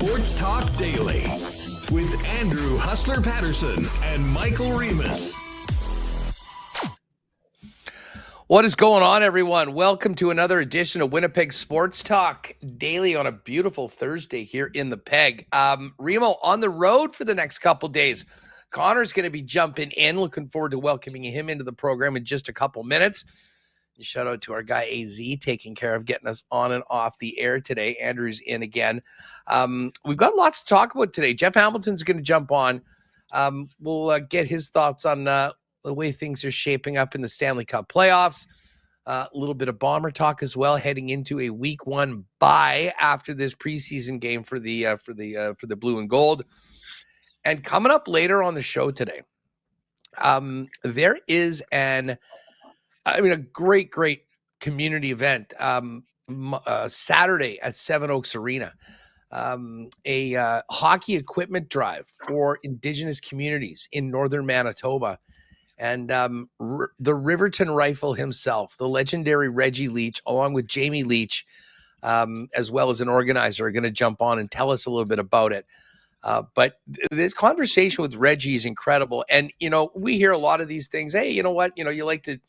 Sports Talk Daily with Andrew Hustler Patterson and Michael Remus. What is going on, everyone? Welcome to another edition of Winnipeg Sports Talk Daily on a beautiful Thursday here in the Peg. Remo on the road for the next couple days. Connor's going to be jumping in. Looking forward to welcoming him into the program in just a couple minutes. Shout out to our guy AZ taking care of getting us on and off the air today. Andrew's in again. We've got lots to talk about today. Geoff Hamilton's going to jump on. We'll get his thoughts on the way things are shaping up in the Stanley Cup playoffs. A little bit of Bomber talk as well, heading into a week one bye after this preseason game for the Blue and Gold. And coming up later on the show today, there is a great community event Saturday at Seven Oaks Arena, a hockey equipment drive for Indigenous communities in northern Manitoba. And the Riverton Rifle himself, the legendary Reggie Leech, along with Jamie Leech, as well as an organizer, are going to jump on and tell us a little bit about it. But this conversation with Reggie is incredible. And, we hear a lot of these things. Hey, you know what? You like to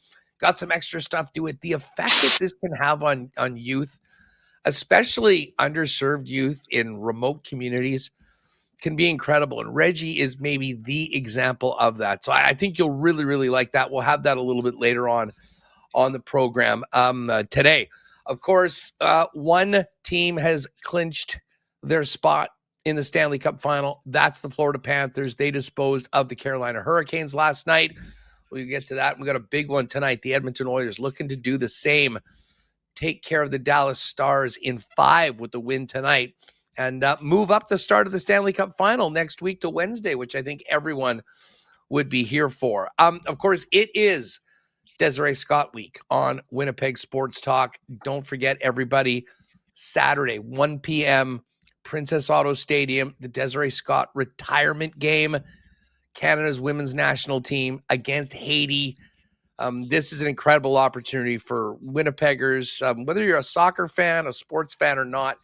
got some extra stuff, do it. The effect that this can have on youth, especially underserved youth in remote communities, can be incredible. And Reggie is maybe the example of that. So I think you'll really, really like that. We'll have that a little bit later on the program today. Of course, one team has clinched their spot in the Stanley Cup final. That's the Florida Panthers. They disposed of the Carolina Hurricanes last night. We'll get to that. We got a big one tonight. The Edmonton Oilers looking to do the same. Take care of the Dallas Stars in 5 with the win tonight. And move up the start of the Stanley Cup final next week to Wednesday, which I think everyone would be here for. Of course, it is Desiree Scott week on Winnipeg Sports Talk. Don't forget, everybody, Saturday, 1 p.m., Princess Auto Stadium, the Desiree Scott retirement game, Canada's women's national team against Haiti. This is an incredible opportunity for Winnipeggers, whether you're a soccer fan, a sports fan or not,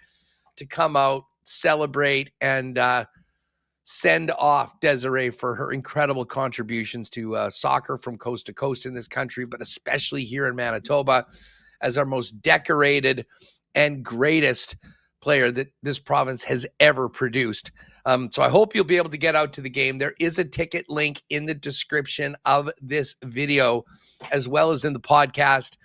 to come out, celebrate, and send off Desiree for her incredible contributions to soccer from coast to coast in this country, but especially here in Manitoba as our most decorated and greatest player that this province has ever produced. So I hope you'll be able to get out to the game. There is a ticket link in the description of this video, as well as in the podcast.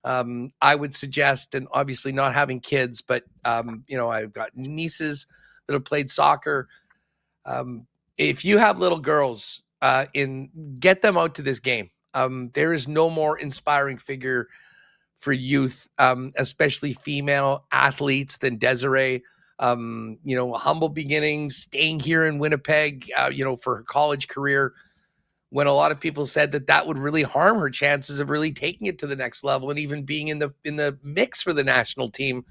I would suggest, and obviously not having kids, but, I've got nieces that have played soccer. If you have little girls, get them out to this game. There is no more inspiring figure for youth, especially female athletes, than Desiree. Humble beginnings, staying here in Winnipeg, for her college career, when a lot of people said that would really harm her chances of really taking it to the next level and even being in the mix for the national team.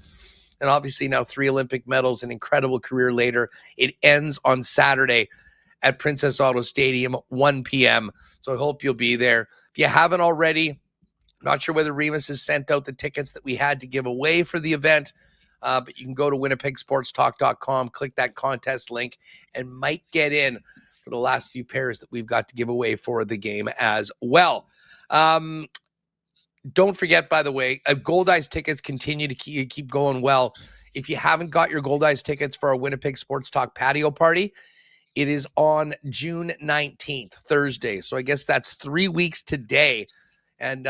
And obviously now 3 Olympic medals, an incredible career later. It ends on Saturday at Princess Auto Stadium, 1 p.m. So I hope you'll be there. If you haven't already, not sure whether Remus has sent out the tickets that we had to give away for the event, but you can go to winnipegsportstalk.com, click that contest link, and might get in for the last few pairs that we've got to give away for the game as well. Don't forget, by the way, Gold Eyes tickets continue to keep going well. If you haven't got your Gold Eyes tickets for our Winnipeg Sports Talk patio party, it is on June 19th, Thursday. So I guess that's 3 weeks today. And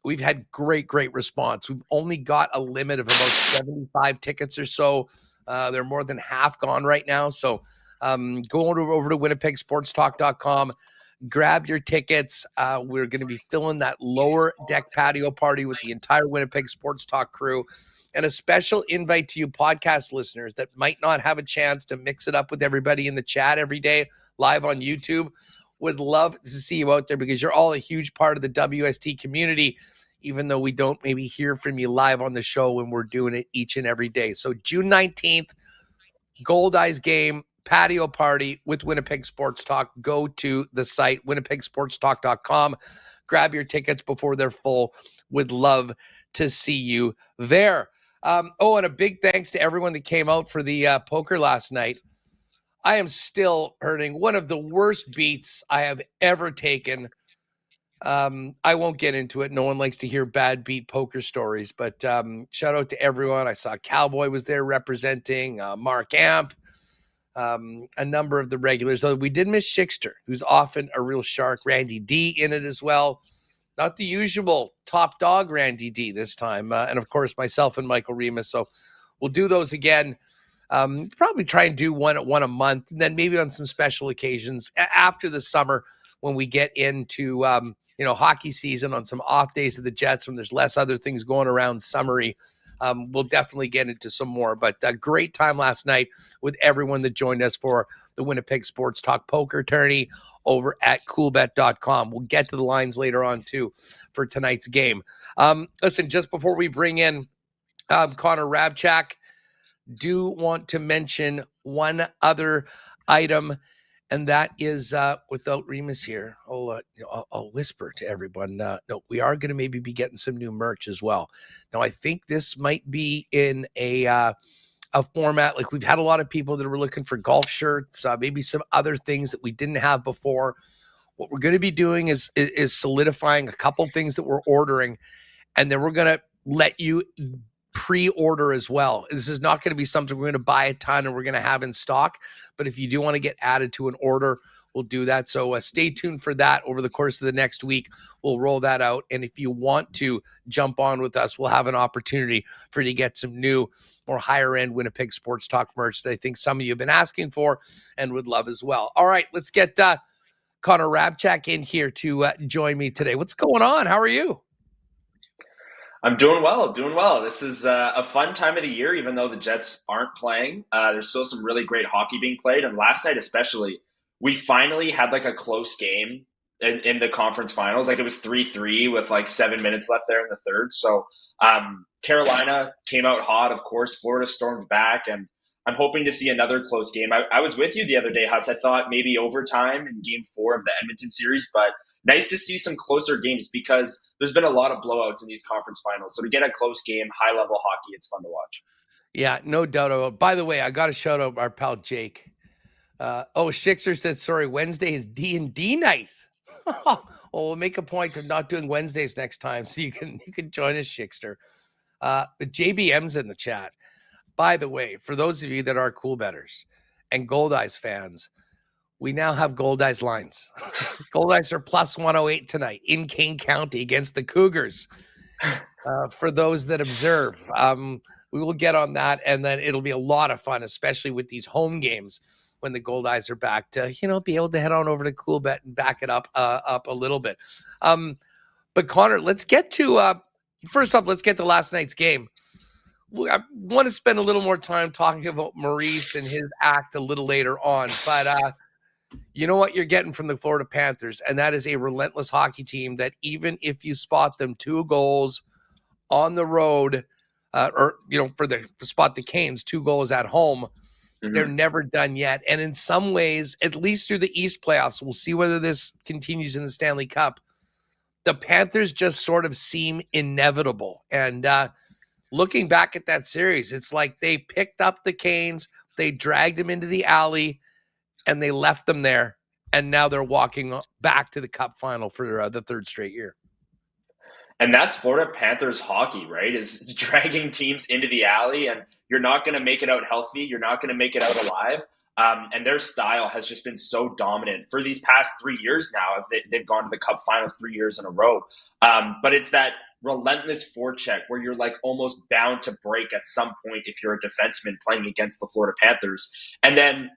we've had great response. We've only got a limit of about 75 tickets or so. They're more than half gone right now. So go over to winnipegsportstalk.com, grab your tickets. We're going to be filling that lower deck patio party with the entire Winnipeg Sports Talk crew. And a special invite to you podcast listeners that might not have a chance to mix it up with everybody in the chat every day live on YouTube. Would love to see you out there because you're all a huge part of the WST community, even though we don't maybe hear from you live on the show when we're doing it each and every day. So June 19th, Gold Eyes game, patio party with Winnipeg Sports Talk. Go to the site, winnipegsportstalk.com. Grab your tickets before they're full. Would love to see you there. And a big thanks to everyone that came out for the poker last night. I am still hurting. One of the worst beats I have ever taken. I won't get into it. No one likes to hear bad beat poker stories, but shout out to everyone. I saw Cowboy was there representing, Mark Amp, a number of the regulars. Though we did miss Schickster, who's often a real shark. Randy D in it as well. Not the usual top dog Randy D this time. And of course, myself and Michael Remus. So we'll do those again. Probably try and do one a month, and then maybe on some special occasions after the summer when we get into hockey season, on some off days of the Jets when there's less other things going around summery. We'll definitely get into some more. But a great time last night with everyone that joined us for the Winnipeg Sports Talk Poker Tourney over at coolbet.com. We'll get to the lines later on too for tonight's game. Listen, just before we bring in Connor Rabchak, do want to mention one other item, and that is without Remus here, I'll whisper to everyone. No, we are going to maybe be getting some new merch as well. Now, I think this might be in a format like we've had a lot of people that were looking for golf shirts, maybe some other things that we didn't have before. What we're going to be doing is solidifying a couple things that we're ordering, and then we're going to let you pre-order as well. This is not going to be something we're going to buy a ton and we're going to have in stock, but if you do want to get added to an order, we'll do that. So stay tuned for that over the course of the next week. We'll roll that out, and if you want to jump on with us, we'll have an opportunity for you to get some new, more higher end Winnipeg Sports Talk merch that I think some of you have been asking for and would love as well. All right, let's get Connor Rabchak in here to join me today. What's going on? How are you? I'm doing well. This is a fun time of the year, even though the Jets aren't playing. There's still some really great hockey being played. And last night especially, we finally had like a close game in the conference finals. Like it was 3-3 with like 7 minutes left there in the third. So Carolina came out hot, of course. Florida stormed back, and I'm hoping to see another close game. I was with you the other day, Huss. I thought maybe overtime in game 4 of the Edmonton series, but nice to see some closer games because there's been a lot of blowouts in these conference finals. So to get a close game, high-level hockey, it's fun to watch. Yeah, no doubt about it. By the way, I got to shout out our pal Jake. Schickster said, sorry, Wednesday is D&D night. Well, we'll make a point of not doing Wednesdays next time so you can join us, Schickster. But JBM's in the chat. By the way, for those of you that are cool bettors and Gold Eyes fans, we now have Gold Eyes lines. Gold Eyes are plus 108 tonight in Kane County against the Cougars. For those that observe, we will get on that, and then it'll be a lot of fun, especially with these home games when the Gold Eyes are back to, be able to head on over to Coolbet and back it up a little bit. But Connor, let's get to first off, let's get to last night's game. I want to spend a little more time talking about Maurice and his act a little later on, but you know what you're getting from the Florida Panthers, and that is a relentless hockey team that even if you spot them 2 goals on the road, to spot the Canes 2 goals at home, they're never done yet. And in some ways, at least through the East playoffs, we'll see whether this continues in the Stanley Cup, the Panthers just sort of seem inevitable. And looking back at that series, it's like they picked up the Canes, they dragged them into the alley, and they left them there, and now they're walking back to the Cup final for the 3rd straight year. And that's Florida Panthers hockey, right? Is dragging teams into the alley, and you're not going to make it out healthy. You're not going to make it out alive. And their style has just been so dominant for these past 3 years now. They've gone to the Cup finals 3 years in a row. But it's that relentless forecheck where you're like almost bound to break at some point if you're a defenseman playing against the Florida Panthers. And then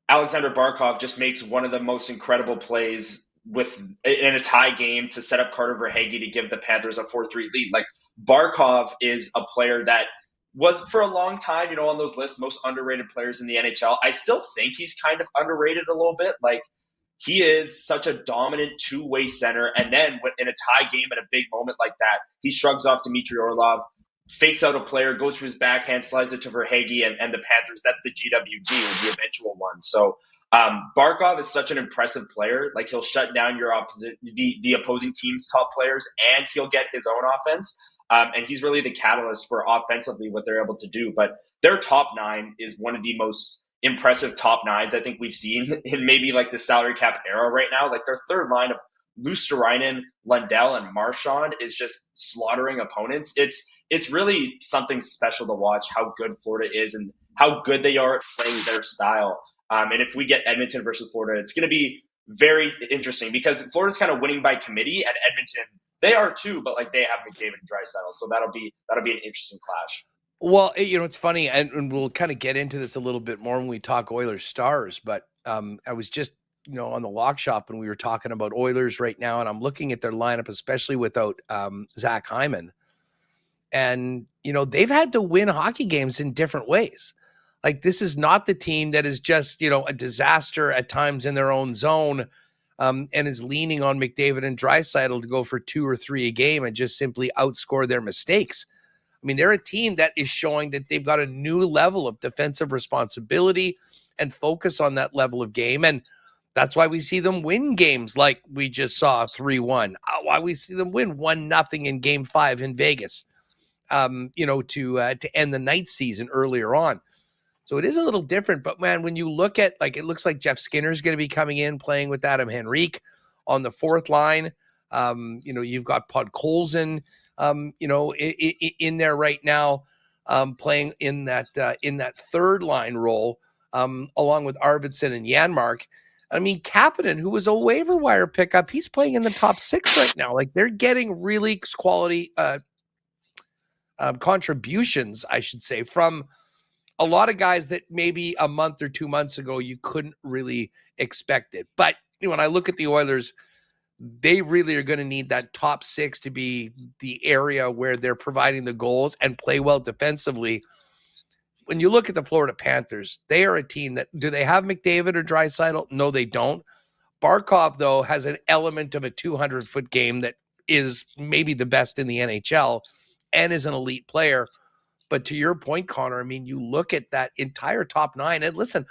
Alexander Barkov just makes one of the most incredible plays in a tie game to set up Carter Verhaeghe to give the Panthers a 4-3 lead. Like, Barkov is a player that was for a long time, on those lists, most underrated players in the NHL. I still think he's kind of underrated a little bit. Like, he is such a dominant two-way center. And then in a tie game at a big moment like that, he shrugs off Dmitry Orlov, fakes out a player, goes for his backhand, slides it to Verhaeghe, and the Panthers. That's the GWG, or the eventual one. So Barkov is such an impressive player. Like, he'll shut down the opposing team's top players, and he'll get his own offense. And he's really the catalyst for offensively what they're able to do. But their top 9 is one of the most impressive top 9s I think we've seen in maybe like the salary cap era right now. Like their third line of Luosterainen, Lundell, and Marchand is just slaughtering opponents. It's really something special to watch how good Florida is and how good they are at playing their style. And if we get Edmonton versus Florida, it's going to be very interesting because Florida's kind of winning by committee, and Edmonton, they are too, but like they have McDavid and Draisaitl, so that'll be an interesting clash. Well, it's funny, and we'll kind of get into this a little bit more when we talk Oilers stars, but I was just, on the lock shop and we were talking about Oilers right now, and I'm looking at their lineup, especially without Zach Hyman. And, they've had to win hockey games in different ways. Like, this is not the team that is just, a disaster at times in their own zone and is leaning on McDavid and Draisaitl to go for 2 or 3 a game and just simply outscore their mistakes. I mean, they're a team that is showing that they've got a new level of defensive responsibility and focus on that level of game. And that's why we see them win games like we just saw 3-1. Why we see them win 1-0 in Game 5 in Vegas, to end the night season earlier on. So it is a little different. But, man, when you look at, like, it looks like Jeff Skinner's going to be coming in, playing with Adam Henrique on the fourth line. You've got Podkolzin, in there right now, playing in that third line role, along with Arvidsson and Janmark. I mean, Kapanen, who was a waiver wire pickup, he's playing in the top 6 right now. Like, they're getting really quality contributions, I should say, from a lot of guys that maybe a month or 2 months ago you couldn't really expect it. But when I look at the Oilers, they really are going to need that top 6 to be the area where they're providing the goals and play well defensively. When you look at the Florida Panthers, they are a team that, do they have McDavid or Draisaitl? No, they don't. Barkov, though, has an element of a 200-foot game that is maybe the best in the NHL and is an elite player. But to your point, Connor, I mean, you look at that entire top 9, and listen,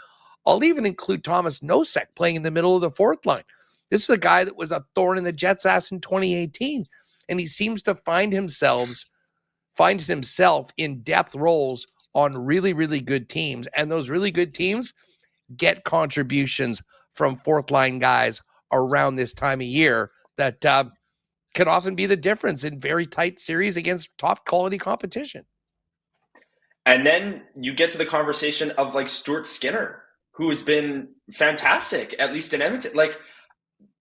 I'll even include Thomas Nosek playing in the middle of the fourth line. This is a guy that was a thorn in the Jets' ass in 2018, and he seems to find himself in depth roles on really, really good teams. And those really good teams get contributions from fourth-line guys around this time of year that can often be the difference in very tight series against top-quality competition. And then you get to the conversation of like Stuart Skinner, who has been fantastic, at least in Edmonton. Like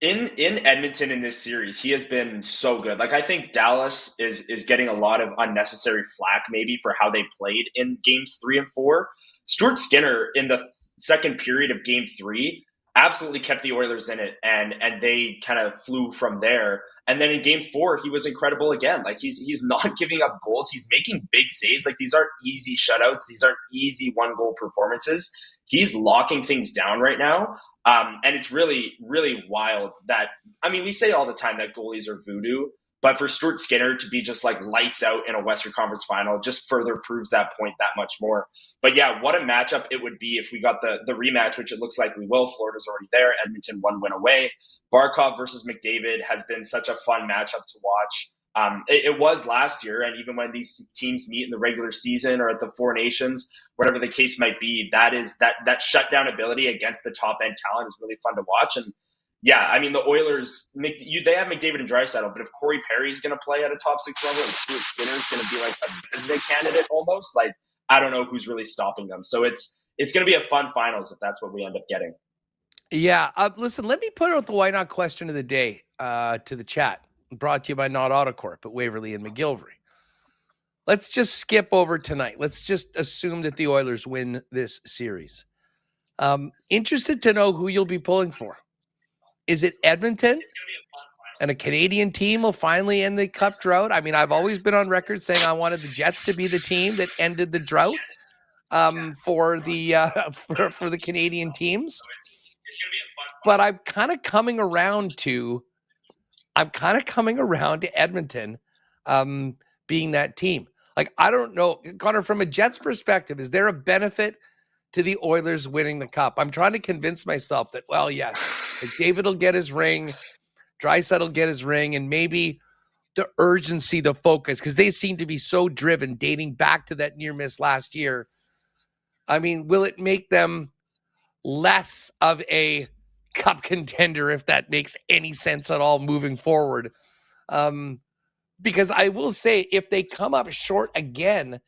in Edmonton in this series, he has been so good. Like I think Dallas is getting a lot of unnecessary flack maybe for how they played in games 3 and 4. Stuart Skinner in the second period of game 3 absolutely kept the Oilers in it, and they kind of flew from there. And then in game 4, he was incredible again. Like he's not giving up goals. He's making big saves. Like these aren't easy shutouts. These aren't easy 1-goal performances. He's locking things down right now. And it's really, really wild that, I mean, we say all the time that goalies are voodoo, but for Stuart Skinner to be just like lights out in a Western Conference final just further proves that point that much more. But yeah, what a matchup it would be if we got the rematch, which it looks like we will. Florida's already there. Edmonton 1 win away. Barkov versus McDavid has been such a fun matchup to watch. It was last year, and even when these teams meet in the regular season or at the Four Nations, whatever the case might be, that shutdown ability against the top end talent is really fun to watch. And yeah, I mean the Oilers, they have McDavid and Draisaitl, but if Corey Perry's going to play at a top 6 level and Stuart Skinner's going to be like a Vezina candidate almost, like I don't know who's really stopping them. So it's going to be a fun finals if that's what we end up getting. Yeah, listen, let me put out the why not question of the day to the chat. Brought to you by Not Autocorp at Waverly and McGillivray. Let's just skip over tonight. Let's just assume that the Oilers win this series. Interested to know who you'll be pulling for. Is it Edmonton? And a Canadian team will finally end the Cup drought? I mean, I've always been on record saying I wanted the Jets to be the team that ended the drought for the Canadian teams. But I'm kind of coming around to Edmonton being that team. Like, I don't know, Connor, from a Jets perspective, is there a benefit to the Oilers winning the Cup? I'm trying to convince myself that, well, yes, like David will get his ring, Draisaitl will get his ring, and maybe the urgency, the focus, because they seem to be so driven dating back to that near miss last year. I mean, will it make them less of a cup contender, if that makes any sense at all moving forward? Because I will say, if they come up short again,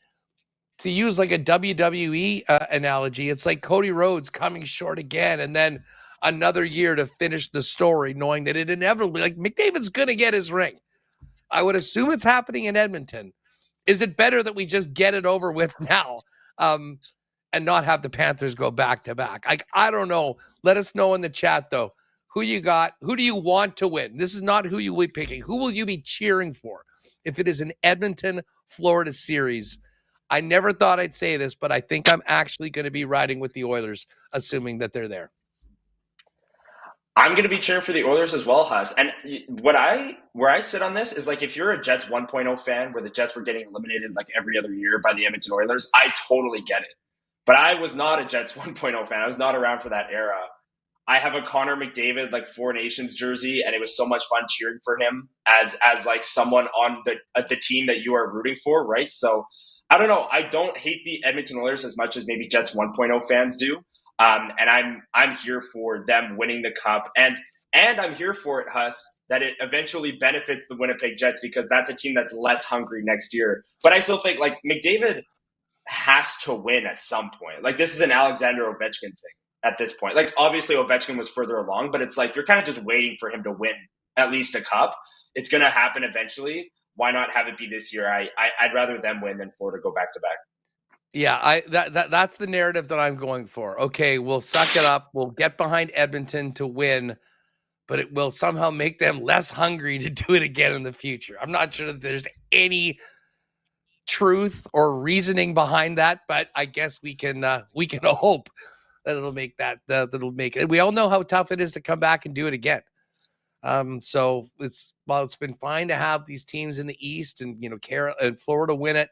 to use like a WWE analogy, it's like Cody Rhodes coming short again, and then another year to finish the story, knowing that it inevitably, like, McDavid's going to get his ring. I would assume it's happening in Edmonton. Is it better that we just get it over with now and not have the Panthers go back to back? I don't know. Let us know in the chat, though. Who you got? Who do you want to win? This is not who you will be picking. Who will you be cheering for if it is an Edmonton, Florida series? I never thought I'd say this, but I think I'm actually going to be riding with the Oilers, assuming that they're there. I'm going to be cheering for the Oilers as well, Huss. And where I sit on this is, like, if you're a Jets 1.0 fan where the Jets were getting eliminated like every other year by the Edmonton Oilers, I totally get it. But I was not a Jets 1.0 fan. I was not around for that era. I have a Connor McDavid like Four Nations jersey, and it was so much fun cheering for him as like someone on the team that you are rooting for, right? So I don't know. I don't hate the Edmonton Oilers as much as maybe Jets 1.0 fans do. And I'm here for them winning the cup. And I'm here for it, Huss, that it eventually benefits the Winnipeg Jets, because that's a team that's less hungry next year. But I still think, like, McDavid has to win at some point. Like, this is an Alexander Ovechkin thing at this point. Like, obviously Ovechkin was further along, but it's like you're kind of just waiting for him to win at least a cup. It's going to happen eventually. Why not have it be this year? I'd rather them win than Florida go back to back. Yeah, that's the narrative that I'm going for. Okay, we'll suck it up. We'll get behind Edmonton to win, but it will somehow make them less hungry to do it again in the future. I'm not sure that there's any truth or reasoning behind that, but I guess we can hope that it'll make that'll make it. We all know how tough it is to come back and do it again. So it's been fine to have these teams in the East and and Florida win it.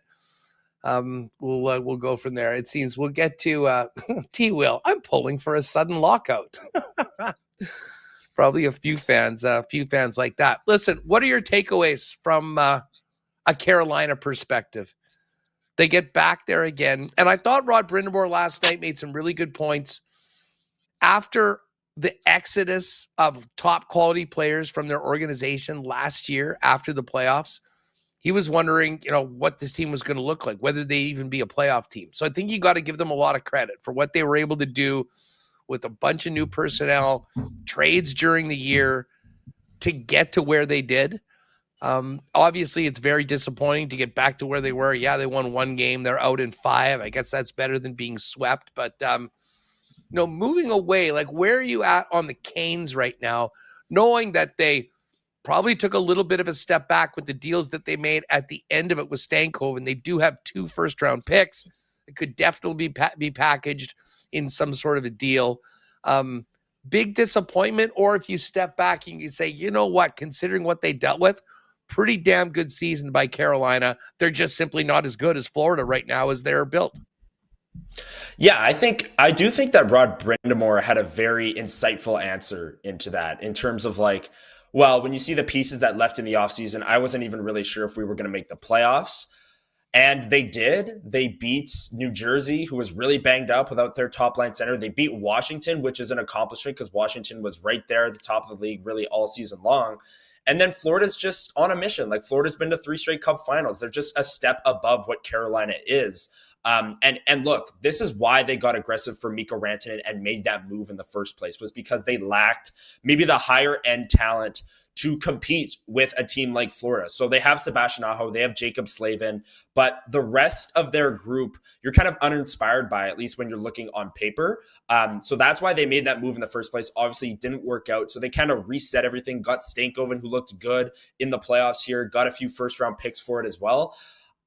We'll go from there. It seems we'll get to T. Will. I'm pulling for a sudden lockout. Probably a few fans like that. Listen, what are your takeaways from a Carolina perspective? They get back there again, and I thought Rod Brindamore last night made some really good points after the exodus of top quality players from their organization last year after the playoffs. He was wondering, what this team was going to look like, whether they even be a playoff team. So I think you got to give them a lot of credit for what they were able to do with a bunch of new personnel, trades during the year to get to where they did. Obviously, it's very disappointing to get back to where they were. Yeah, they won one game. They're out in 5. I guess that's better than being swept. But, moving away, like, where are you at on the Canes right now, knowing that they probably took a little bit of a step back with the deals that they made at the end of it with Stankoven. They do have 2 first-round picks. It could definitely be packaged in some sort of a deal. Big disappointment, or if you step back and you say, you know what, considering what they dealt with, pretty damn good season by Carolina. They're just simply not as good as Florida right now as they're built. Yeah, I do think that Rod Brindamore had a very insightful answer into that, in terms of, like, well, when you see the pieces that left in the offseason, I wasn't even really sure if we were going to make the playoffs. And they did. They beat New Jersey, who was really banged up without their top-line center. They beat Washington, which is an accomplishment because Washington was right there at the top of the league really all season long. And then Florida's just on a mission. Like, Florida's been to 3 straight Cup finals. They're just a step above what Carolina is. And look, this is why they got aggressive for Mikko Rantanen and made that move in the first place, was because they lacked maybe the higher end talent to compete with a team like Florida. So they have Sebastian Aho, they have Jacob Slavin, but the rest of their group, you're kind of uninspired by, at least when you're looking on paper. So that's why they made that move in the first place. Obviously, it didn't work out. So they kind of reset everything, got Stankoven, who looked good in the playoffs here, got a few first-round picks for it as well.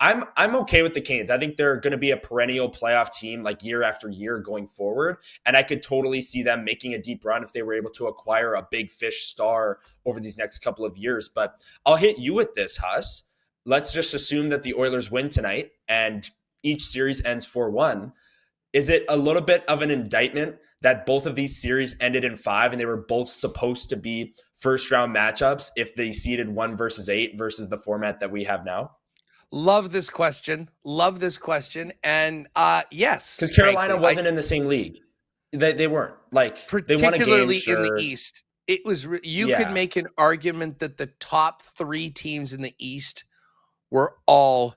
I'm okay with the Canes. I think they're going to be a perennial playoff team, like, year after year going forward. And I could totally see them making a deep run if they were able to acquire a big fish star over these next couple of years. But I'll hit you with this, Huss. Let's just assume that the Oilers win tonight and each series ends 4-1. Is it a little bit of an indictment that both of these series ended in 5 and they were both supposed to be first round matchups if they seeded 1 versus 8 versus the format that we have now? Love this question. And yes, because Carolina frankly, wasn't in the same league. They weren't. Like, they won a game, particularly sure. in the East. It was you Yeah. could make an argument that the top 3 teams in the East were all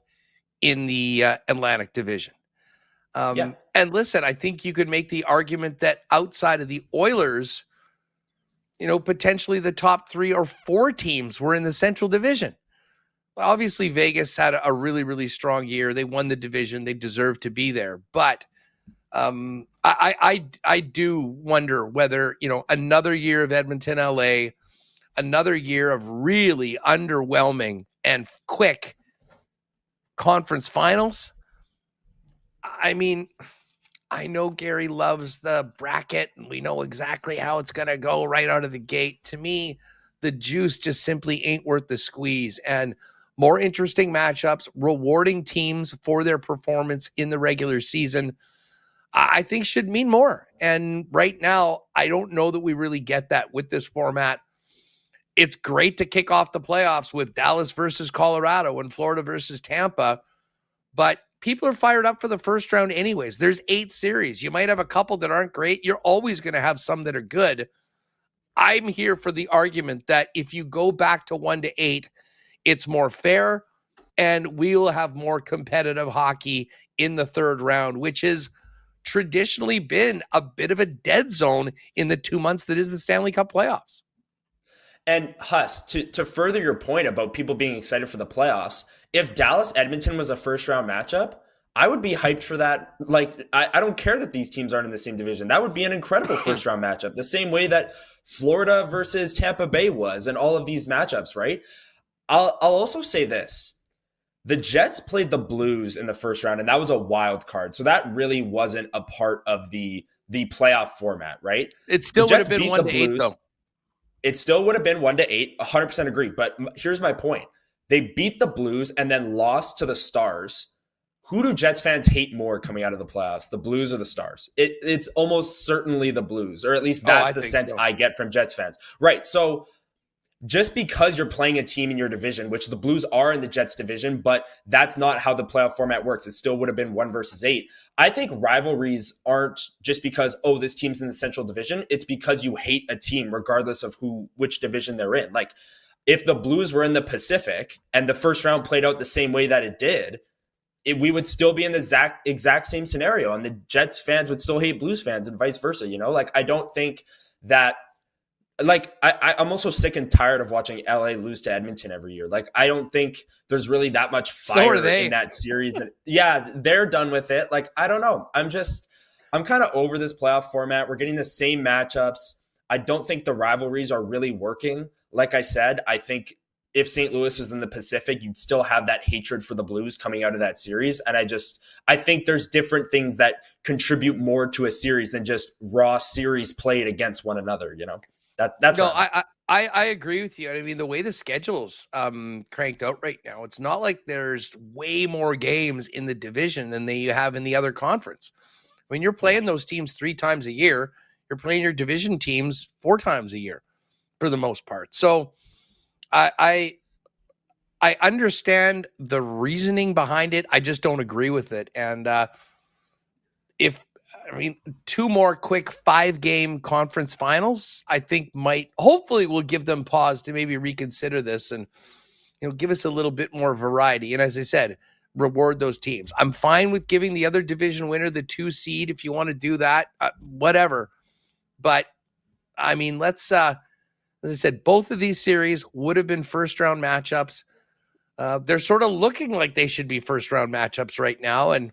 in the Atlantic Division. And listen, I think you could make the argument that outside of the Oilers, potentially the top 3 or 4 teams were in the Central Division. Obviously, Vegas had a really, really strong year. They won the division. They deserve to be there. But I do wonder whether, another year of Edmonton, LA, another year of really underwhelming and quick conference finals. I mean, I know Gary loves the bracket and we know exactly how it's going to go right out of the gate. To me, the juice just simply ain't worth the squeeze. And more interesting matchups, rewarding teams for their performance in the regular season, I think should mean more. And right now, I don't know that we really get that with this format. It's great to kick off the playoffs with Dallas versus Colorado and Florida versus Tampa, but people are fired up for the first round anyways. There's 8 series. You might have a couple that aren't great. You're always going to have some that are good. I'm here for the argument that if you go back to 1 to 8, it's more fair, and we'll have more competitive hockey in the third round, which has traditionally been a bit of a dead zone in the 2 months that is the Stanley Cup playoffs. And Huss, to further your point about people being excited for the playoffs, if Dallas-Edmonton was a first-round matchup, I would be hyped for that. Like, I don't care that these teams aren't in the same division. That would be an incredible first-round matchup, the same way that Florida versus Tampa Bay was and all of these matchups, right? I'll also say this. The Jets played the Blues in the first round, and that was a wild card. So that really wasn't a part of the playoff format, right? It still would have been 1 to 8, though. It still would have been 1 to 8, 100% agree. But here's my point. They beat the Blues and then lost to the Stars. Who do Jets fans hate more coming out of the playoffs, the Blues or the Stars? It's almost certainly the Blues, or at least that's the sense I get from Jets fans. Right, so just because you're playing a team in your division, which the Blues are in the Jets division, but that's not how the playoff format works. It still would have been 1 versus 8. I think rivalries aren't just because, this team's in the Central Division. It's because you hate a team regardless of which division they're in. Like, if the Blues were in the Pacific and the first round played out the same way that it did, we would still be in the exact same scenario, and the Jets fans would still hate Blues fans and vice versa. Like, I don't think that. Like, I'm also sick and tired of watching LA lose to Edmonton every year. Like, I don't think there's really that much fire in that series. And yeah, they're done with it. Like, I don't know. I'm kind of over this playoff format. We're getting the same matchups. I don't think the rivalries are really working. Like I said, I think if St. Louis was in the Pacific, you'd still have that hatred for the Blues coming out of that series. And I think there's different things that contribute more to a series than just raw series played against one another, That's no, I agree with you. I mean, the way the schedule's cranked out right now, it's not like there's way more games in the division than you have in the other conference. I mean, you're playing those teams 3 times a year. You're playing your division teams 4 times a year for the most part. So I understand the reasoning behind it. I just don't agree with it. And I mean, 2 more quick 5-game conference finals, I think hopefully will give them pause to maybe reconsider this and, give us a little bit more variety. And as I said, reward those teams. I'm fine with giving the other division winner the 2 seed if you want to do that, whatever. But I mean, let's, as I said, both of these series would have been first round matchups. They're sort of looking like they should be first round matchups right now. And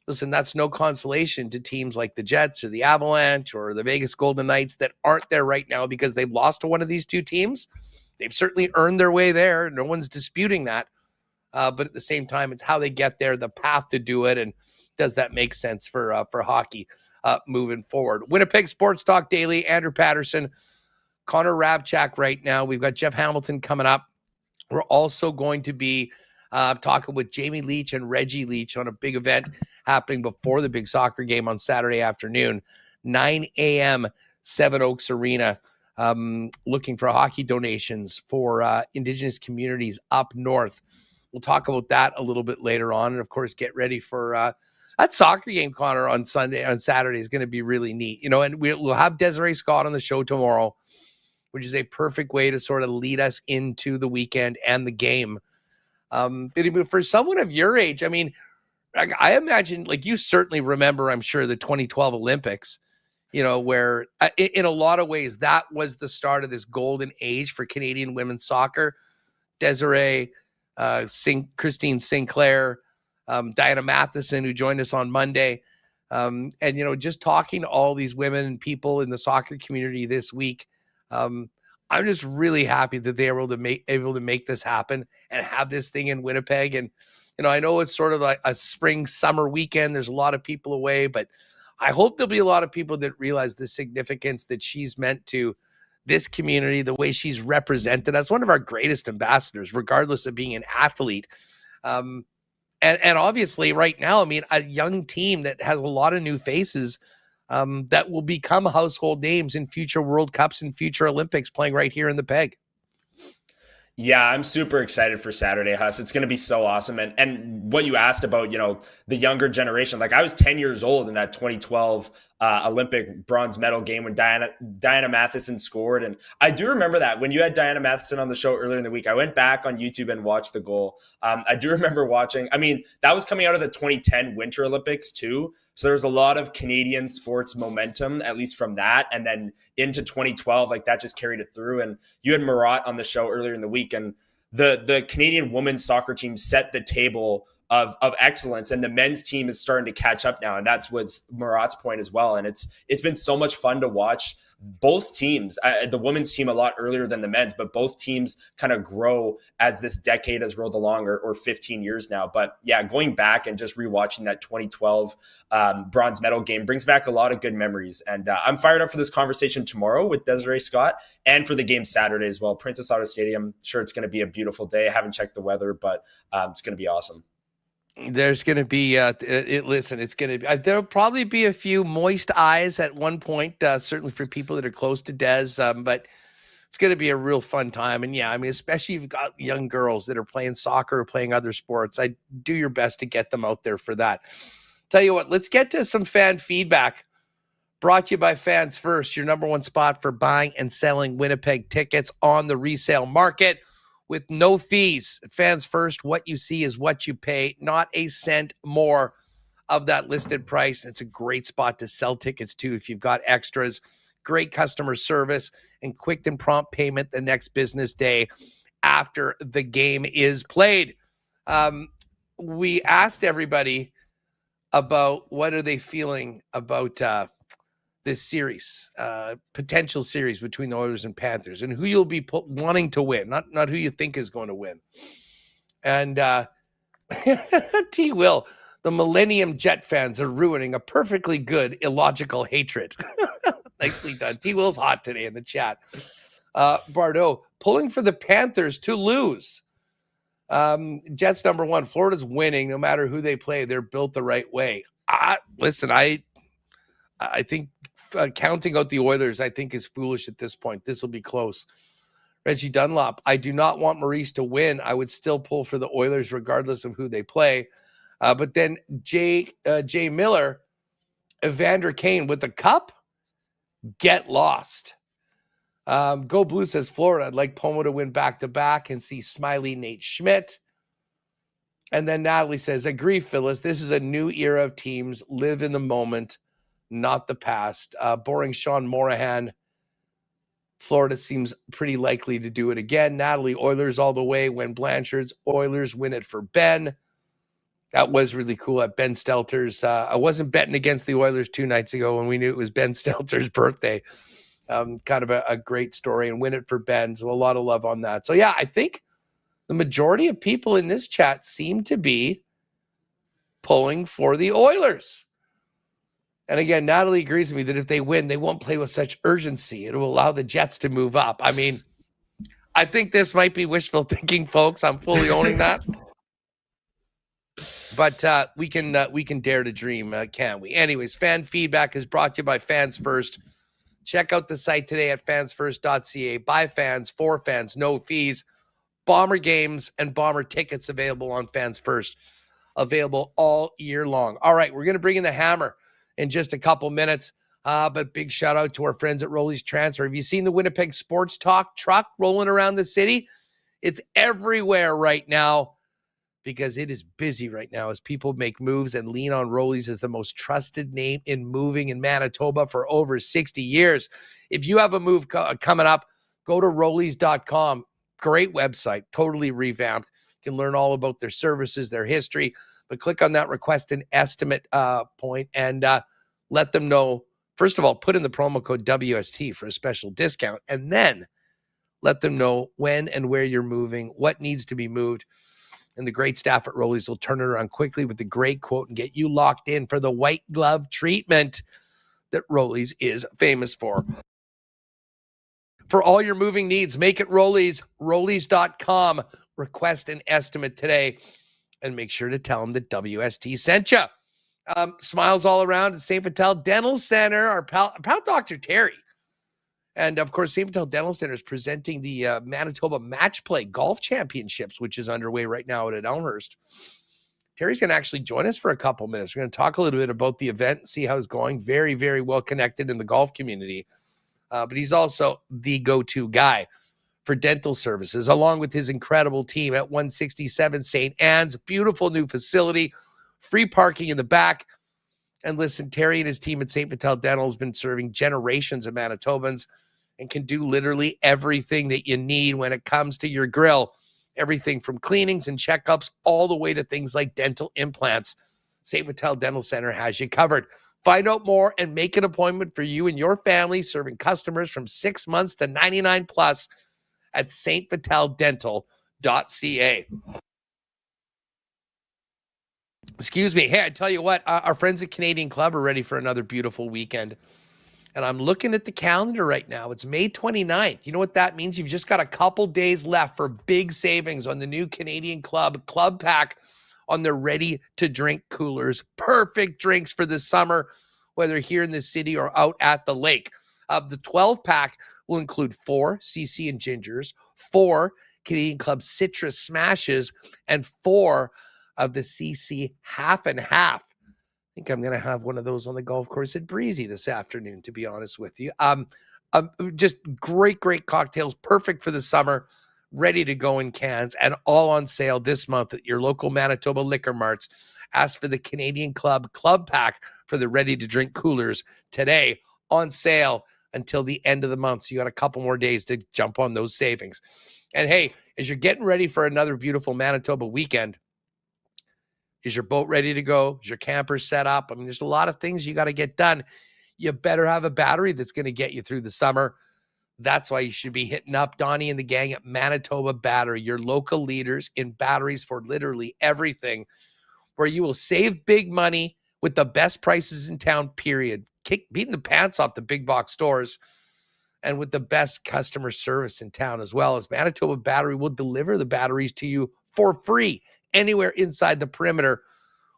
listen, that's no consolation to teams like the Jets or the Avalanche or the Vegas Golden Knights that aren't there right now because they've lost to one of these 2 teams. They've certainly earned their way there. No one's disputing that. But at the same time, it's how they get there, the path to do it, and does that make sense for hockey moving forward? Winnipeg Sports Talk Daily, Andrew Patterson, Connor Rabchak right now. We've got Geoff Hamilton coming up. We're also going to be talking with Jamie Leech and Reggie Leech on a big event happening before the big soccer game on Saturday afternoon, 9 a.m., Seven Oaks Arena. Looking for hockey donations for Indigenous communities up north. We'll talk about that a little bit later on. And, of course, get ready for that soccer game, Connor, on Saturday is going to be really neat. And we'll have Desiree Scott on the show tomorrow, which is a perfect way to sort of lead us into the weekend and the game. But for someone of your age, I mean, I imagine, like, you certainly remember, I'm sure, the 2012 Olympics, where in a lot of ways that was the start of this golden age for Canadian women's soccer. Desiree, Christine Sinclair, Diana Matheson, who joined us on Monday. And, just talking to all these women and people in the soccer community this week, I'm just really happy that they were able to make this happen and have this thing in Winnipeg. And, I know it's sort of like a spring, summer weekend. There's a lot of people away, but I hope there'll be a lot of people that realize the significance that she's meant to this community, the way she's represented as one of our greatest ambassadors, regardless of being an athlete. And obviously right now, I mean, a young team that has a lot of new faces that will become household names in future World Cups and future Olympics playing right here in the Peg. Yeah, I'm super excited for Saturday, Huss. It's going to be so awesome. And what you asked about, the younger generation, like I was 10 years old in that 2012 Olympic bronze medal game when Diana Matheson scored. And I do remember that when you had Diana Matheson on the show earlier in the week, I went back on YouTube and watched the goal. I do remember watching, that was coming out of the 2010 Winter Olympics too. So there's a lot of Canadian sports momentum, at least from that. And then into 2012, like that just carried it through. And you had Murat on the show earlier in the week, and the Canadian women's soccer team set the table of excellence, and the men's team is starting to catch up now. And that's what's Murat's point as well. And it's been so much fun to watch both teams, the women's team a lot earlier than the men's, but both teams kind of grow as this decade has rolled along, or 15 years now. But yeah, going back and just rewatching that 2012 bronze medal game brings back a lot of good memories. And I'm fired up for this conversation tomorrow with Desiree Scott, and for the game Saturday as well. Princess Auto Stadium, sure, it's going to be a beautiful day. I haven't checked the weather, but it's going to be awesome. There's going to be, it's going to be, there'll probably be a few moist eyes at one point, certainly for people that are close to Des, but it's going to be a real fun time. And yeah, especially if you've got young girls that are playing soccer or playing other sports, I do your best to get them out there for that. Tell you what, let's get to some fan feedback. Brought to you by Fans First, your number one spot for buying and selling Winnipeg tickets on the resale market, with no fees. Fans First, what you see is what you pay, not a cent more of that listed price. And it's a great spot to sell tickets to if you've got extras. Great customer service and quick and prompt payment the next business day after the game is played. We asked everybody about what are they feeling about this series, potential series between the Oilers and Panthers, and who you'll be wanting to win, not who you think is going to win. And T. Will, the Millennium Jet fans are ruining a perfectly good illogical hatred. Nicely done. T. Will's hot today in the chat. Bardot, pulling for the Panthers to lose. Jets number one, Florida's winning no matter who they play. They're built the right way. Listen, I think counting out the Oilers, I think, is foolish at this point. This will be close. Reggie Dunlop, I do not want Maurice to win. I would still pull for the Oilers regardless of who they play. But then Jay Miller, Evander Kane with the cup, get lost. Go Blue says Florida. I'd like Pomo to win back-to-back and see Smiley Nate Schmidt. And then Natalie says, agree, Phyllis. This is a new era of teams. Live in the moment, not the past. Boring Sean Morahan. Florida seems pretty likely to do it again. Natalie, Oilers all the way. When Blanchard's Oilers win it for Ben. That was really cool at Ben Stelter's. I wasn't betting against the Oilers 2 nights ago when we knew it was Ben Stelter's birthday. Kind of a great story, and win it for Ben. So a lot of love on that. So yeah, I think the majority of people in this chat seem to be pulling for the Oilers. And again, Natalie agrees with me that if they win, they won't play with such urgency. It will allow the Jets to move up. I mean, I think this might be wishful thinking, folks. I'm fully owning that. But we can dare to dream, can't we? Anyways, fan feedback is brought to you by Fans First. Check out the site today at fansfirst.ca. By fans, for fans, no fees. Bomber games and Bomber tickets available on Fans First. Available all year long. All right, we're going to bring in the hammer in just a couple minutes. But big shout out to our friends at Rolly's Transfer. Have you seen the Winnipeg Sports Talk truck rolling around the city? It's everywhere right now because it is busy right now as people make moves and lean on Rolly's as the most trusted name in moving in Manitoba for over 60 years. If you have a move coming up, go to Rollies.com. Great website, totally revamped. You can learn all about their services, their history, but click on that request an estimate point and let them know. First of all, put in the promo code WST for a special discount, and then let them know when and where you're moving, what needs to be moved. And the great staff at Rollies will turn it around quickly with a great quote and get you locked in for the white glove treatment that Rollies is famous for. For all your moving needs, make it Rollies, Rollies.com. Request an estimate today and make sure to tell them that WST sent you. Smiles all around at St. Vital Dental Center, our pal Dr. Terry. And, of course, St. Vital Dental Center is presenting the Manitoba Match Play Golf Championships, which is underway right now at Elmhurst. Terry's going to actually join us for a couple minutes. We're going to talk a little bit about the event and see how it's going. Very, very well connected in the golf community. But he's also the go-to guy for dental services, along with his incredible team at 167 St. Anne's. Beautiful new facility, free parking in the back. And listen, Terry and his team at St. Vital Dental has been serving generations of Manitobans and can do literally everything that you need when it comes to your grill. Everything from cleanings and checkups all the way to things like dental implants. St. Vital Dental Center has you covered. Find out more and make an appointment for you and your family, serving customers from 6 months to 99 plus at stvitaldental.ca. Excuse me. Hey, I tell you what, our friends at Canadian Club are ready for another beautiful weekend. And I'm looking at the calendar right now. It's May 29th. You know what that means? You've just got a couple days left for big savings on the new Canadian Club Pack on their ready-to-drink coolers. Perfect drinks for the summer, whether here in the city or out at the lake. The 12-pack will include 4 CC and Gingers, 4 Canadian Club Citrus Smashes, and 4 of the CC Half and Half. I think I'm going to have one of those on the golf course at Breezy this afternoon, to be honest with you. Just great cocktails, perfect for the summer, ready to go in cans, and all on sale this month at your local Manitoba liquor marts. Ask for the Canadian Club Pack for the ready-to-drink coolers today, on sale until the end of the month. So you got a couple more days to jump on those savings. And hey, as you're getting ready for another beautiful Manitoba weekend, is your boat ready to go? Is your camper set up? I mean, there's a lot of things you got to get done. You better have a battery that's going to get you through the summer. That's why you should be hitting up Donnie and the gang at Manitoba Battery, your local leaders in batteries for literally everything, where you will save big money with the best prices in town, period. Beating the pants off the big box stores, and with the best customer service in town, as well as Manitoba Battery will deliver the batteries to you for free anywhere inside the perimeter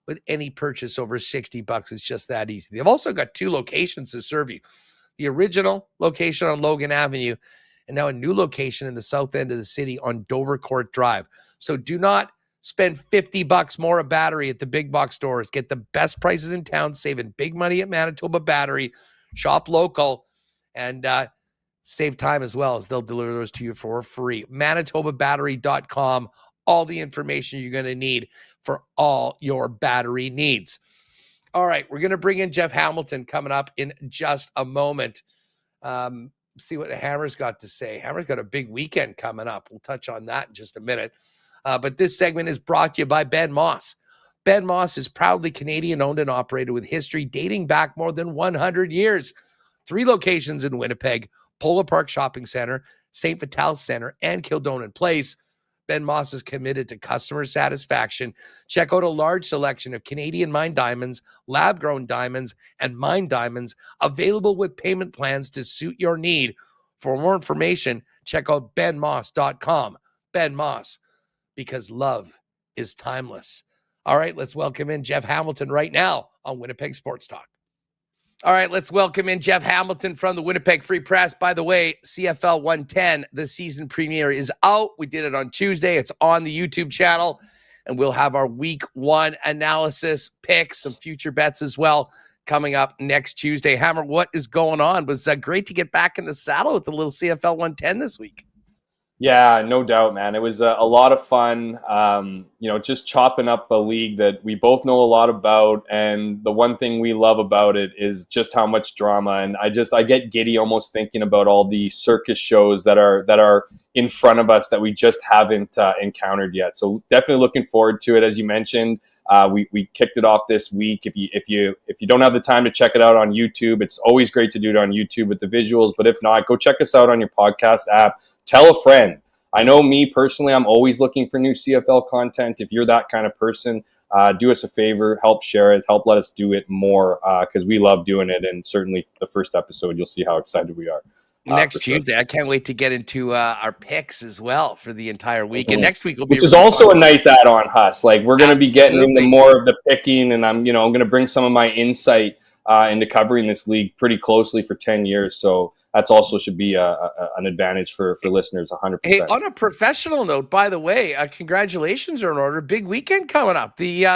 with any purchase over $60. It's just that easy. They've also got 2 locations to serve you. The original location on Logan Avenue, and now a new location in the south end of the city on Dovercourt Drive. So do not spend $50 more a battery at the big box stores. Get the best prices in town, saving big money at Manitoba Battery. Shop local and save time as well, as they'll deliver those to you for free. ManitobaBattery.com. All the information you're going to need for all your battery needs. All right, we're going to bring in Geoff Hamilton coming up in just a moment. See what the Hammer's got to say. Hammer's got a big weekend coming up. We'll touch on that in just a minute. But this segment is brought to you by Ben Moss. Ben Moss is proudly Canadian-owned and operated with history dating back more than 100 years. 3 locations in Winnipeg, Polo Park Shopping Center, St. Vital Center, and Kildonan Place. Ben Moss is committed to customer satisfaction. Check out a large selection of Canadian mined diamonds, lab-grown diamonds, and mined diamonds available with payment plans to suit your need. For more information, check out benmoss.com. Ben Moss, because love is timeless. All right, let's welcome in Geoff Hamilton right now on Winnipeg Sports Talk. All right, let's welcome in Geoff Hamilton from the Winnipeg Free Press. By the way, CFL 110, the season premiere is out. We did it on Tuesday. It's on the YouTube channel, and we'll have our week 1 analysis, picks, some future bets as well coming up next Tuesday. Hammer, what is going on? It was great to get back in the saddle with the little CFL 110 this week. Yeah, no doubt, man. It was a lot of fun, just chopping up a league that we both know a lot about. And the one thing we love about it is just how much drama. And I get giddy almost thinking about all the circus shows that are in front of us that we just haven't encountered yet. So definitely looking forward to it. As you mentioned, we kicked it off this week. If you don't have the time to check it out on YouTube, it's always great to do it on YouTube with the visuals. But if not, go check us out on your podcast app. Tell a friend. I know me personally, I'm always looking for new CFL content. If you're that kind of person, do us a favor, help share it, help let us do it more because we love doing it. And certainly the first episode, you'll see how excited we are. Next Tuesday, I can't wait to get into our picks as well for the entire week. Mm-hmm. And next week will be which is also a nice add-on, Huss. Like we're going to be getting into more of the picking, and I'm going to bring some of my insight into covering this league pretty closely for 10 years. So that's also should be an advantage for listeners 100%. Hey, on a professional note, by the way, congratulations are in order. Big weekend coming up. We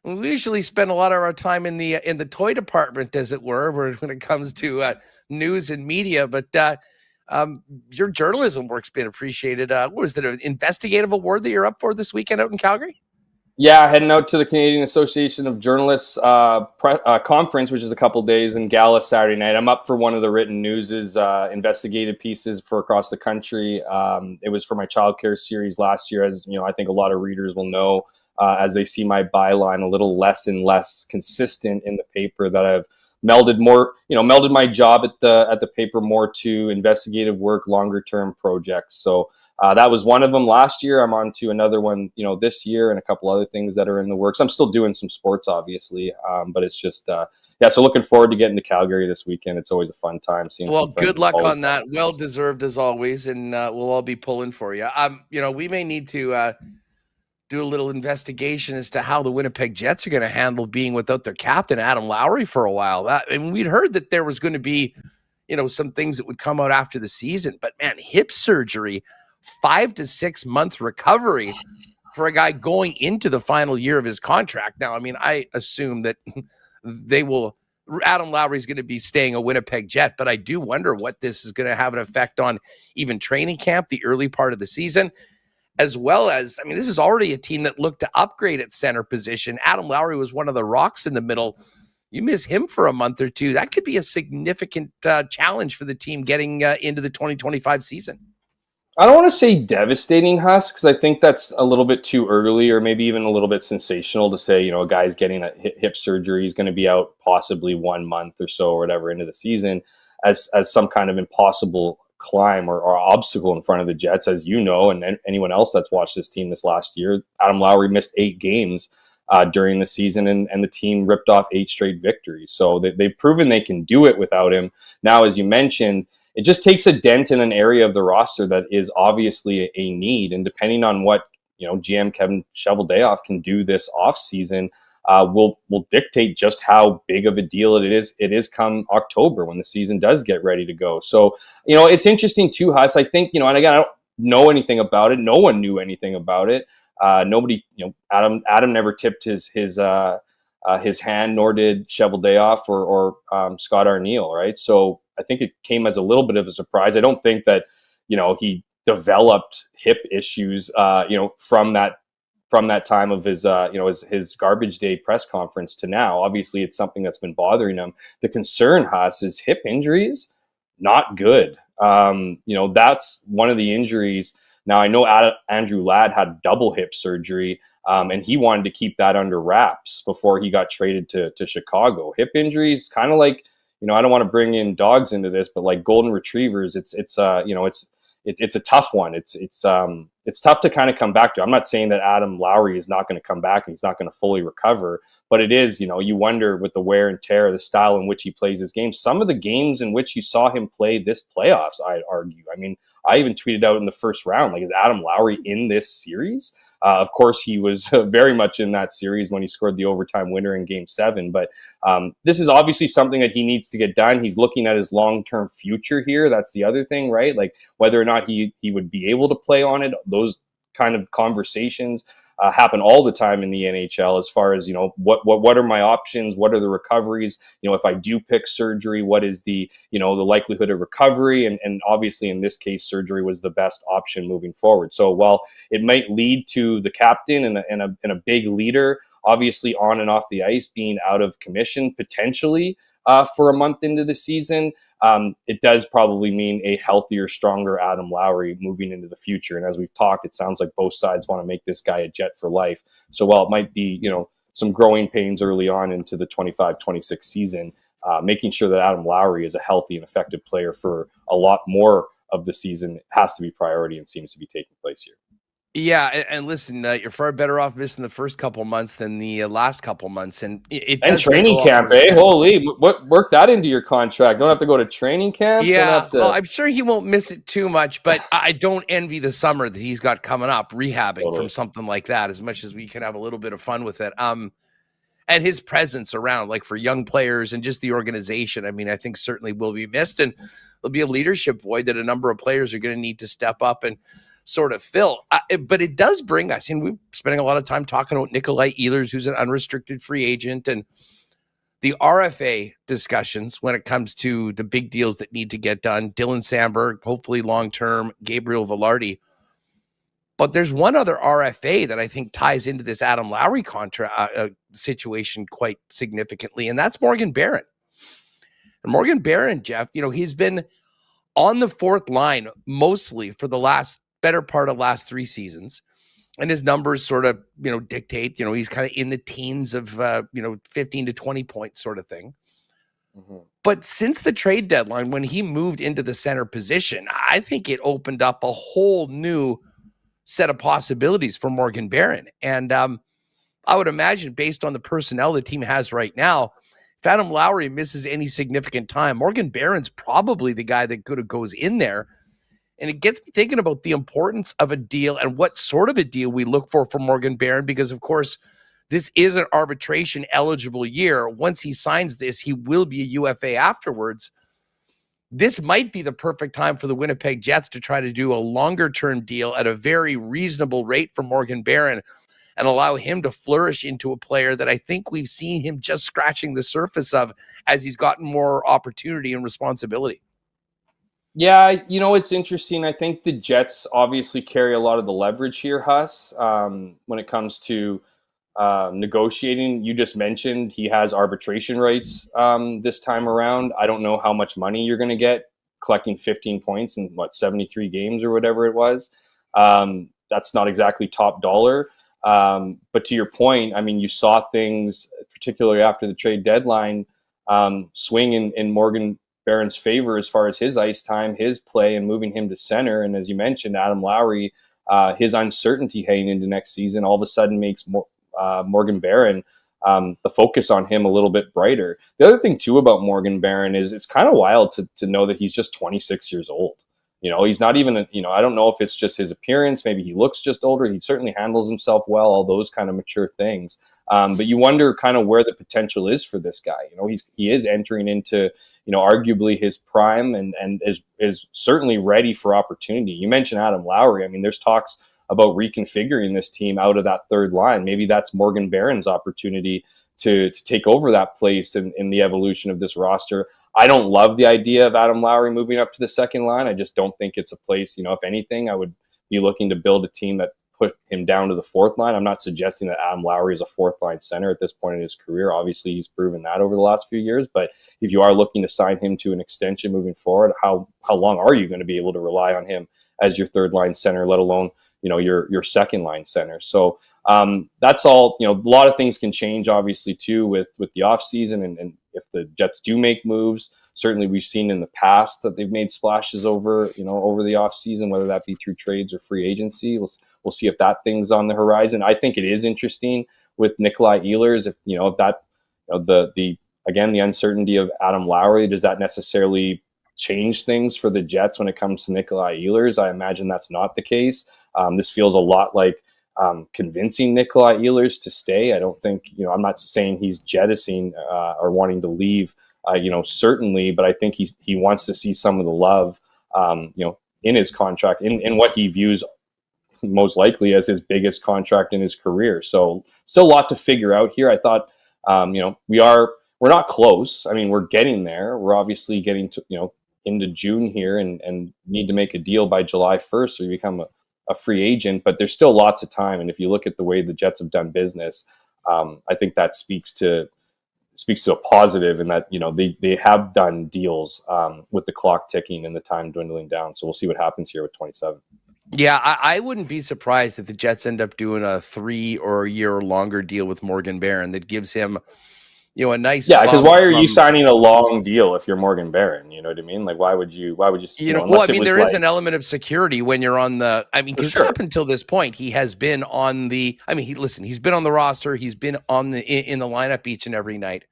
usually spend a lot of our time in the toy department, as it were, when it comes to news and media. But your journalism work's been appreciated. What was it, an investigative award that you're up for this weekend out in Calgary? Yeah, heading out to the Canadian Association of Journalists conference, which is a couple days, in gala Saturday night. I'm up for one of the written news's investigative pieces for across the country. It was for my childcare series last year, as I think a lot of readers will know, as they see my byline a little less and less consistent in the paper, that I've melded my job at the paper more to investigative work, longer term projects. So that was one of them last year. I'm on to another one, this year, and a couple other things that are in the works. I'm still doing some sports, obviously, but it's just, so looking forward to getting to Calgary this weekend. It's always a fun time seeing. Well, good luck on that. Well deserved as always, and we'll all be pulling for you. We may need to do a little investigation as to how the Winnipeg Jets are going to handle being without their captain, Adam Lowry, for a while. We'd heard that there was going to be, some things that would come out after the season, but man, hip surgery, 5 to 6 month recovery for a guy going into the final year of his contract. Now, I assume that Adam Lowry is going to be staying a Winnipeg Jet, but I do wonder what this is going to have an effect on even training camp, the early part of the season, as well as, this is already a team that looked to upgrade at center position. Adam Lowry was one of the rocks in the middle. You miss him for a month or two, that could be a significant challenge for the team getting into the 2025 season. I don't want to say devastating, Huss, because I think that's a little bit too early, or maybe even a little bit sensational to say, a guy's getting a hip surgery, he's going to be out possibly 1 month or so or whatever into the season as some kind of impossible climb or obstacle in front of the Jets. As you know, and anyone else that's watched this team this last year, Adam Lowry missed 8 games during the season, and the team ripped off 8 straight victories. So they've proven they can do it without him. Now, as you mentioned, it just takes a dent in an area of the roster that is obviously a need. And depending on what, GM Kevin Cheveldayoff can do this offseason, will dictate just how big of a deal it is come October when the season does get ready to go. So, it's interesting too, Huss. I think, and again, I don't know anything about it. No one knew anything about it. Nobody, Adam never tipped his hand, nor did Cheveldayoff or Scott Arniel, right? So I think it came as a little bit of a surprise. I don't think that, he developed hip issues, from that time of his garbage day press conference to now. Obviously, it's something that's been bothering him. The concern, Huss, is hip injuries, not good. That's one of the injuries. Now, I know Andrew Ladd had double hip surgery, and he wanted to keep that under wraps before he got traded to Chicago. Hip injuries, kind of like, I don't want to bring in dogs into this, but like golden retrievers, it's a tough one. It's it's tough to kind of come back to. I'm not saying that Adam Lowry is not going to come back and he's not going to fully recover, but it is, you wonder with the wear and tear, the style in which he plays his game. Some of the games in which you saw him play this playoffs, I'd argue. I mean, I even tweeted out in the first round, like, is Adam Lowry in this series? Of course, he was very much in that series when he scored the overtime winner in Game 7. But this is obviously something that he needs to get done. He's looking at his long-term future here. That's the other thing, right? Like whether or not he would be able to play on it. Those kind of conversations happen all the time in the NHL as far as, what are my options? What are the recoveries? If I do pick surgery, what is the likelihood of recovery? And obviously in this case, surgery was the best option moving forward. So while it might lead to the captain and a big leader, obviously on and off the ice being out of commission potentially for a month into the season, it does probably mean a healthier, stronger Adam Lowry moving into the future. And as we've talked, it sounds like both sides want to make this guy a Jet for life. So while it might be, some growing pains early on into the 25-26 season, making sure that Adam Lowry is a healthy and effective player for a lot more of the season has to be priority and seems to be taking place here. Yeah, and listen, you're far better off missing the first couple months than the last couple months, and training camp, Holy, what work that into your contract? Don't have to go to training camp. Yeah, well, I'm sure he won't miss it too much, but I don't envy the summer that he's got coming up, rehabbing from something like that. As much as we can have a little bit of fun with it, and his presence around, like for young players and just the organization, I mean, I think certainly will be missed, and there'll be a leadership void that a number of players are going to need to step up and sort of fill. But it does bring us, and we're spending a lot of time talking about Nikolai Ehlers, who's an unrestricted free agent, and the RFA discussions when it comes to the big deals that need to get done. Dylan Sandberg, hopefully long-term, Gabriel Velarde. But there's one other RFA that I think ties into this Adam Lowry contract situation quite significantly, and that's Morgan Barron. And Morgan Barron, Geoff, he's been on the fourth line mostly for the better part of last 3 seasons. And his numbers sort of, dictate, he's kind of in the teens of, 15 to 20 points sort of thing. Mm-hmm. But since the trade deadline, when he moved into the center position, I think it opened up a whole new set of possibilities for Morgan Barron. And I would imagine based on the personnel the team has right now, if Adam Lowry misses any significant time, Morgan Barron's probably the guy that goes in there. And it gets me thinking about the importance of a deal and what sort of a deal we look for Morgan Barron, because, of course, this is an arbitration eligible year. Once he signs this, he will be a UFA afterwards. This might be the perfect time for the Winnipeg Jets to try to do a longer-term deal at a very reasonable rate for Morgan Barron and allow him to flourish into a player that I think we've seen him just scratching the surface of as he's gotten more opportunity and responsibility. Yeah, it's interesting. I think the Jets obviously carry a lot of the leverage here, Huss, when it comes to negotiating. You just mentioned he has arbitration rights this time around. I don't know how much money you're going to get collecting 15 points in, 73 games or whatever it was. That's not exactly top dollar. But to your point, I mean, you saw things, particularly after the trade deadline, swing in Morgan Barron's favor as far as his ice time, his play, and moving him to center. And as you mentioned, Adam Lowry, his uncertainty heading into next season all of a sudden makes Morgan Barron, the focus on him a little bit brighter. The other thing too about Morgan Barron is it's kind of wild to know that he's just 26 years old. He's not even, I don't know if it's just his appearance. Maybe he looks just older. He certainly handles himself well, all those kind of mature things. But you wonder kind of where the potential is for this guy. He is entering into, arguably his prime and is certainly ready for opportunity. You mentioned Adam Lowry. I mean, there's talks about reconfiguring this team out of that third line. Maybe that's Morgan Barron's opportunity to take over that place in the evolution of this roster. I don't love the idea of Adam Lowry moving up to the second line. I just don't think it's a place, if anything, I would be looking to build a team that put him down to the fourth line. I'm not suggesting that Adam Lowry is a fourth line center at this point in his career. Obviously, he's proven that over the last few years. But if you are looking to sign him to an extension moving forward, how long are you going to be able to rely on him as your third line center, let alone, your second line center? So that's all, a lot of things can change, obviously, too, with the offseason. And if the Jets do make moves, certainly we've seen in the past that they've made splashes over the offseason, whether that be through trades or free agency. We'll see if that thing's on the horizon. I think it is interesting with Nikolai Ehlers, the uncertainty of Adam Lowry, does that necessarily change things for the Jets when it comes to Nikolai Ehlers? I imagine that's not the case. This feels a lot like convincing Nikolai Ehlers to stay. I don't think, I'm not saying he's jettisoning or wanting to leave, certainly, but I think he wants to see some of the love, in his contract, in what he views most likely as his biggest contract in his career. So still a lot to figure out here. I thought, we're not close. I mean, we're getting there. We're obviously getting to, into June here and need to make a deal by July 1st or you become a free agent, but there's still lots of time. And if you look at the way the Jets have done business, I think that speaks to a positive in that, they have done deals with the clock ticking and the time dwindling down. So we'll see what happens here with 27. Yeah, I wouldn't be surprised if the Jets end up doing a 3 or a year or longer deal with Morgan Barron that gives him, a nice. Yeah, because why are you signing a long deal if you're Morgan Barron? You know what I mean? Like, why would you? There is an element of security when you're on the. I mean, because up until this point, he has been on the. I mean, he's been on the roster. He's been in the lineup each and every night.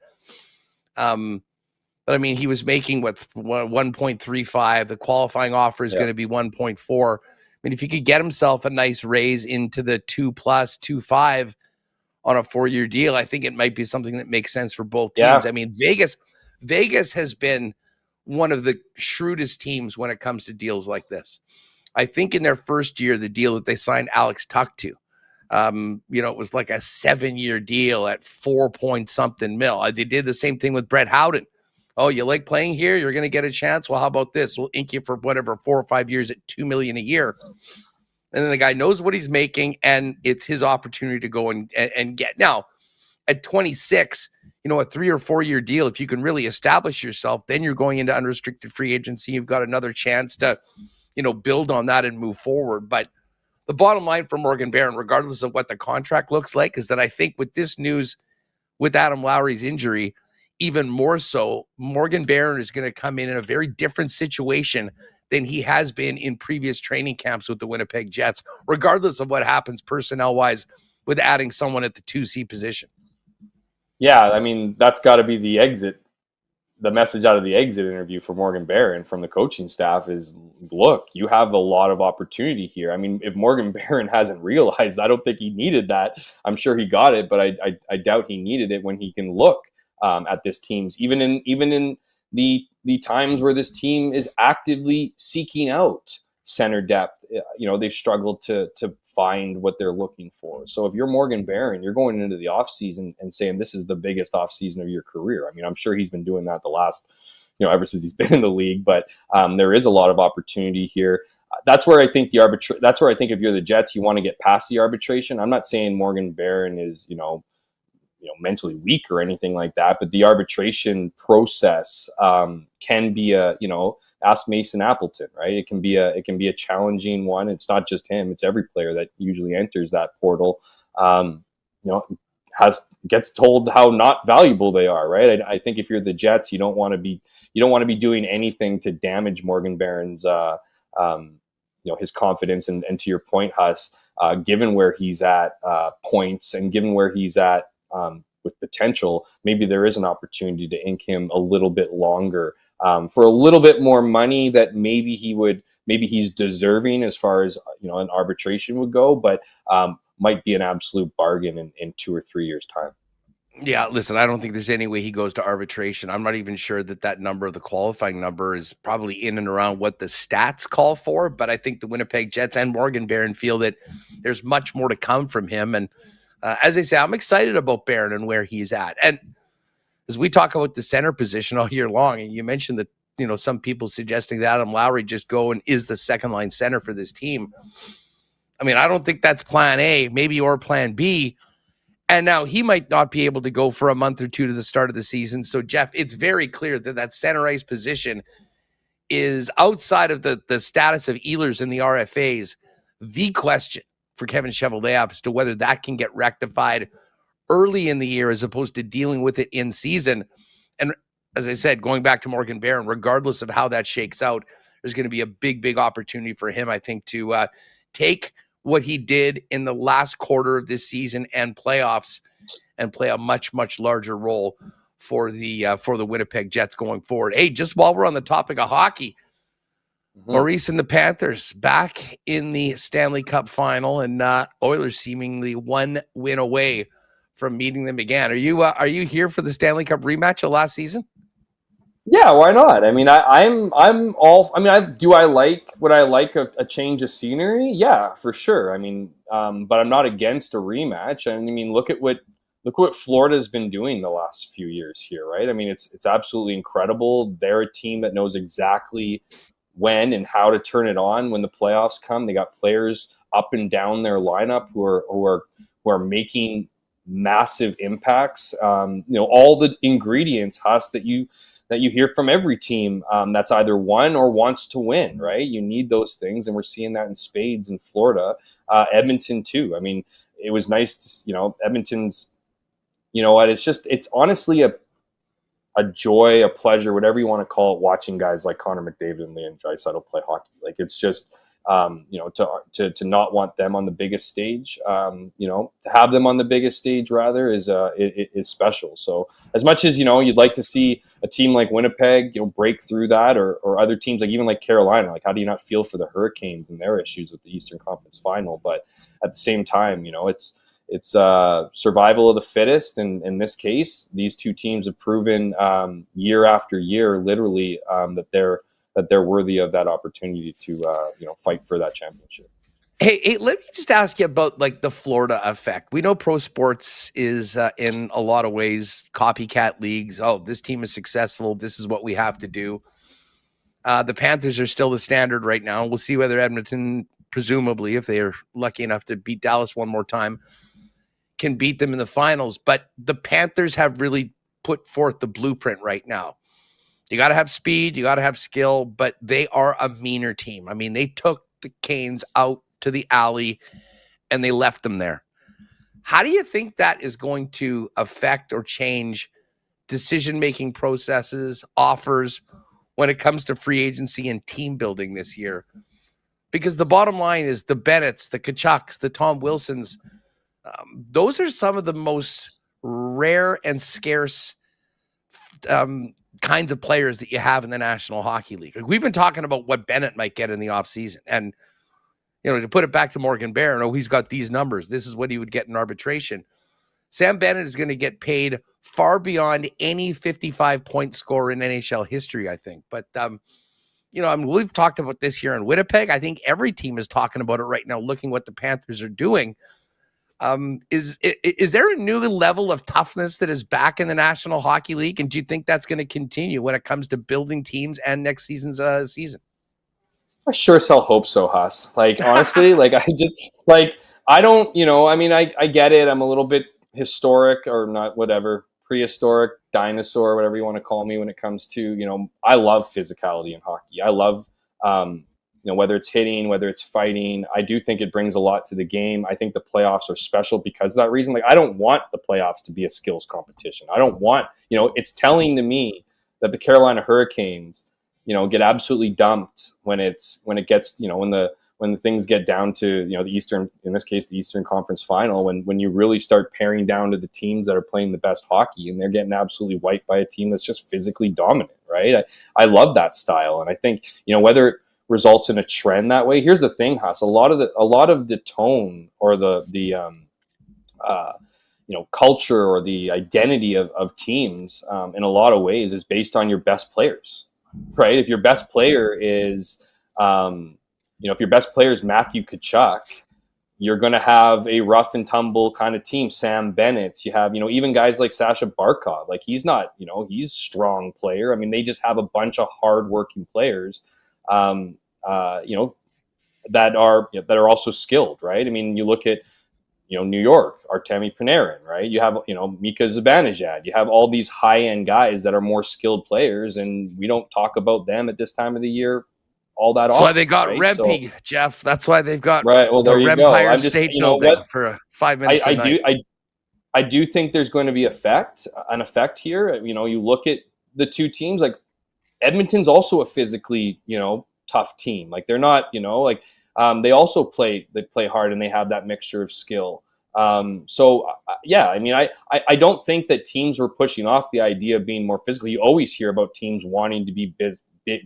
But I mean, he was making 1.35. The qualifying offer is going to be 1.4. I mean, if he could get himself a nice raise into the 2+, 2.5 on a 4-year deal, I think it might be something that makes sense for both teams. Yeah. I mean, Vegas has been one of the shrewdest teams when it comes to deals like this. I think in their first year, the deal that they signed Alex Tuck to, it was like a 7-year deal at 4-point-something mil. They did the same thing with Brett Howden. Oh, you like playing here? You're going to get a chance? Well, how about this? We'll ink you for whatever, 4 or 5 years at $2 million a year. And then the guy knows what he's making, and it's his opportunity to go and get. Now, at 26, a 3 or 4 year deal, if you can really establish yourself, then you're going into unrestricted free agency. You've got another chance to, build on that and move forward. But the bottom line for Morgan Barron, regardless of what the contract looks like, is that I think with this news, with Adam Lowry's injury, even more so, Morgan Barron is going to come in a very different situation than he has been in previous training camps with the Winnipeg Jets, regardless of what happens personnel-wise with adding someone at the 2C position. Yeah, I mean, that's got to be the message out of the exit interview for Morgan Barron from the coaching staff is, look, you have a lot of opportunity here. I mean, if Morgan Barron hasn't realized, I don't think he needed that. I'm sure he got it, but I doubt he needed it when he can look at this team's, even in the times where this team is actively seeking out center depth. They've struggled to find what they're looking for. So if you're Morgan Barron, you're going into the offseason and saying this is the biggest offseason of your career. I mean, I'm sure he's been doing that the last, ever since he's been in the league, but there is a lot of opportunity here. That's where I think that's where I think if you're the Jets, you want to get past the arbitration. I'm not saying Morgan Barron is, mentally weak or anything like that, but the arbitration process can be ask Mason Appleton, right? It can be a challenging one. It's not just him; it's every player that usually enters that portal. Gets told how not valuable they are, right? I think if you're the Jets, you don't want to be doing anything to damage Morgan Barron's his confidence. And to your point, Huss, given where he's at points and given where he's at with potential, maybe there is an opportunity to ink him a little bit longer for a little bit more money that maybe he's deserving as far as an arbitration would go, but might be an absolute bargain in 2 or 3 years' time. Yeah, listen, I don't think there's any way he goes to arbitration. I'm not even sure that number, the qualifying number, is probably in and around what the stats call for, but I think the Winnipeg Jets and Morgan Barron feel that there's much more to come from him. And as I say, I'm excited about Barron and where he's at. And as we talk about the center position all year long, and you mentioned that, some people suggesting that Adam Lowry just go and is the second line center for this team. I mean, I don't think that's plan A, maybe, or plan B. And now he might not be able to go for a month or two to the start of the season. So, Geoff, it's very clear that center ice position is outside of the status of Ehlers and the RFAs. The question for Kevin Cheveldayoff as to whether that can get rectified early in the year as opposed to dealing with it in season. And as I said, going back to Morgan Barron, regardless of how that shakes out, there's going to be a big opportunity for him, I think, to take what he did in the last quarter of this season and playoffs and play a much larger role for the Winnipeg Jets going forward. Hey, just while we're on the topic of hockey, Maurice and the Panthers back in the Stanley Cup final, and Oilers seemingly 1 win away from meeting them again. Are you here for the Stanley Cup rematch of last season? Yeah, why not? I mean, I'm all. I mean, would I like a change of scenery? Yeah, for sure. I mean, but I'm not against a rematch. I mean, look what Florida's been doing the last few years here, right? I mean, it's absolutely incredible. They're a team that knows exactly when and how to turn it on when the playoffs come. They got players up and down their lineup who are making massive impacts. All the ingredients, Huss, that you hear from every team that's either won or wants to win, right? You need those things, and we're seeing that in spades in Florida. Edmonton too. I mean, it was nice to, Edmonton's, it's honestly a joy, a pleasure, whatever you want to call it, watching guys like Connor McDavid and Leon Draisaitl play hockey. Like, it's just, to not want them on the biggest stage, to have them on the biggest stage rather is special. So as much as, you'd like to see a team like Winnipeg, break through that, or other teams even like Carolina, like, how do you not feel for the Hurricanes and their issues with the Eastern Conference Final? But at the same time, it's survival of the fittest. And in this case, these two teams have proven year after year, literally, that they're worthy of that opportunity to fight for that championship. Hey, let me just ask you about the Florida effect. We know pro sports is in a lot of ways copycat leagues. Oh, this team is successful. This is what we have to do. The Panthers are still the standard right now. We'll see whether Edmonton, presumably, if they are lucky enough to beat Dallas one more time, can beat them in the finals. But the Panthers have really put forth the blueprint right now. You got to have speed, you got to have skill, but they are a meaner team. I mean, they took the Canes out to the alley and they left them there. How do you think that is going to affect or change decision-making processes, offers when it comes to free agency and team building this year? Because the bottom line is the Bennett's, the Kachucks, the Tom Wilsons, those are some of the most rare and scarce kinds of players that you have in the National Hockey League. We've been talking about what Bennett might get in the offseason. And, to put it back to Morgan Barron, he's got these numbers. This is what he would get in arbitration. Sam Bennett is going to get paid far beyond any 55-point scorer in NHL history, I think. But, we've talked about this here in Winnipeg. I think every team is talking about it right now, looking what the Panthers are doing. Is there a new level of toughness that is back in the National Hockey League? And do you think that's going to continue when it comes to building teams and next season's season? I sure as hell hope so, Huss. Honestly, I don't, I get it. I'm a little bit historic, or not, whatever, prehistoric, dinosaur, whatever you want to call me when it comes to, I love physicality in hockey. I love, whether it's hitting, whether it's fighting. I do think it brings a lot to the game. I think the playoffs are special because of that reason. I don't want the playoffs to be a skills competition. I don't want, it's telling to me that the Carolina Hurricanes, get absolutely dumped when it gets, when the things get down to, the Eastern, in this case, the Eastern Conference Final, when you really start paring down to the teams that are playing the best hockey and they're getting absolutely wiped by a team that's just physically dominant, right? I love that style. And I think, whether it results in a trend that way, here's the thing, Huss, a lot of the tone or the culture or the identity of teams in a lot of ways is based on your best players, right? If your best player is, if your best player is Matthew Tkachuk, you're going to have a rough and tumble kind of team. Sam Bennett, you have, even guys like Sasha Barkov, he's not, he's a strong player. I mean, they just have a bunch of hardworking players, that are also skilled, right? I mean, you look at, New York, Artemi Panarin, right? You have, Mika Zibanejad. You have all these high-end guys that are more skilled players, and we don't talk about them at this time of the year all that often. That's why they got right? Rempe, Geoff. That's why they've got the Rempire State building for 5 minutes a night. I do think there's going to be an effect here. You look at the two teams, like Edmonton's also a physically, tough team. Like they're not, they also play hard and they have that mixture of skill. Yeah, I mean, I don't think that teams were pushing off the idea of being more physical. You always hear about teams wanting to be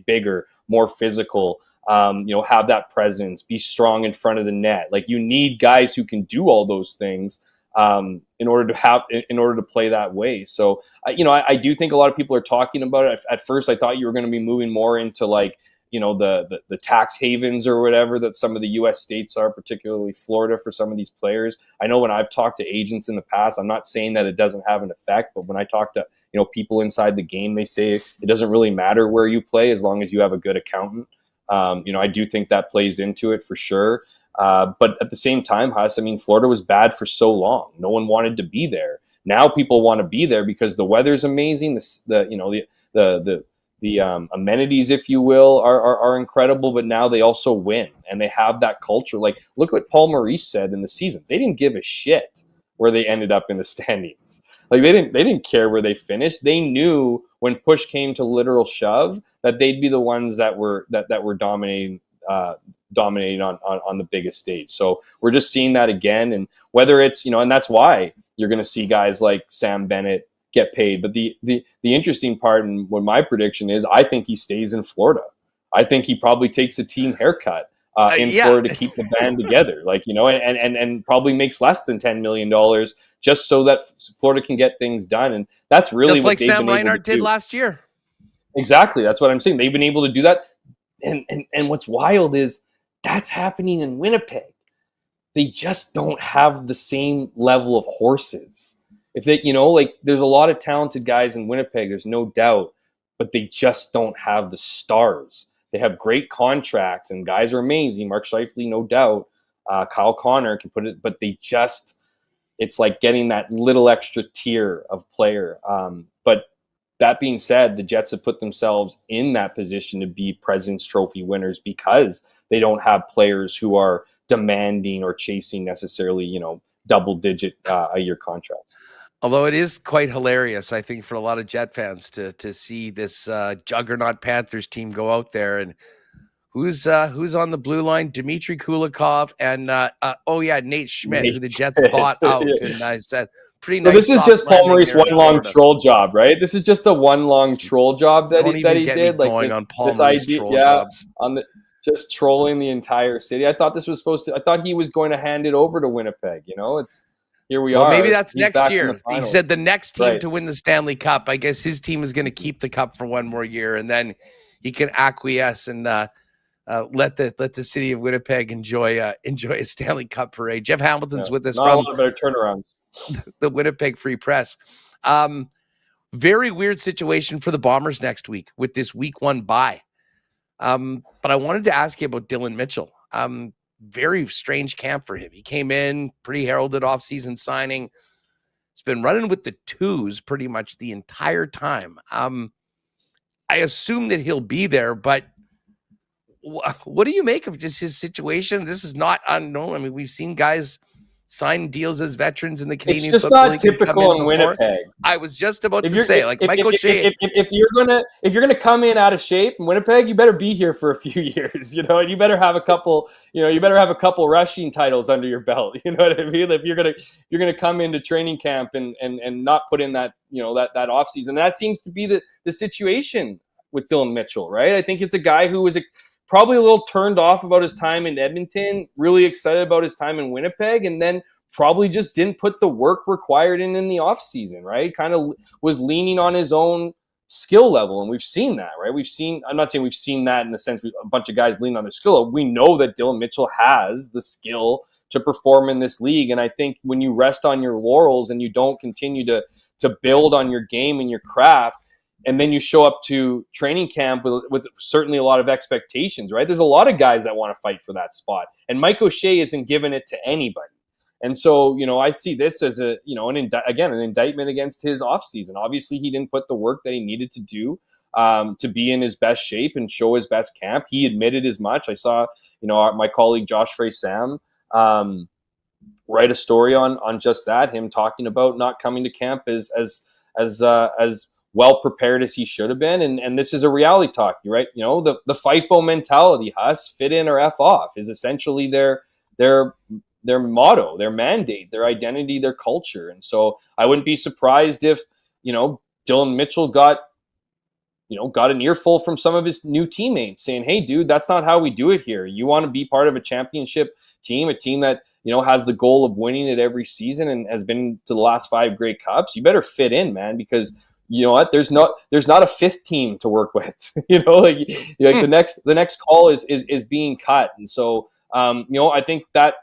bigger, more physical, have that presence, be strong in front of the net. Like you need guys who can do all those things in order to play that way. So, I do think a lot of people are talking about it. At first, I thought you were going to be moving more into like, the tax havens or whatever that some of the U.S. states are, particularly Florida, for some of these players. I know when I've talked to agents in the past, I'm not saying that it doesn't have an effect, but when I talk to people inside the game, they say it doesn't really matter where you play as long as you have a good accountant. I do think that plays into it for sure. But at the same time, Huss, I mean, Florida was bad for so long. No one wanted to be there. Now people want to be there because the weather's amazing. The amenities, if you will, are incredible, but now they also win and they have that culture. Like, look what Paul Maurice said in the season. They didn't give a shit where they ended up in the standings. Like they didn't care where they finished. They knew when push came to literal shove that they'd be the ones that were dominating on the biggest stage. So we're just seeing that again. And whether it's, and that's why you're going to see guys like Sam Bennett get paid. But the interesting part, and what my prediction is, I think he stays in Florida. I think he probably takes a team haircut in Florida to keep the band together, and probably makes less than $10 million just so that Florida can get things done. And that's really just what like they've Sam been able Reinhart to did do. last year. Exactly. That's what I'm saying. They've been able to do that. And what's wild is that's happening in Winnipeg. They just don't have the same level of horses. If they, there's a lot of talented guys in Winnipeg, there's no doubt, but they just don't have the stars. They have great contracts and guys are amazing. Mark Scheifele, no doubt. Kyle Connor can put it, but it's like getting that little extra tier of player. But that being said, the Jets have put themselves in that position to be President's Trophy winners because they don't have players who are demanding or chasing necessarily, double-digit a year contracts. Although it is quite hilarious, I think, for a lot of Jet fans to see this juggernaut Panthers team go out there and who's on the blue line? Dmitry Kulikov and Nate Schmidt, who the Jets bought out. Yeah. And I said, pretty nice. So this is just Paul Maurice one long troll job, right? This is just a one long troll job that he did. Like going on Paul Maurice troll jobs. Just trolling the entire city. I thought he was going to hand it over to Winnipeg. Here we are. Maybe that's next year. He said the next team to win the Stanley Cup. I guess his team is going to keep the cup for one more year, and then he can acquiesce and let the city of Winnipeg enjoy a Stanley Cup parade. Jeff Hamilton's with us from a lot better turnarounds. The Winnipeg Free Press. Very weird situation for the Bombers next week with this week 1 bye. But I wanted to ask you about Dylan Mitchell. Very strange camp for him. He came in, pretty heralded offseason signing. He's been running with the twos pretty much the entire time. I assume that he'll be there, but what do you make of just his situation? This is not unknown. I mean, we've seen guys sign deals as veterans in the Canadian It's just not typical in Winnipeg. I was just about to say, like Michael Shea. If you're gonna come in out of shape in Winnipeg, you better be here for a few years, and you better have a couple, rushing titles under your belt. You know what I mean? If you're gonna come into training camp and not put in that, that off season. That seems to be the situation with Dylan Mitchell, right? I think it's a guy who was probably a little turned off about his time in Edmonton, really excited about his time in Winnipeg, and then probably just didn't put the work required in the offseason, right? Kind of was leaning on his own skill level, and we've seen that, right? I'm not saying we've seen that in the sense a bunch of guys lean on their skill level. We know that Dylan Mitchell has the skill to perform in this league, and I think when you rest on your laurels and you don't continue to build on your game and your craft, and then you show up to training camp with certainly a lot of expectations, right? There's a lot of guys that want to fight for that spot. And Mike O'Shea isn't giving it to anybody. And so, I see this as an indictment against his offseason. Obviously, he didn't put the work that he needed to do to be in his best shape and show his best camp. He admitted as much. I saw, my colleague Josh Frey-Sam write a story on just that, him talking about not coming to camp as well prepared as he should have been. And this is a reality talk, right? You know, the FIFO mentality, Huss, fit in or F off, is essentially their motto, their mandate, their identity, their culture. And so I wouldn't be surprised if, you know, Dylan Mitchell got an earful from some of his new teammates saying, hey, dude, that's not how we do it here. You want to be part of a championship team, a team that, you know, has the goal of winning it every season and has been to the last 5 Grey Cups. You better fit in, man, because you know what? There's not a 5th team to work with. You know, like the next call is being cut. And so, you know, I think that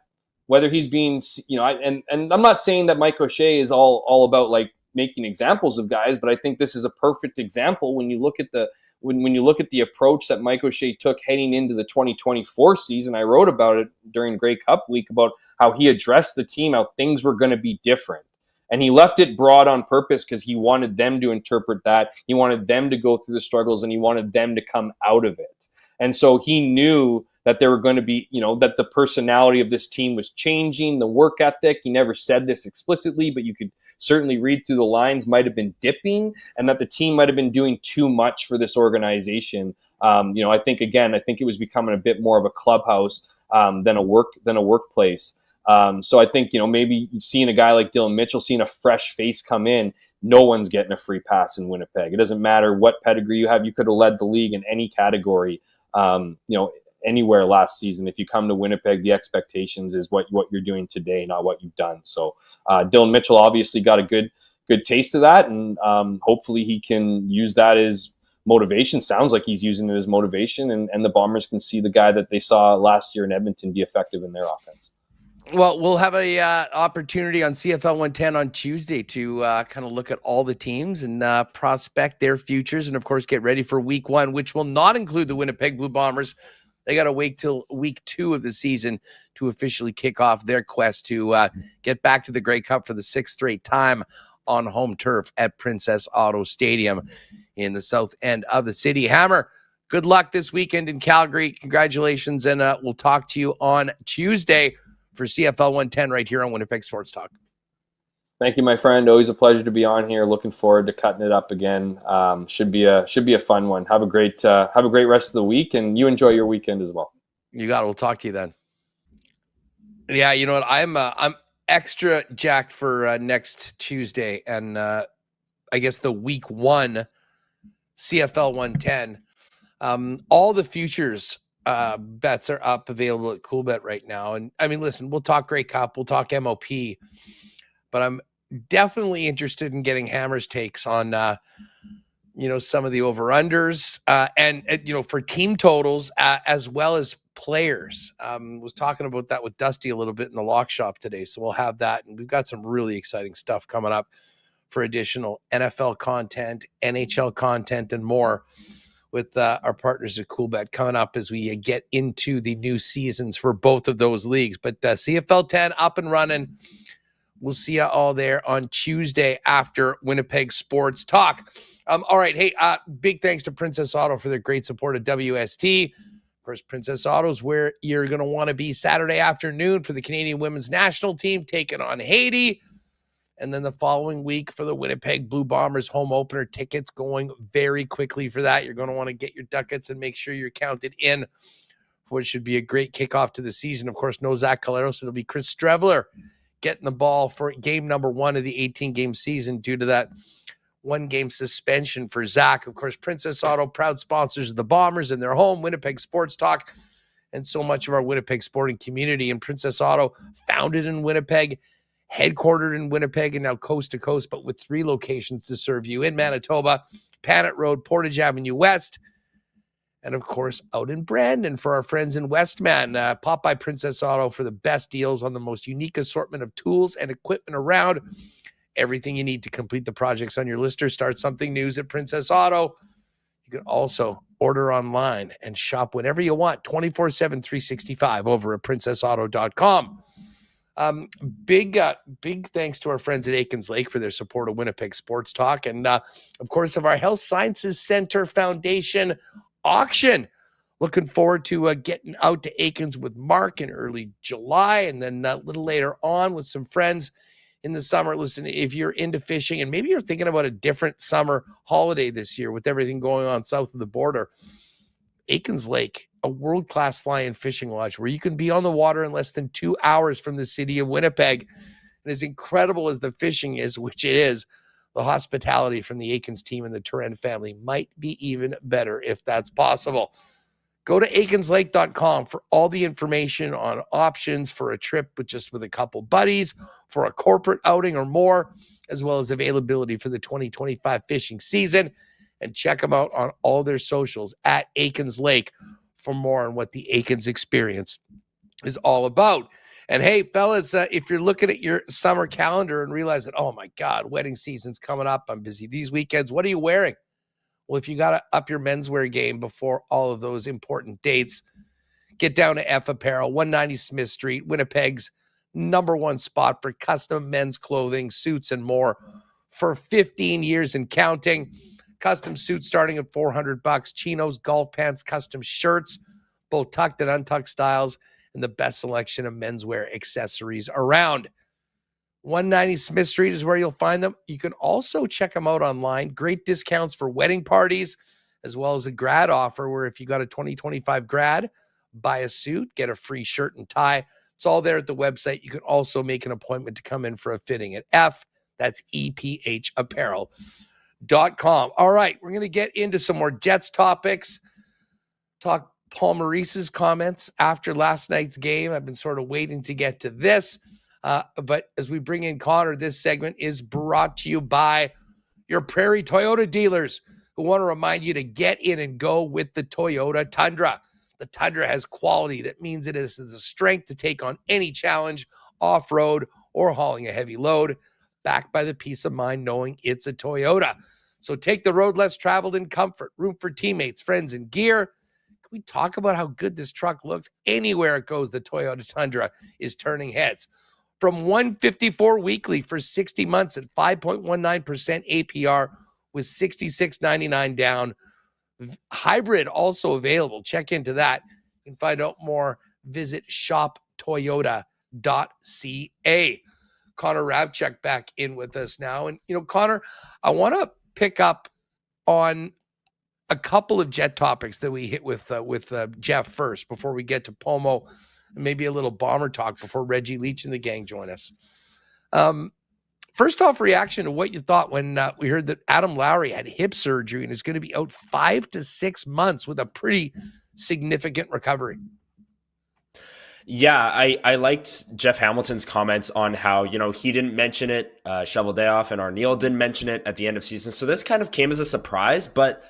whether he's being, you know, and I'm not saying that Mike O'Shea is all about like making examples of guys, but I think this is a perfect example when you look at the approach that Mike O'Shea took heading into the 2024 season. I wrote about it during Grey Cup week about how he addressed the team, how things were going to be different. And he left it broad on purpose because he wanted them to interpret that. He wanted them to go through the struggles and he wanted them to come out of it. And so he knew that there were going to be, you know, that the personality of this team was changing, the work ethic. He never said this explicitly, but you could certainly read through the lines, might have been dipping, and that the team might have been doing too much for this organization. You know, I think it was becoming a bit more of a clubhouse than a workplace. So I think, you know, maybe seeing a guy like Dylan Mitchell, seeing a fresh face come in, no one's getting a free pass in Winnipeg. It doesn't matter what pedigree you have. You could have led the league in any category, you know, anywhere last season. If you come to Winnipeg, the expectations is what you're doing today, not what you've done. So Dylan Mitchell obviously got a good taste of that, and hopefully he can use that as motivation. Sounds like he's using it as motivation, and the Bombers can see the guy that they saw last year in Edmonton be effective in their offense. Well, we'll have a opportunity on CFL 110 on Tuesday to kind of look at all the teams and prospect their futures, and of course get ready for week 1, which will not include the Winnipeg Blue Bombers. They got to wait till week 2 of the season to officially kick off their quest to get back to the Grey Cup for the 6th straight time on home turf at Princess Auto Stadium in the south end of the city. Hammer, good luck this weekend in Calgary. Congratulations, and we'll talk to you on Tuesday for CFL 110 right here on Winnipeg Sports Talk. Thank you, my friend. Always a pleasure to be on here. Looking forward to cutting it up again. Should be a fun one. Have a great rest of the week, and you enjoy your weekend as well. You got it. We'll talk to you then. Yeah, you know what? I'm extra jacked for next Tuesday, and I guess the week 1 CFL 110. All the futures bets are up, available at CoolBet right now. And I mean, listen, we'll talk Grey Cup, we'll talk MOP, but I'm definitely interested in getting Hammer's takes on, you know, some of the over-unders and, you know, for team totals as well as players. Was talking about that with Dusty a little bit in the lock shop today. So we'll have that. And we've got some really exciting stuff coming up for additional NFL content, NHL content, and more with our partners at CoolBet coming up as we get into the new seasons for both of those leagues. But CFL 10 up and running. We'll see you all there on Tuesday after Winnipeg Sports Talk. All right. Hey, big thanks to Princess Auto for their great support of WST. Of course, Princess Auto is where you're going to want to be Saturday afternoon for the Canadian women's national team taking on Haiti. And then the following week for the Winnipeg Blue Bombers home opener. Tickets going very quickly for that. You're going to want to get your ducats and make sure you're counted in for what should be a great kickoff to the season. Of course, no Zach Caleros. It'll be Chris Strevler getting the ball for game number 1 of the 18-game season due to that 1-game suspension for Zach. Of course, Princess Auto, proud sponsors of the Bombers and their home, Winnipeg Sports Talk, and so much of our Winnipeg sporting community. And Princess Auto, founded in Winnipeg, headquartered in Winnipeg, and now coast to coast, but with 3 locations to serve you in Manitoba, Panet Road, Portage Avenue West, and of course, out in Brandon for our friends in Westman. Pop by Princess Auto for the best deals on the most unique assortment of tools and equipment around. Everything you need to complete the projects on your list or start something new at Princess Auto. You can also order online and shop whenever you want, 24/7, 365 over at princessauto.com. Big thanks to our friends at Aikens Lake for their support of Winnipeg Sports Talk. And of course, of our Health Sciences Center Foundation auction. Looking forward to getting out to Aikens with Mark in early July, and then a little later on with some friends in the summer. Listen, if you're into fishing and maybe you're thinking about a different summer holiday this year with everything going on south of the border, Aikens Lake, a world-class fly-in fishing lodge where you can be on the water in less than 2 hours from the city of Winnipeg. And as incredible as the fishing is, which it is, the hospitality from the Aikens team and the Turenne family might be even better if that's possible. Go to aikenslake.com for all the information on options for a trip with a couple buddies, for a corporate outing or more, as well as availability for the 2025 fishing season. And check them out on all their socials at Aikens Lake for more on what the Aikens experience is all about. And hey, fellas, if you're looking at your summer calendar and realize that, oh my God, wedding season's coming up, I'm busy these weekends, what are you wearing? Well, if you got to up your menswear game before all of those important dates, get down to F Apparel, 190 Smith Street, Winnipeg's #1 spot for custom men's clothing, suits, and more for 15 years and counting. Custom suits starting at $400, chinos, golf pants, custom shirts, both tucked and untucked styles, and the best selection of menswear accessories around. 190 Smith Street is where you'll find them. You can also check them out online. Great discounts for wedding parties, as well as a grad offer where if you got a 2025 grad, buy a suit, get a free shirt and tie. It's all there at the website. You can also make an appointment to come in for a fitting at that's EPHapparel.com. All right, we're going to get into some more Jets topics. Talk Paul Maurice's comments after last night's game. I've been sort of waiting to get to this. But as we bring in Connor, this segment is brought to you by your Prairie Toyota dealers who want to remind you to get in and go with the Toyota Tundra. The Tundra has quality. That means it is the strength to take on any challenge, off-road or hauling a heavy load, backed by the peace of mind knowing it's a Toyota. So take the road less traveled in comfort, room for teammates, friends, and gear. Can we talk about how good this truck looks? Anywhere it goes, the Toyota Tundra is turning heads. From $154 weekly for 60 months at 5.19% APR with $66.99 down. Hybrid also available. Check into that. You can find out more. Visit shoptoyota.ca. Connor Rabchuk back in with us now. And, Connor, I want to pick up on a couple of Jet topics that we hit with Geoff first before we get to Pomo. Maybe a little Bomber talk before Reggie Leech and the gang join us. First off, reaction to what you thought when we heard that Adam Lowry had hip surgery and is going to be out 5 to 6 months with a pretty significant recovery. Yeah, I liked Jeff Hamilton's comments on how, he didn't mention it. Cheveldayoff and Arneal didn't mention it at the end of season. So this kind of came as a surprise, but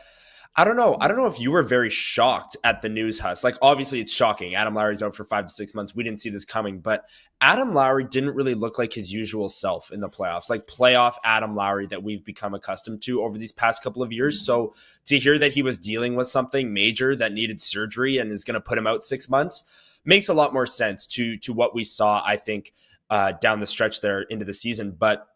I don't know if you were very shocked at the news, Huss. Like, obviously it's shocking. Adam Lowry's out for 5 to 6 months. We didn't see this coming, but Adam Lowry didn't really look like his usual self in the playoffs, like playoff Adam Lowry that we've become accustomed to over these past couple of years. So to hear that he was dealing with something major that needed surgery and is going to put him out 6 months makes a lot more sense to what we saw, I think, down the stretch there into the season. But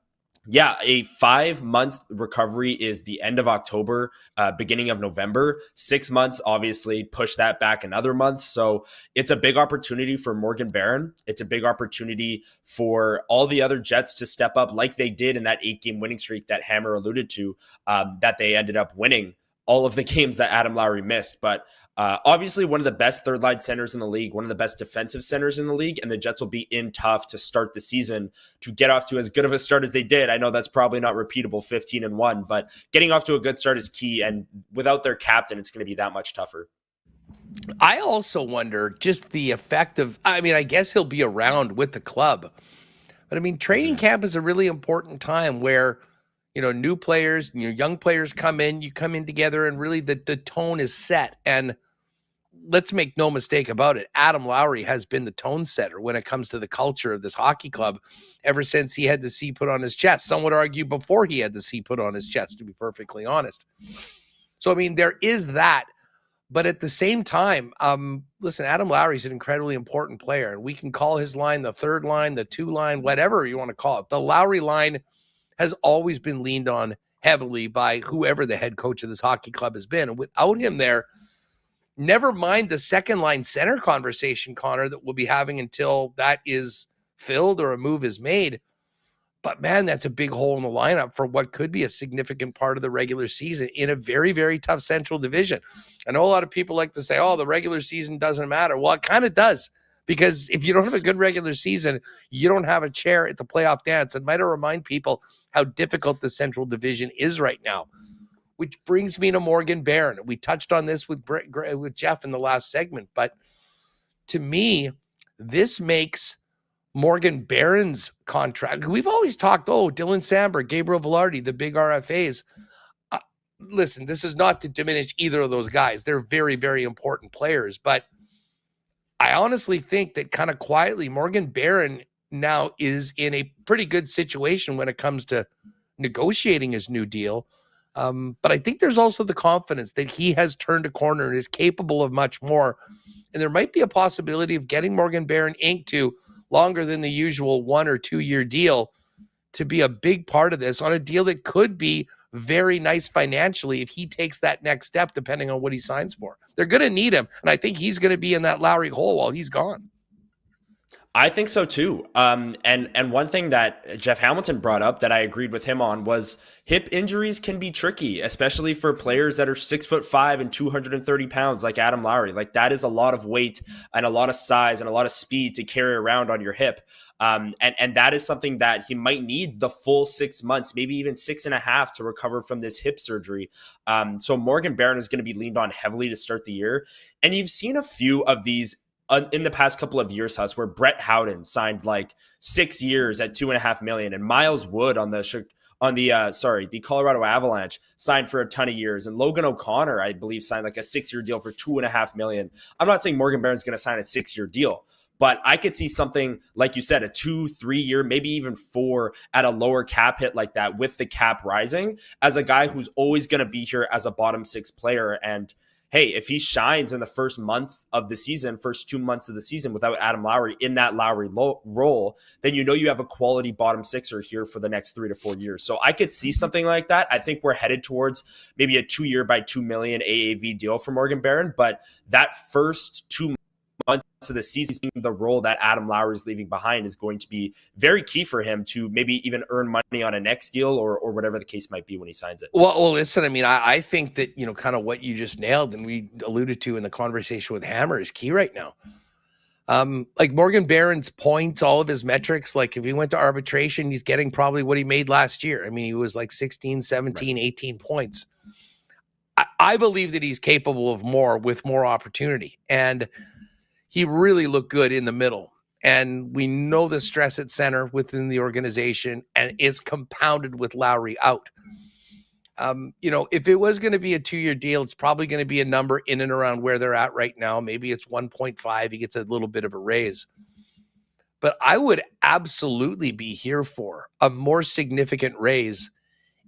yeah, a 5-month recovery is the end of October, beginning of November. 6 months, obviously, push that back another month. So it's a big opportunity for Morgan Barron. It's a big opportunity for all the other Jets to step up like they did in that 8-game winning streak that Hammer alluded to, that they ended up winning all of the games that Adam Lowry missed. But obviously one of the best third-line centers in the league, one of the best defensive centers in the league, and the Jets will be in tough to start the season to get off to as good of a start as they did. I know that's probably not repeatable, 15-1, but getting off to a good start is key, and without their captain, it's going to be that much tougher. I also wonder just the effect of, I guess he'll be around with the club, but training camp is a really important time where, new players, young players come in, you come in together, and really the tone is set. And let's make no mistake about it, Adam Lowry has been the tone setter when it comes to the culture of this hockey club ever since he had the C put on his chest. Some would argue before he had the C put on his chest, to be perfectly honest. So, there is that. But at the same time, listen, Adam Lowry is an incredibly important player, and we can call his line the third line, the two line, whatever you want to call it. The Lowry line has always been leaned on heavily by whoever the head coach of this hockey club has been. And without him there, never mind the second line center conversation, Connor, that we'll be having until that is filled or a move is made. But man, that's a big hole in the lineup for what could be a significant part of the regular season in a very, very tough Central Division. I know a lot of people like to say, oh, the regular season doesn't matter. Well, it kind of does, because if you don't have a good regular season, you don't have a chair at the playoff dance. It might remind people how difficult the Central Division is right now, which brings me to Morgan Barron. We touched on this with Geoff in the last segment, but to me, this makes Morgan Barron's contract. We've always talked, Dylan Samberg, Gabriel Velarde, the big RFAs. Listen, this is not to diminish either of those guys. They're very, very important players. But I honestly think that kind of quietly, Morgan Barron now is in a pretty good situation when it comes to negotiating his new deal. But I think there's also the confidence that he has turned a corner and is capable of much more. And there might be a possibility of getting Morgan Barron inked to longer than the usual 1 or 2 year deal to be a big part of this on a deal that could be very nice financially if he takes that next step, depending on what he signs for. They're going to need him. And I think he's going to be in that Lowry hole while he's gone. I think so too. And one thing that Jeff Hamilton brought up that I agreed with him on was hip injuries can be tricky, especially for players that are 6'5" and 230 pounds, like Adam Lowry. Like, that is a lot of weight and a lot of size and a lot of speed to carry around on your hip. And that is something that he might need the full 6 months, maybe even 6.5 to recover from this hip surgery. So Morgan Barron is going to be leaned on heavily to start the year. And you've seen a few of these in the past couple of years, Huss, where Brett Howden signed like 6 years at $2.5 million, and Miles Wood on the Colorado Avalanche signed for a ton of years, and Logan O'Connor, I believe, signed like a 6-year deal for $2.5 million. I'm not saying Morgan Barron's going to sign a 6-year deal, but I could see something, like you said, a 2-3 year, maybe even 4 at a lower cap hit like that, with the cap rising, as a guy who's always going to be here as a bottom 6 player. And hey, if he shines in the first 2 months of the season without Adam Lowry in that Lowry role, then you have a quality bottom sixer here for the next 3 to 4 years. So I could see something like that. I think we're headed towards maybe a 2-year by $2 million AAV deal for Morgan Barron, but that first 2 months of the season, the role that Adam Lowry is leaving behind is going to be very key for him to maybe even earn money on a next deal or whatever the case might be when he signs it. Well, listen, I mean, I think that, kind of what you just nailed and we alluded to in the conversation with Hammer is key right now. Like Morgan Barron's points, all of his metrics, like if he went to arbitration, he's getting probably what he made last year. I mean, he was like 16, 17, right, 18 points. I believe that he's capable of more with more opportunity. And he really looked good in the middle. And we know the stress at center within the organization, and it's compounded with Lowry out. If it was going to be a 2-year deal, it's probably going to be a number in and around where they're at right now. Maybe it's 1.5. He gets a little bit of a raise. But I would absolutely be here for a more significant raise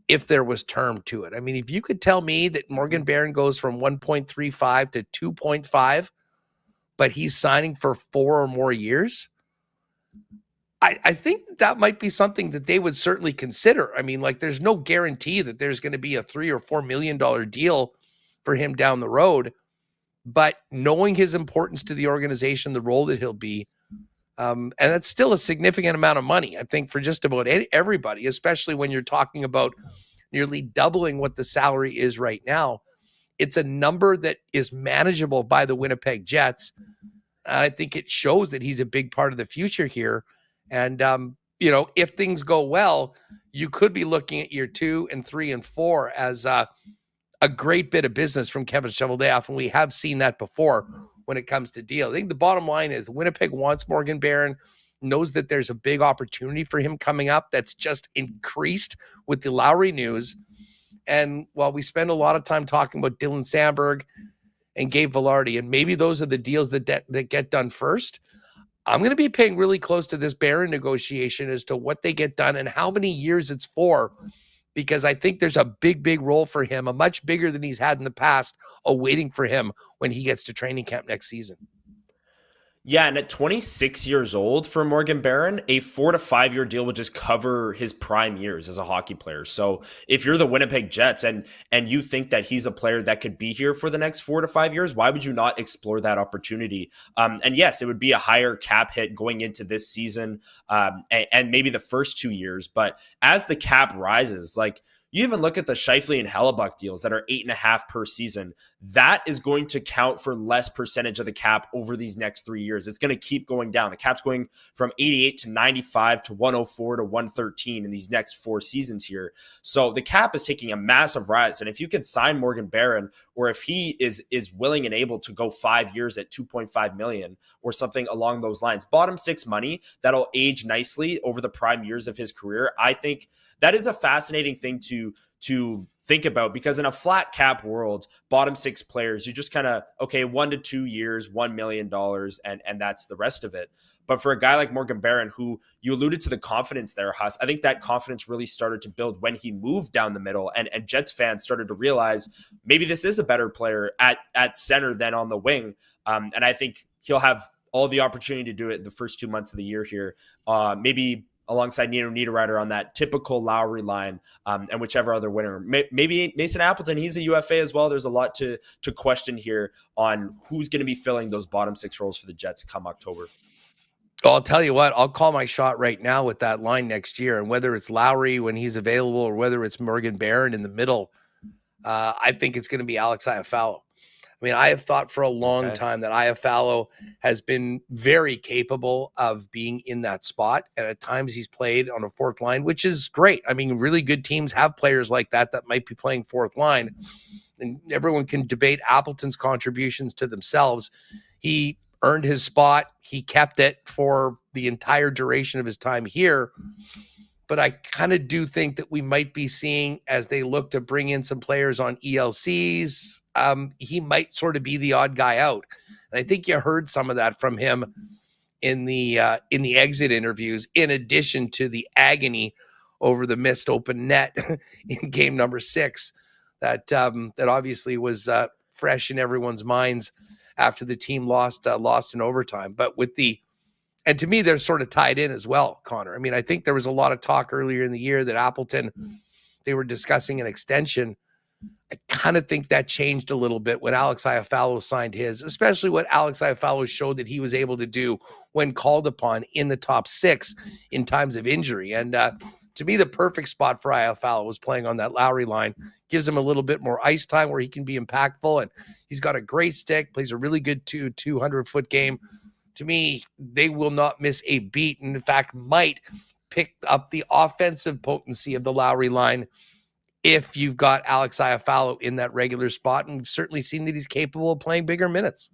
if there was term to it. I mean, if you could tell me that Morgan Barron goes from 1.35 to 2.5, but he's signing for 4 or more years, I think that might be something that they would certainly consider. I mean, like, there's no guarantee that there's going to be a $3 or $4 million deal for him down the road, but knowing his importance to the organization, the role that he'll be, and that's still a significant amount of money, I think, for just about everybody, especially when you're talking about nearly doubling what the salary is right now. It's a number that is manageable by the Winnipeg Jets. I think it shows that he's a big part of the future here. And, if things go well, you could be looking at year 2 and 3 and 4 as a great bit of business from Kevin Cheveldayoff. And we have seen that before when it comes to deals. I think the bottom line is Winnipeg wants Morgan Barron, knows that there's a big opportunity for him coming up that's just increased with the Lowry news. And while we spend a lot of time talking about Dylan Samberg and Gabe Velarde, and maybe those are the deals that get done first, I'm going to be paying really close to this Barron negotiation as to what they get done and how many years it's for, because I think there's a big, big role for him, a much bigger than he's had in the past, awaiting for him when he gets to training camp next season. Yeah, and at 26 years old for Morgan Barron, a 4 to 5 year deal would just cover his prime years as a hockey player. So if you're the Winnipeg Jets and you think that he's a player that could be here for the next 4 to 5 years, why would you not explore that opportunity? And yes, it would be a higher cap hit going into this season, and maybe the first 2 years. But as the cap rises, like, you even look at the Scheifele and Hellebuck deals that are 8.5 per season. That is going to count for less percentage of the cap over these next 3 years. It's going to keep going down. The cap's going from 88 to 95 to 104 to 113 in these next 4 seasons here. So the cap is taking a massive rise. And if you can sign Morgan Barron, or if he is willing and able to go 5 years at 2.5 million or something along those lines, bottom six money that'll age nicely over the prime years of his career, I think that is a fascinating thing to think about, because in a flat cap world, bottom six players, you just kind of, okay, 1 to 2 years, $1 million, and that's the rest of it. But for a guy like Morgan Barron, who you alluded to the confidence there, Huss, I think that confidence really started to build when he moved down the middle, and Jets fans started to realize maybe this is a better player at center than on the wing. And I think he'll have all the opportunity to do it in the first 2 months of the year here. Maybe alongside Nino Niederreiter on that typical Lowry line, and whichever other winner. Maybe Mason Appleton, he's a UFA as well. There's a lot to question here on who's going to be filling those bottom six roles for the Jets come October. I'll tell you what, I'll call my shot right now with that line next year. And whether it's Lowry when he's available or whether it's Morgan Barron in the middle, I think it's going to be Alex Iafallo. I mean, I have thought for a long time that Iafallo has been very capable of being in that spot. And at times he's played on a fourth line, which is great. I mean, really good teams have players like that might be playing fourth line. And everyone can debate Appleton's contributions to themselves. He earned his spot. He kept it for the entire duration of his time here. But I kind of do think that we might be seeing, as they look to bring in some players on ELCs, he might sort of be the odd guy out. And I think you heard some of that from him in the exit interviews, in addition to the agony over the missed open net in game number 6 that obviously was fresh in everyone's minds after the team lost in overtime. But and to me, they're sort of tied in as well, Connor. I mean, I think there was a lot of talk earlier in the year that Appleton, they were discussing an extension. I kind of think that changed a little bit when Alex Iafallo signed his, especially what Alex Iafallo showed that he was able to do when called upon in the top 6 in times of injury. And to me, the perfect spot for Iafallo was playing on that Lowry line. Gives him a little bit more ice time where he can be impactful, and he's got a great stick, plays a really good 200-foot game. To me, they will not miss a beat, and in fact might pick up the offensive potency of the Lowry line if you've got Alex Iafallo in that regular spot, and we've certainly seen that he's capable of playing bigger minutes.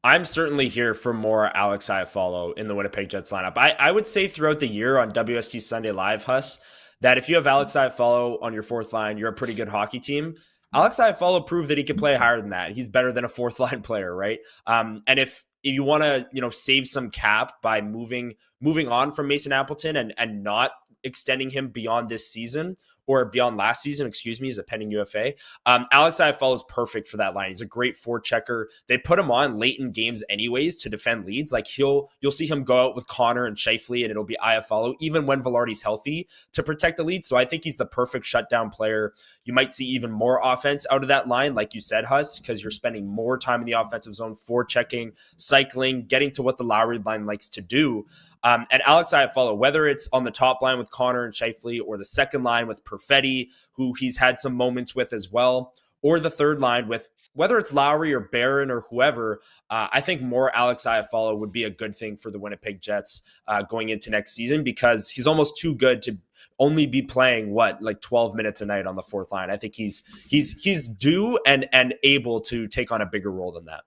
I'm certainly here for more Alex Iafallo in the Winnipeg Jets lineup. I would say throughout the year on WST Sunday Live, Huss, that if you have Alex Iafallo on your fourth line, you're a pretty good hockey team. Alex Iafallo proved that he could play higher than that. He's better than a fourth line player, right? And if you want to, save some cap by moving on from Mason Appleton and not extending him beyond this season, or beyond last season, as a pending UFA. Alex Iafallo is perfect for that line. He's a great forechecker. They put him on late in games anyways to defend leads. Like you'll see him go out with Connor and Scheifele, and it'll be Iafallo, even when Velarde's healthy, to protect the lead. So I think he's the perfect shutdown player. You might see even more offense out of that line, like you said, Huss, because you're spending more time in the offensive zone, forechecking, cycling, getting to what the Lowry line likes to do. And Alex Iafallo, whether it's on the top line with Connor and Scheifele, or the second line with Perfetti, who he's had some moments with as well, or the third line with whether it's Lowry or Barron or whoever, I think more Alex Iafallo would be a good thing for the Winnipeg Jets going into next season, because he's almost too good to only be playing 12 minutes a night on the fourth line. I think he's due and able to take on a bigger role than that.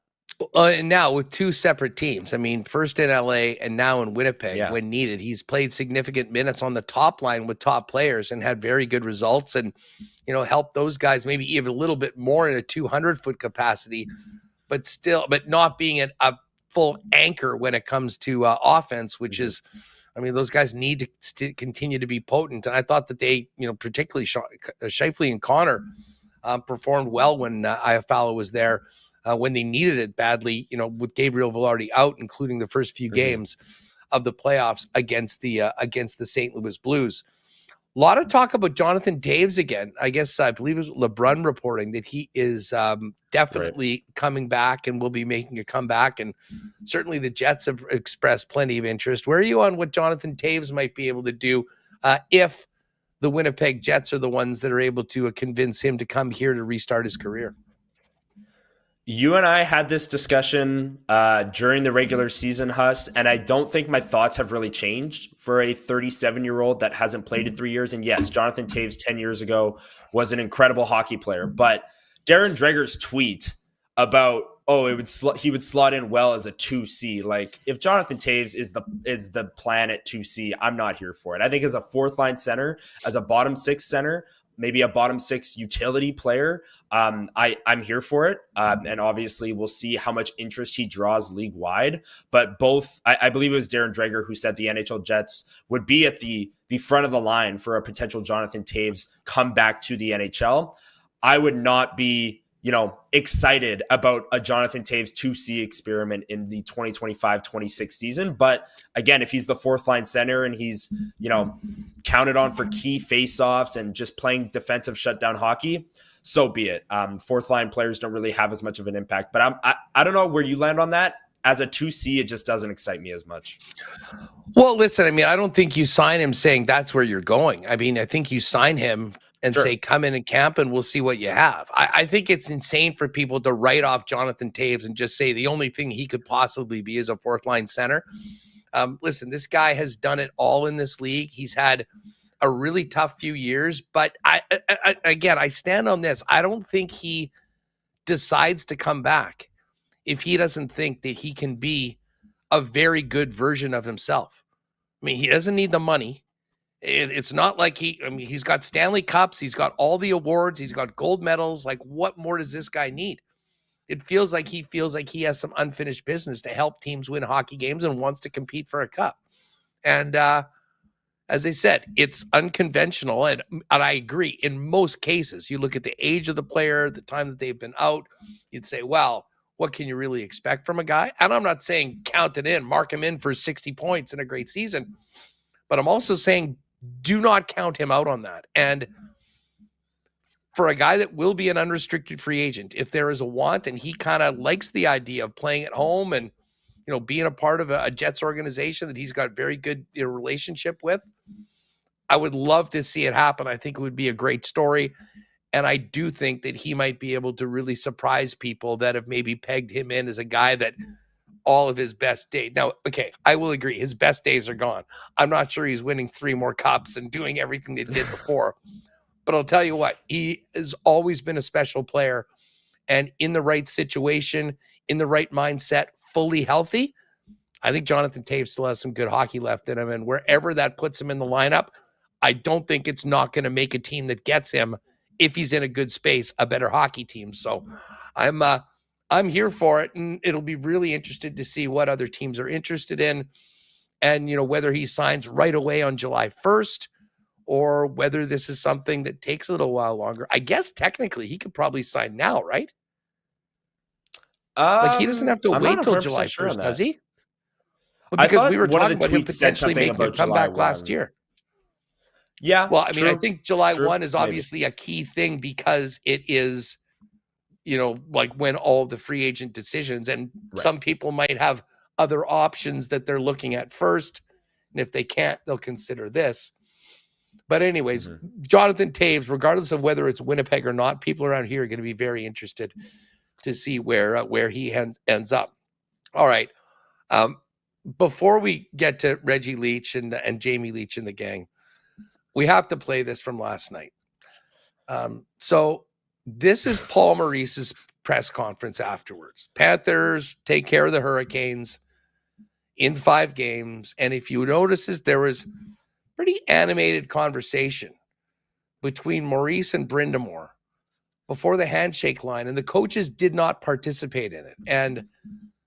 And now with 2 separate teams, I mean, first in LA and now in Winnipeg, when needed, he's played significant minutes on the top line with top players and had very good results, and, helped those guys maybe even a little bit more in a 200-foot capacity, but not being a full anchor when it comes to offense, which is, I mean, those guys need to continue to be potent. And I thought that they, particularly Scheifele and Connor performed well when Iafallo was there. when they needed it badly, with Gabriel Velarde out, including the first few games of the playoffs against the St. Louis Blues. A lot of talk about Jonathan Toews again. I guess I believe it was LeBrun reporting that he is definitely coming back and will be making a comeback. And certainly the Jets have expressed plenty of interest. Where are you on what Jonathan Toews might be able to do if the Winnipeg Jets are the ones that are able to convince him to come here to restart his career? You and I had this discussion during the regular season, Huss, and I don't think my thoughts have really changed for a 37-year-old that hasn't played in 3 years. And yes, Jonathan Toews 10 years ago was an incredible hockey player, but Darren Dreger's tweet about, he would slot in well as a 2C. Like, if Jonathan Toews is the plan at 2C, I'm not here for it. I think as a fourth line center, as a bottom six center, maybe a bottom six utility player, I'm here for it. And obviously we'll see how much interest he draws league wide. But I believe it was Darren Dreger who said the NHL Jets would be at the front of the line for a potential Jonathan Toews comeback to the NHL. I would not be, excited about a Jonathan Toews 2C experiment in the 2025-26 season. But again, if he's the fourth line center and he's, counted on for key faceoffs and just playing defensive shutdown hockey, so be it. Fourth line players don't really have as much of an impact, but I don't know where you land on that. As a 2C, it just doesn't excite me as much. Well, listen, I don't think you sign him saying that's where you're going. I think you sign him and say, come in and camp and we'll see what you have. I think it's insane for people to write off Jonathan Toews and just say the only thing he could possibly be is a fourth line center. Listen, this guy has done it all in this league. He's had a really tough few years, but I stand on this. I don't think he decides to come back if he doesn't think that he can be a very good version of himself. He doesn't need the money. It's not like he's got Stanley Cups. He's got all the awards. He's got gold medals. Like, what more does this guy need? It feels like he has some unfinished business to help teams win hockey games and wants to compete for a cup. And as I said, it's unconventional. And I agree. In most cases, you look at the age of the player, the time that they've been out, you'd say, well, what can you really expect from a guy? And I'm not saying count it in, mark him in for 60 points in a great season. But I'm also saying do not count him out on that. And for a guy that will be an unrestricted free agent, if there is a want and he kind of likes the idea of playing at home and, being a part of a Jets organization that he's got very good relationship with, I would love to see it happen. I think it would be a great story. And I do think that he might be able to really surprise people that have maybe pegged him in as a guy that all of his best days. Now, okay, I will agree. His best days are gone. I'm not sure he's winning 3 more cups and doing everything they did before. But I'll tell you what, he has always been a special player. And in the right situation, in the right mindset, fully healthy, I think Jonathan Toews still has some good hockey left in him. And wherever that puts him in the lineup, I don't think it's not going to make a team that gets him, if he's in a good space, a better hockey team. So I'm here for it, and it'll be really interested to see what other teams are interested in, and whether he signs right away on July 1st or whether this is something that takes a little while longer. I guess technically he could probably sign now, right? He doesn't have to wait till July 1st, does he? Well, because we were talking about him potentially making a comeback last year. Yeah. Well, I think July 1 is obviously a key thing because it is, like when all the free agent decisions, and some people might have other options that they're looking at first. And if they can't, they'll consider this. But anyways, Jonathan Toews, regardless of whether it's Winnipeg or not, people around here are going to be very interested to see where he ends up. All right. Before we get to Reggie Leech and Jamie Leech and the gang, we have to play this from last night. So this is Paul Maurice's press conference afterwards. Panthers take care of the Hurricanes in 5 games. And if you notice, there was pretty animated conversation between Maurice and Brind'Amour before the handshake line, and the coaches did not participate in it. And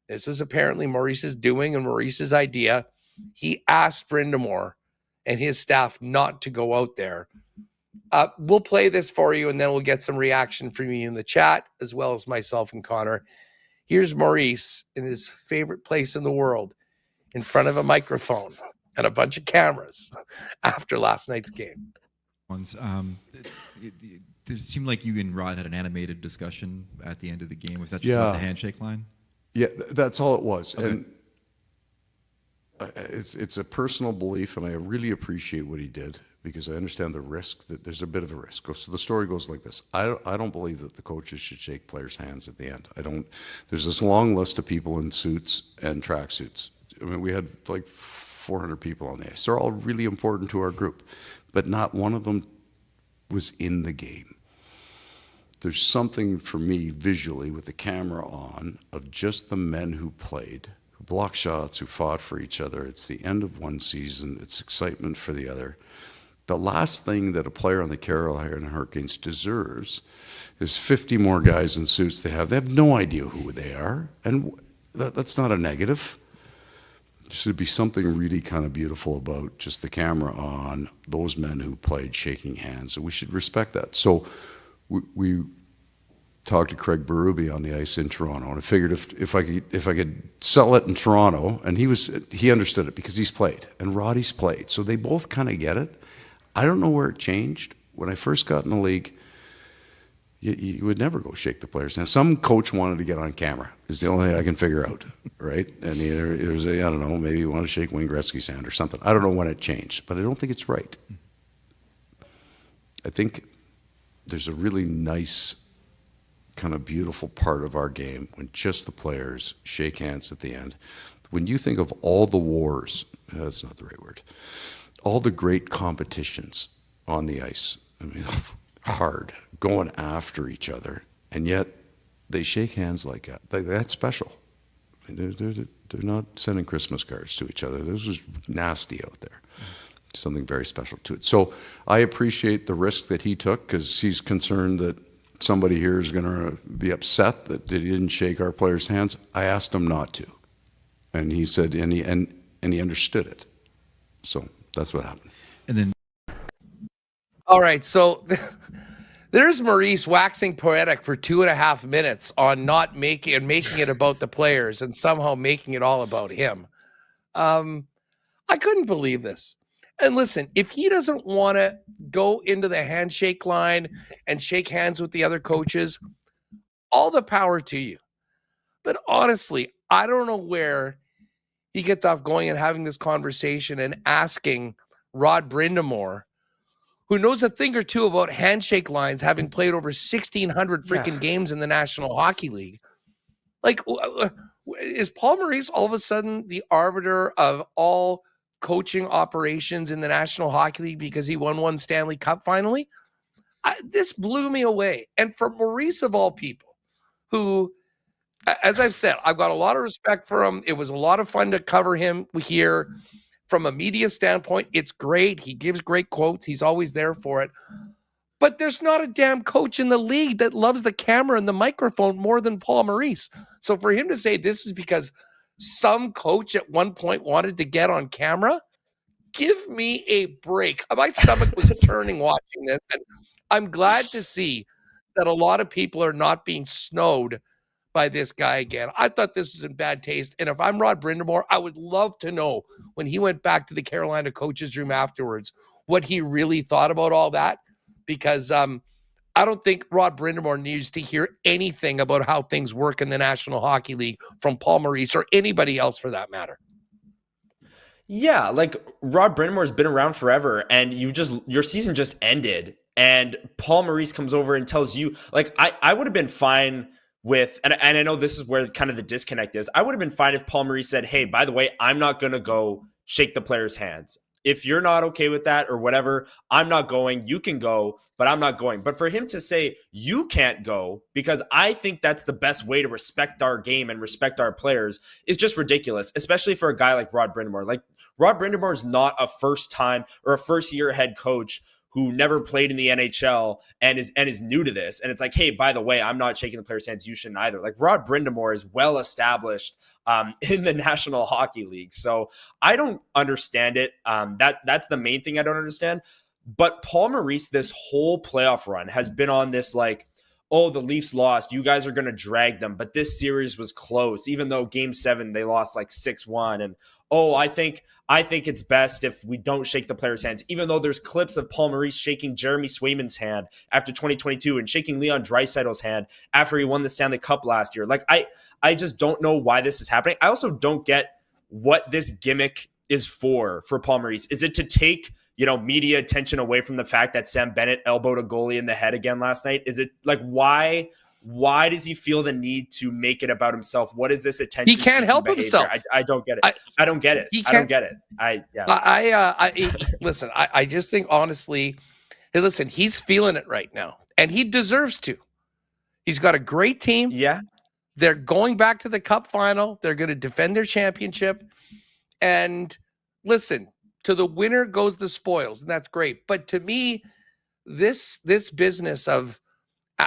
this was apparently Maurice's doing and Maurice's idea. He asked Brind'Amour and his staff not to go out there We'll play this for you, and then we'll get some reaction from you in the chat, as well as myself and Connor. Here's Maurice in his favorite place in the world, in front of a microphone and a bunch of cameras after last night's game. It seemed like you and Rod had an animated discussion at the end of the game. Was that just about the handshake line? Yeah, that's all it was. Okay. And it's a personal belief, and I really appreciate what he did, because I understand the risk, that there's a bit of a risk. So the story goes like this. I don't believe that the coaches should shake players' hands at the end. There's this long list of people in suits and tracksuits. I mean, we had like 400 people on the ice. They're all really important to our group, but not one of them was in the game. There's something for me visually with the camera on of just the men who played, who blocked shots, who fought for each other. It's the end of one season. It's excitement for the other. The last thing that a player on the Carolina Hurricanes deserves is 50 more guys in suits they have. They have no idea who they are, and that's not a negative. There should be something really kind of beautiful about just the camera on those men who played shaking hands, and we should respect that. So we talked to Craig Berube on the ice in Toronto, and I figured if I could sell it in Toronto, and he understood it because he's played, and Roddy's played, so they both kind of get it. I don't know where it changed. When I first got in the league, you would never go shake the players' hands. Some coach wanted to get on camera. Is the only thing I can figure out, right? And it was I don't know, maybe you want to shake Wayne Gretzky's hand or something. I don't know when it changed, but I don't think it's right. I think there's a really nice, kind of beautiful part of our game when just the players shake hands at the end. When you think of all the wars, that's not the right word, all the great competitions on the ice, I mean, hard, going after each other, and yet they shake hands like that. That's special. I mean, they're not sending Christmas cards to each other. This was nasty out there. Something very special to it. So I appreciate the risk that he took, because he's concerned that somebody here is going to be upset that he didn't shake our players' hands. I asked him not to, and he said, and he understood it. So that's what happened. And then, All right, so there's Maurice waxing poetic for 2.5 minutes on not making it about the players and somehow making it all about him. I couldn't believe this. And listen, if he doesn't want to go into the handshake line and shake hands with the other coaches, all the power to you. But honestly, I don't know where he gets off going and having this conversation and asking Rod Brindamore, who knows a thing or two about handshake lines, having played over 1,600 freaking games in the National Hockey League. Like, is Paul Maurice all of a sudden the arbiter of all coaching operations in the National Hockey League because he won one Stanley Cup finally? This blew me away. And for Maurice of all people, who, as I've said, I've got a lot of respect for him. It was a lot of fun to cover him here. From a media standpoint, it's great. He gives great quotes. He's always there for it. But there's not a damn coach in the league that loves the camera and the microphone more than Paul Maurice. So for him to say this is because some coach at one point wanted to get on camera, give me a break. My stomach was turning watching this, and I'm glad to see that a lot of people are not being snowed by this guy again. I thought this was in bad taste, and if I'm Rod Brindamore, I would love to know when he went back to the Carolina coaches' room afterwards what he really thought about all that, because I don't think Rod Brindamore needs to hear anything about how things work in the National Hockey League from Paul Maurice or anybody else for that matter. Yeah, like Rod Brind'Amore's been around forever, and your season just ended, and Paul Maurice comes over and tells you, like, I would have been fine with, and I know this is where kind of the disconnect is. I would have been fine if Paul Maurice said, hey, by the way, I'm not going to go shake the players' hands. If you're not okay with that or whatever, I'm not going. You can go, but I'm not going. But for him to say, you can't go, because I think that's the best way to respect our game and respect our players, is just ridiculous, especially for a guy like Rod Brind'Amore. Like, Rod Brind'Amore is not a first-year head coach who never played in the NHL and is new to this. And it's like, hey, by the way, I'm not shaking the players' hands. You shouldn't either. Like, Rod Brind'Amore is well established in the National Hockey League. So I don't understand it. That's the main thing I don't understand. But Paul Maurice, this whole playoff run has been on this like, oh, the Leafs lost. You guys are going to drag them. But this series was close, even though game 7, they lost like 6-1. And, oh, I think it's best if we don't shake the players' hands, even though there's clips of Paul Maurice shaking Jeremy Swayman's hand after 2022 and shaking Leon Draisaitl's hand after he won the Stanley Cup last year. Like, I just don't know why this is happening. I also don't get what this gimmick is for Paul Maurice. Is it to take, media attention away from the fact that Sam Bennett elbowed a goalie in the head again last night? Is it like, why does he feel the need to make it about himself? What is this attention? He can't help behavior? himself. I don't get it. I don't get it. I don't get it. Listen, I just think honestly, hey, listen, he's feeling it right now and he deserves to. He's got a great team. Yeah. They're going back to the Cup final. They're going to defend their championship. And listen, to the winner goes the spoils, and that's great. But to me, this business of,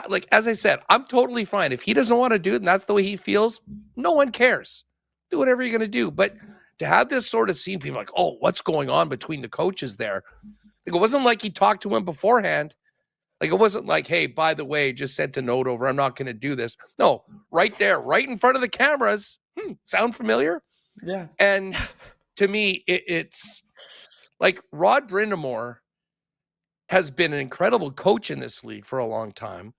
like, as I said, I'm totally fine. If he doesn't want to do it and that's the way he feels, no one cares. Do whatever you're going to do. But to have this sort of scene, people like, oh, what's going on between the coaches there? Like, it wasn't like he talked to him beforehand. Like, it wasn't like, hey, by the way, just sent a note over. I'm not going to do this. No, right there, right in front of the cameras. Sound familiar? Yeah. And to me, it's like Rod Brind'Amour has been an incredible coach in this league for a long time.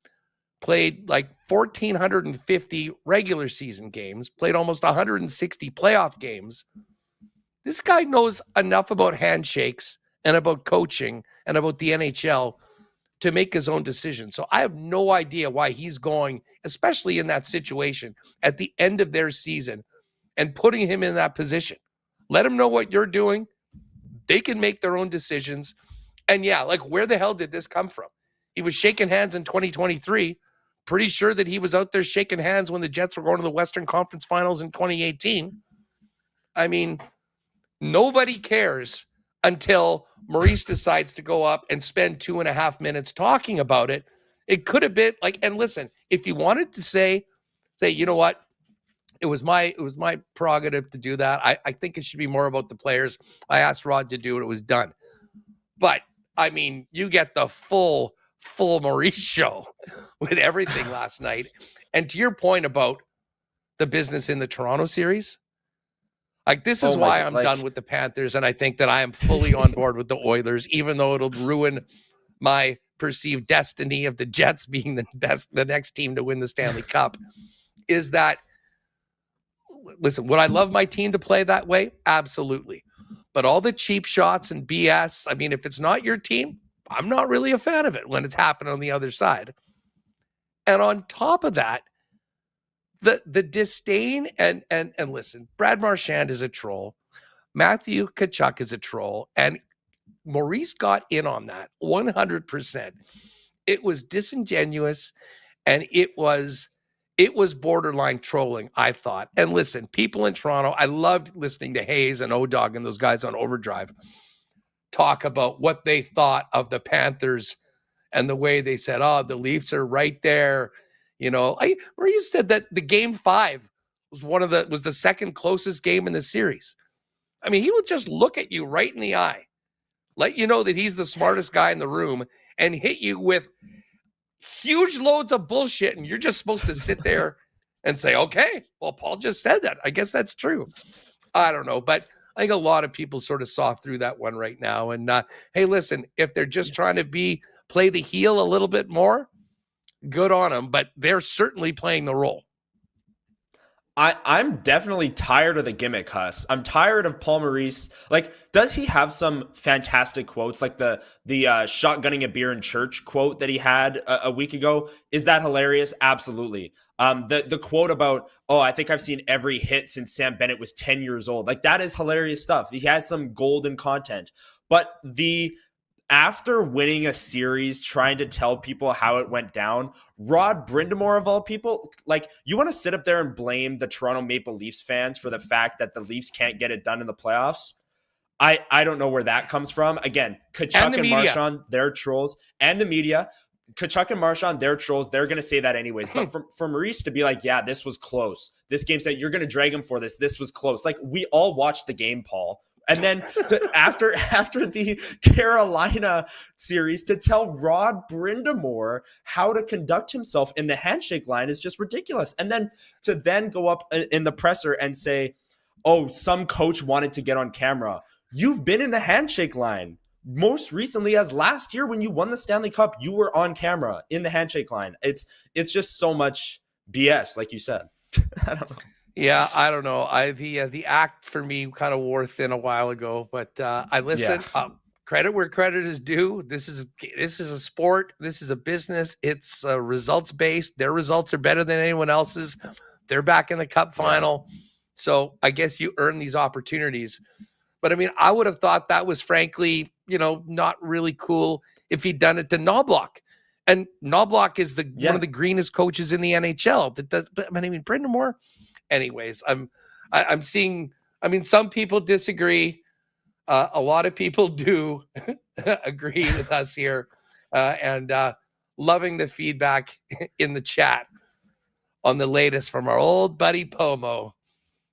Played like 1,450 regular season games, played almost 160 playoff games. This guy knows enough about handshakes and about coaching and about the NHL to make his own decision. So I have no idea why he's going, especially in that situation at the end of their season, and putting him in that position. Let them know what you're doing. They can make their own decisions. And yeah, like, where the hell did this come from? He was shaking hands in 2023. Pretty sure that he was out there shaking hands when the Jets were going to the Western Conference Finals in 2018. I mean, nobody cares until Maurice decides to go up and spend 2.5 minutes talking about it. It could have been like, and listen, if he wanted to say, you know what? It was my prerogative to do that. I think it should be more about the players. I asked Rod to do it. It was done. But I mean, you get the full Maurice show with everything last night. And to your point about the business in the Toronto series, like, this is why I'm done with the Panthers. And I think that I am fully on board with the Oilers, even though it'll ruin my perceived destiny of the Jets being the next team to win the Stanley Cup. Is that, listen, would I love my team to play that way? Absolutely. But all the cheap shots and BS, I mean, if it's not your team, I'm not really a fan of it when it's happening on the other side. And on top of that, the disdain and listen, Brad Marchand is a troll. Matthew Tkachuk is a troll. And Maurice got in on that 100%. It was disingenuous and it was borderline trolling, I thought. And listen, people in Toronto, I loved listening to Hayes and O-Dog and those guys on Overdrive talk about what they thought of the Panthers and the way they said, oh, the Leafs are right there. Maurice said that the game 5 was the second closest game in the series. I mean, he would just look at you right in the eye, let you know that he's the smartest guy in the room, and hit you with huge loads of bullshit, and you're just supposed to sit there and say, okay, well, Paul just said that. I guess that's true. I don't know, but I think a lot of people sort of saw through that one right now. And hey, listen, if they're just trying to play the heel a little bit more, good on them, but they're certainly playing the role. I'm definitely tired of the gimmick, Huss. I'm tired of Paul Maurice. Like, does he have some fantastic quotes? Like the shotgunning a beer in church quote that he had a week ago. Is that hilarious? Absolutely. The quote about, oh, I think I've seen every hit since Sam Bennett was 10 years old. Like, that is hilarious stuff. He has some golden content. But after winning a series, trying to tell people how it went down, Rod Brind'Amour, of all people, like, you want to sit up there and blame the Toronto Maple Leafs fans for the fact that the Leafs can't get it done in the playoffs? I don't know where that comes from. Again, Tkachuk and Marchand, they're trolls, and the media. Tkachuk and Marchand, they're trolls. They're going to say that anyways. But for Maurice to be like, yeah, this was close. This game said you're going to drag him for this. This was close. Like, we all watched the game, Paul. And then after the Carolina series, to tell Rod Brindamore how to conduct himself in the handshake line is just ridiculous. And then to go up in the presser and say, oh, some coach wanted to get on camera. You've been in the handshake line. Most recently, as last year when you won the Stanley Cup, you were on camera in the handshake line. It's just so much BS, like you said. I don't know. Yeah, I don't know. The act for me kind of wore thin a while ago, but I listen. Yeah. Credit where credit is due. This is a sport. This is a business. It's results based. Their results are better than anyone else's. They're back in the Cup final, so I guess you earn these opportunities. But I mean, I would have thought that was frankly, not really cool if he'd done it to Knobloch. And Knobloch is one of the greenest coaches in the NHL. But I mean, Brindamore. Anyways, I'm seeing. I mean, some people disagree. A lot of people do agree with us here, and loving the feedback in the chat on the latest from our old buddy Pomo.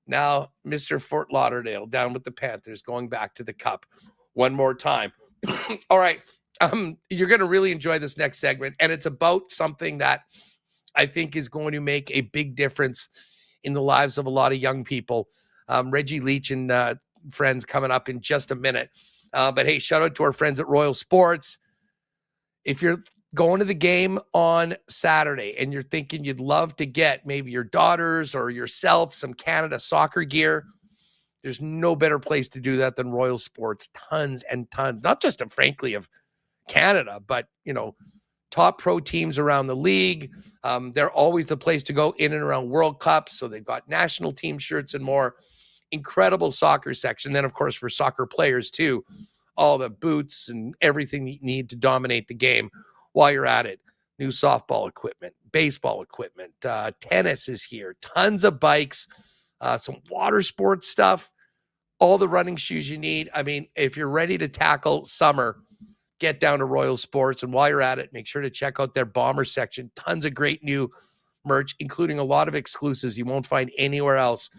Now, Mr. Fort Lauderdale down with the Panthers, going back to the Cup one more time. All right, you're going to really enjoy this next segment, and it's about something that I think is going to make a big difference in the lives of a lot of young people. Reggie Leech and friends coming up in just a minute. But hey, shout out to our friends at Royal Sports. If you're going to the game on Saturday and you're thinking you'd love to get maybe your daughters or yourself some Canada soccer gear, there's no better place to do that than Royal Sports. Tons and tons, not just frankly of Canada, but top pro teams around the league. They're always the place to go in and around World Cups. So they've got national team shirts and more. Incredible soccer section. Then, of course, for soccer players, too, all the boots and everything you need to dominate the game while you're at it. New softball equipment, baseball equipment, tennis is here, tons of bikes, some water sports stuff, all the running shoes you need. I mean, if you're ready to tackle summer, get down to Royal Sports. And while you're at it, make sure to check out their bomber section. Tons of great new merch, including a lot of exclusives you won't find anywhere else,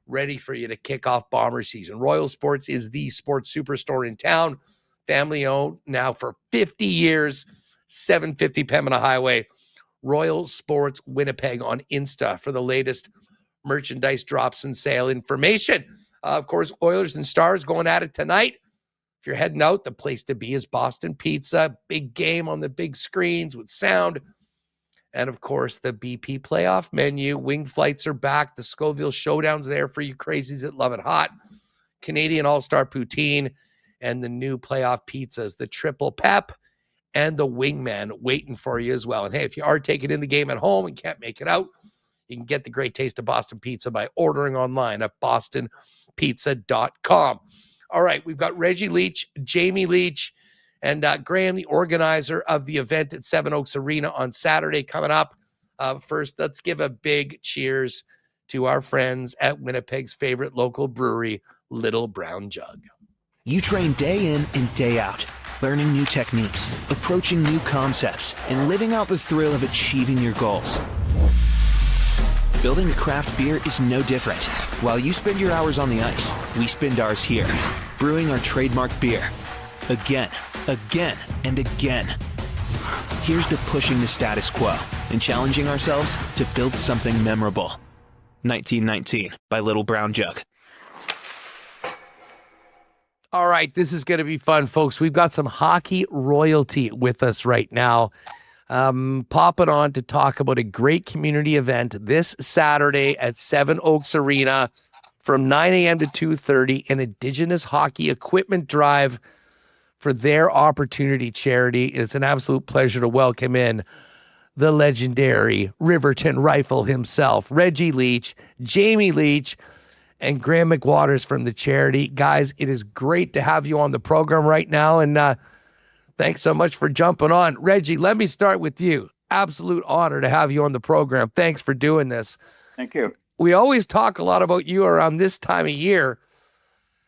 ready for you to kick off bomber season. Royal Sports is the sports superstore in town. Family owned now for 50 years. 750 Pembina Highway. Royal Sports Winnipeg on Insta for the latest merchandise drops and sale information. Of course, Oilers and Stars going at it tonight. If you're heading out, the place to be is Boston Pizza. Big game on the big screens with sound. And, of course, the BP playoff menu. Wing flights are back. The Scoville Showdown's there for you crazies that love it hot. Canadian All-Star Poutine and the new playoff pizzas, the Triple Pep and the Wingman waiting for you as well. And, hey, if you are taking in the game at home and can't make it out, you can get the great taste of Boston Pizza by ordering online at bostonpizza.com. All right, we've got Reggie Leech, Jamie Leech, and Graham, the organizer of the event at Seven Oaks Arena on Saturday coming up. First, let's give a big cheers to our friends at Winnipeg's favorite local brewery, Little Brown Jug. You train day in and day out, learning new techniques, approaching new concepts, and living out the thrill of achieving your goals. Building a craft beer is no different. While you spend your hours on the ice, we spend ours here, brewing our trademark beer. Again, and again. Here's to pushing the status quo and challenging ourselves to build something memorable. 1919 by Little Brown Jug. All right, this is going to be fun, folks. We've got some hockey royalty with us right now. Popping on to talk about a great community event this Saturday at Seven Oaks Arena from 9 a.m. to 2:30, an Indigenous hockey equipment drive for their Opportunity charity. It's an absolute pleasure to welcome in the legendary Riverton Rifle himself, Reggie Leech, Jamie Leech, and Graham McWaters from the charity. Guys, it is great to have you on the program right now, and thanks so much for jumping on. Reggie, let me start with you. Absolute honor to have you on the program. Thanks for doing this. Thank you. We always talk a lot about you around this time of year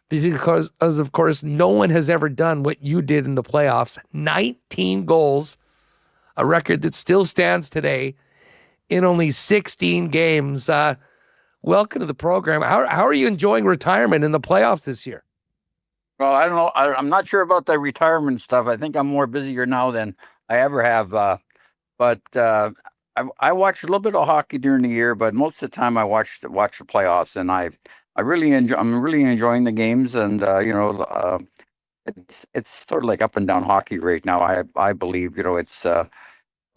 because, of course, no one has ever done what you did in the playoffs. 19 goals, a record that still stands today in only 16 games. Welcome to the program. How are you enjoying retirement in the playoffs this year? Well, I don't know. I'm not sure about the retirement stuff. I think I'm more busier now than I ever have. But I watch a little bit of hockey during the year, but most of the time I watch the playoffs, and I really enjoy. I'm really enjoying the games, and it's sort of like up and down hockey right now. I believe it's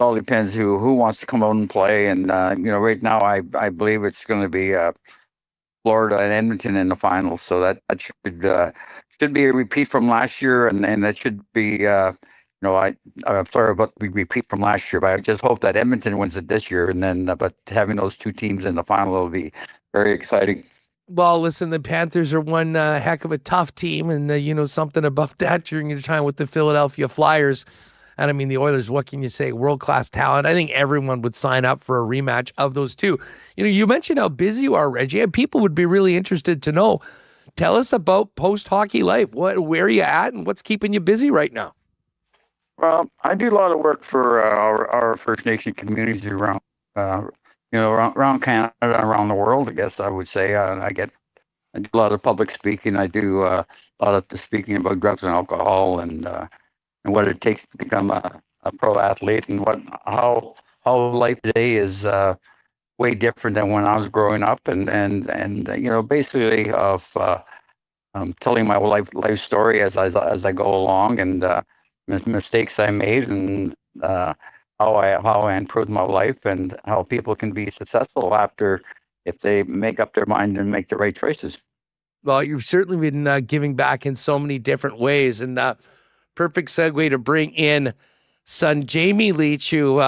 all depends who wants to come out and play, and right now I believe it's going to be Florida and Edmonton in the finals, so that should be a repeat from last year, and that should be. I'm sorry about the repeat from last year, but I just hope that Edmonton wins it this year, and then but having those two teams in the final will be very exciting. Well, listen, the Panthers are one heck of a tough team, and something about that during your time with the Philadelphia Flyers. And I mean, the Oilers, what can you say? World-class talent. I think everyone would sign up for a rematch of those two. You mentioned how busy you are, Reggie, and people would be really interested to know. Tell us about post-hockey life. Where are you at, and what's keeping you busy right now? Well, I do a lot of work for our First Nation communities around, around Canada, around the world. I guess I would say I do a lot of public speaking. I do a lot of the speaking about drugs and alcohol, and what it takes to become a pro athlete, and how life today is way different than when I was growing up, and basically of telling my life story as I go along, and mistakes I made, and how I improved my life, and how people can be successful if they make up their mind and make the right choices. Well, you've certainly been giving back in so many different ways, and perfect segue to bring in son Jamie Leech, who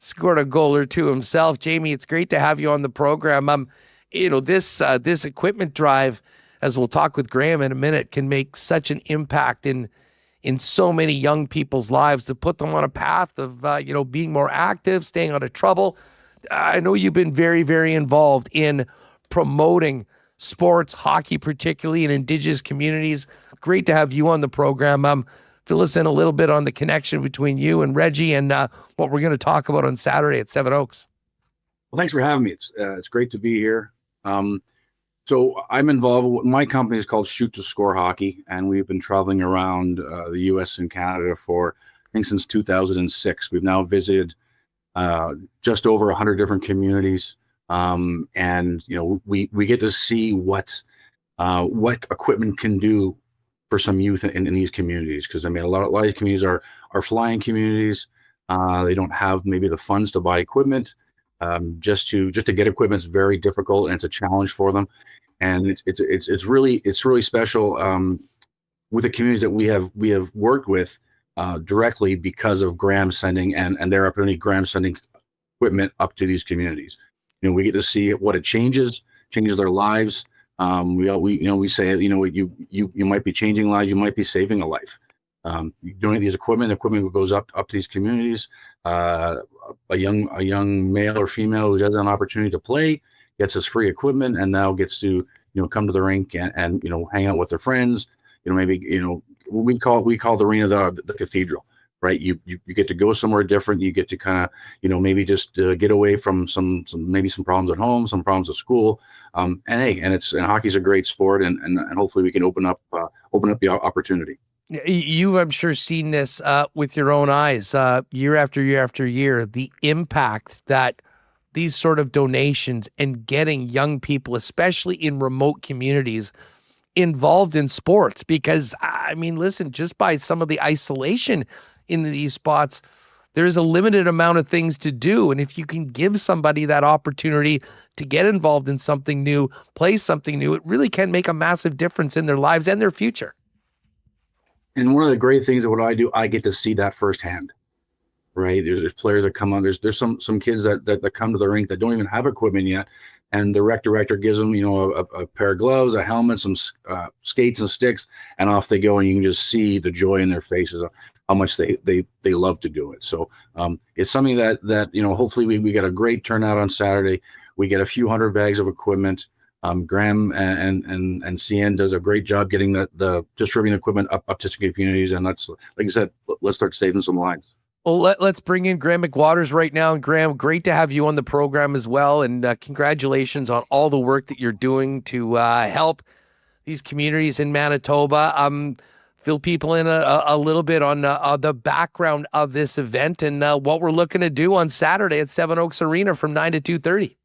scored a goal or two himself. Jamie, it's great to have you on the program. This equipment drive, as we'll talk with Graham in a minute, can make such an impact in so many young people's lives, to put them on a path of being more active, staying out of trouble. I know you've been very, very involved in promoting sports, hockey particularly, in Indigenous communities. Great to have you on the program. Fill us in a little bit on the connection between you and Reggie, and what we're going to talk about on Saturday at Seven Oaks. Well, thanks for having me. It's great to be here. So I'm involved. My company is called Shoot to Score Hockey, and we've been traveling around the U.S. and Canada for, I think, since 2006. We've now visited just over 100 different communities, and we get to see what equipment can do for some youth in these communities. Because I mean, a lot of these communities are flying communities. They don't have maybe the funds to buy equipment. Just to get equipment is very difficult, and it's a challenge for them. And it's really special with the communities that we have worked with directly, because of Graham sending and their opportunity. Graham sending equipment up to these communities. We get to see what it changes their lives. We say, you might be changing lives, you might be saving a life. You donate these equipment goes up to these communities. A young male or female who has an opportunity to play gets this free equipment, and now gets to come to the rink and hang out with their friends. We call the arena the cathedral, right? You get to go somewhere different. You get to kind of maybe just get away from some problems at home, some problems at school. And hockey's a great sport, and hopefully we can open up the opportunity. You, I'm sure, seen this with your own eyes, year after year after year, the impact that these sort of donations and getting young people, especially in remote communities, involved in sports. Because, I mean, listen, just by some of the isolation in these spots, there's a limited amount of things to do. And if you can give somebody that opportunity to get involved in something new, play something new, it really can make a massive difference in their lives and their future. And one of the great things of what I do, I get to see that firsthand, right? There's players that come on. There's some kids that come to the rink that don't even have equipment yet, and the rec director gives them, a pair of gloves, a helmet, some skates and sticks, and off they go. And you can just see the joy in their faces, how much they love to do it. So it's something that hopefully we get a great turnout on Saturday. We get a few hundred bags of equipment. Graham and CN does a great job getting the distributing equipment up to communities, and let's, like I said, let's start saving some lives. Well, let's bring in Graham McWaters right now. And Graham, great to have you on the program as well, and congratulations on all the work that you're doing to help these communities in Manitoba. Fill people in a little bit on the background of this event and what we're looking to do on Saturday at Seven Oaks Arena from 9 to 2:30.